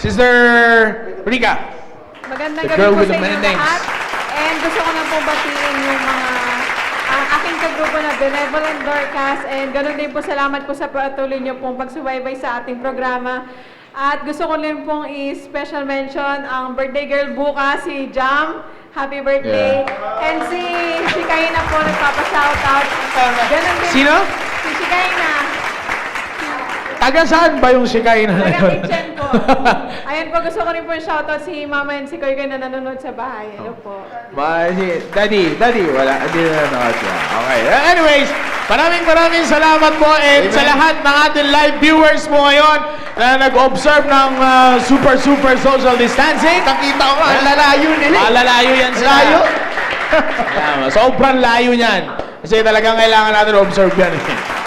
Sister Rica. Magandang The gabi girl po with sa the many inyo names. lahat. And gusto ko na pong batiin yung mga aking kagrupo na Benevolent Dorcas. And ganun din po salamat po sa patuloy niyo pong pagsubaybay sa ating programa. At gusto ko din pong i-special mention ang birthday girl bukas, si Jam. Happy birthday. And si Kaina po nagpapa-shoutout. Ganun din. Sino? Si Kaina. Taga saan ba yung sikay na Taga yun? kitchen po. Ayan po, gusto ko rin po shoutout si Mama and si Koy na nanonood sa bahay. Hello po. Daddy, wala, hindi na nanood siya. Okay. Anyways, maraming salamat po and sa lahat ng ating live viewers po ngayon na nag-observe ng super social distancing. Nakita ko nga, lalayo nila. Lalayo yan sila. Layo? Yeah, sobrang layo niyan. Kasi talagang kailangan natin observe yan.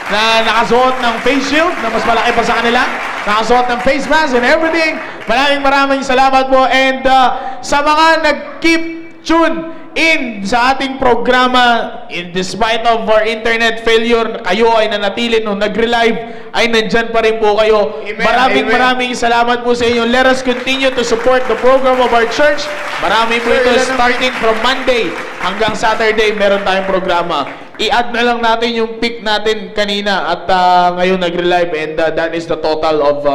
Na nakasuot ng face shield na mas malaki pa sa kanila, nakasuot ng face mask and everything. Maraming salamat po and sa mga nag-keep tune in sa ating programa, despite of our internet failure, kayo ay nanatili nung nag-relive, ay nandyan pa rin po kayo. Maraming salamat po sa inyo. Let us continue to support the program of our church. Marami po ito starting from Monday hanggang Saturday, meron tayong programa. I-add na lang natin yung pick natin kanina at ngayon nag-relive and that is the total of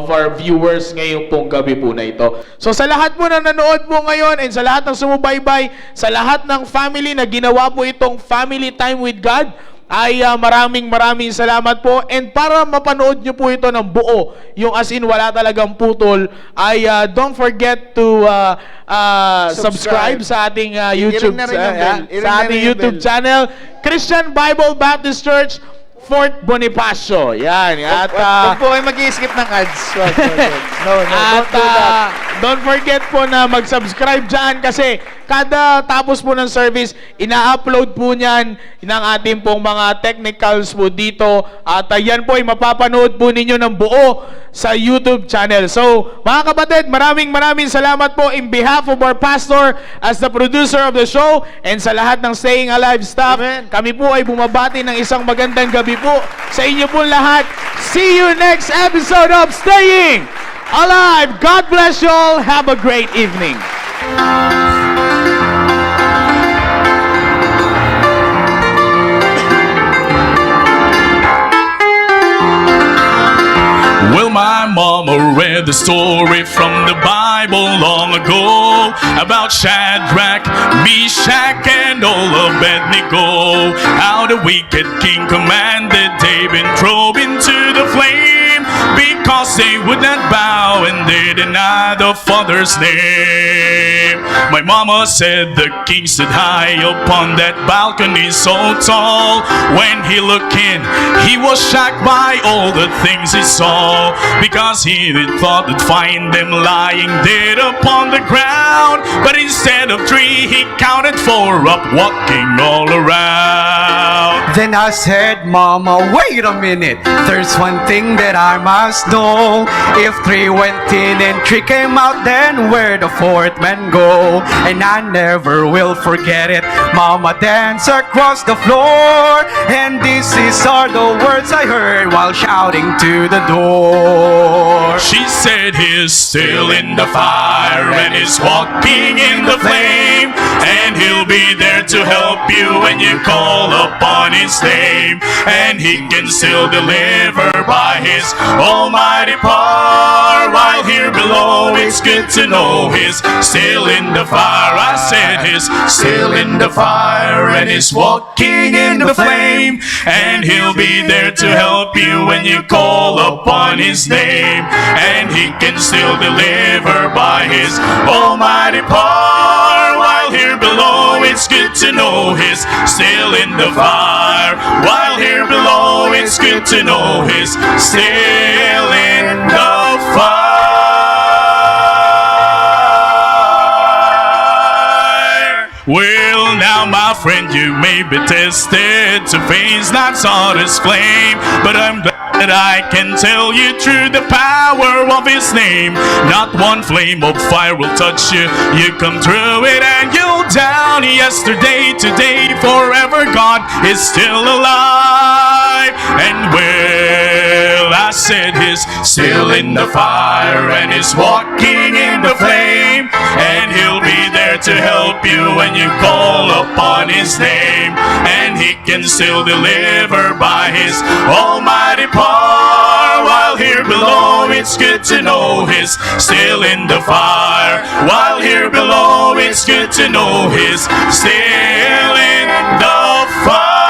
our viewers ngayong pong gabi po na ito. So sa lahat po na nanood po ngayon and sa lahat ng sumubaybay, sa lahat ng family na ginawa po itong Family Time with God, ay maraming salamat po. And para mapanood nyo po ito ng buo, yung as in wala talagang putol, ay don't forget to subscribe sa ating YouTube channel, Christian Bible Baptist Church, Fort Bonifacio. Yan. At Huwag po kayo mag-i-skip ng ads. No, at don't do that. don't forget po na mag-subscribe dyan kasi kada tapos po ng service, ina-upload po niyan ng ating pong mga technicals po dito at yan po ay mapapanood po ninyo ng buo sa YouTube channel. So, mga kapatid, maraming salamat po in behalf of our pastor as the producer of the show and sa lahat ng Staying Alive staff. Amen. Kami po ay bumabati ng isang magandang gabi po sa inyo po lahat. See you next episode of Staying Alive. God bless you all. Have a great evening. Well, my mama read the story from the Bible long ago about Shadrach, Meshach, and Abednego. How the wicked king commanded David throw into the flame because they would not bow and they denied the Father's name. My mama said the king stood high upon that balcony so tall. When he looked in, he was shocked by all the things he saw, because he thought to find them lying dead upon the ground. But instead of 3, he counted 4 up, walking all around. Then I said, Mama, wait a minute. There's one thing that I must know. If 3 went in and 3 came out, then where'd the 4th man go? And I never will forget it. Mama danced across the floor, and these are the words I heard while shouting to the door. She said he's still in the fire and he's walking in the flame, and he'll be there to help you when you call upon his name, and he can still deliver by his almighty power. While here below it's good to know he's still in the fire. I said he's still in the fire and he's walking in the flame, and he'll be there to help you when you call upon his name, and he can still deliver by his almighty power. While here below it's good to know he's still in the fire. While here below it's good to know he's still in the fire. Well, now Now, my friend, you may be tested to face not Sardis flame, but I'm glad that I can tell you through the power of His name. Not one flame of fire will touch you. You come through it and you'll down. Yesterday, today, forever, God is still alive. And well, I said He's still in the fire and He's walking in the flame, and He'll be there to help you when you call upon His name. And He can still deliver by His almighty power. While here below, it's good to know He's still in the fire. While here below, it's good to know He's still in the fire.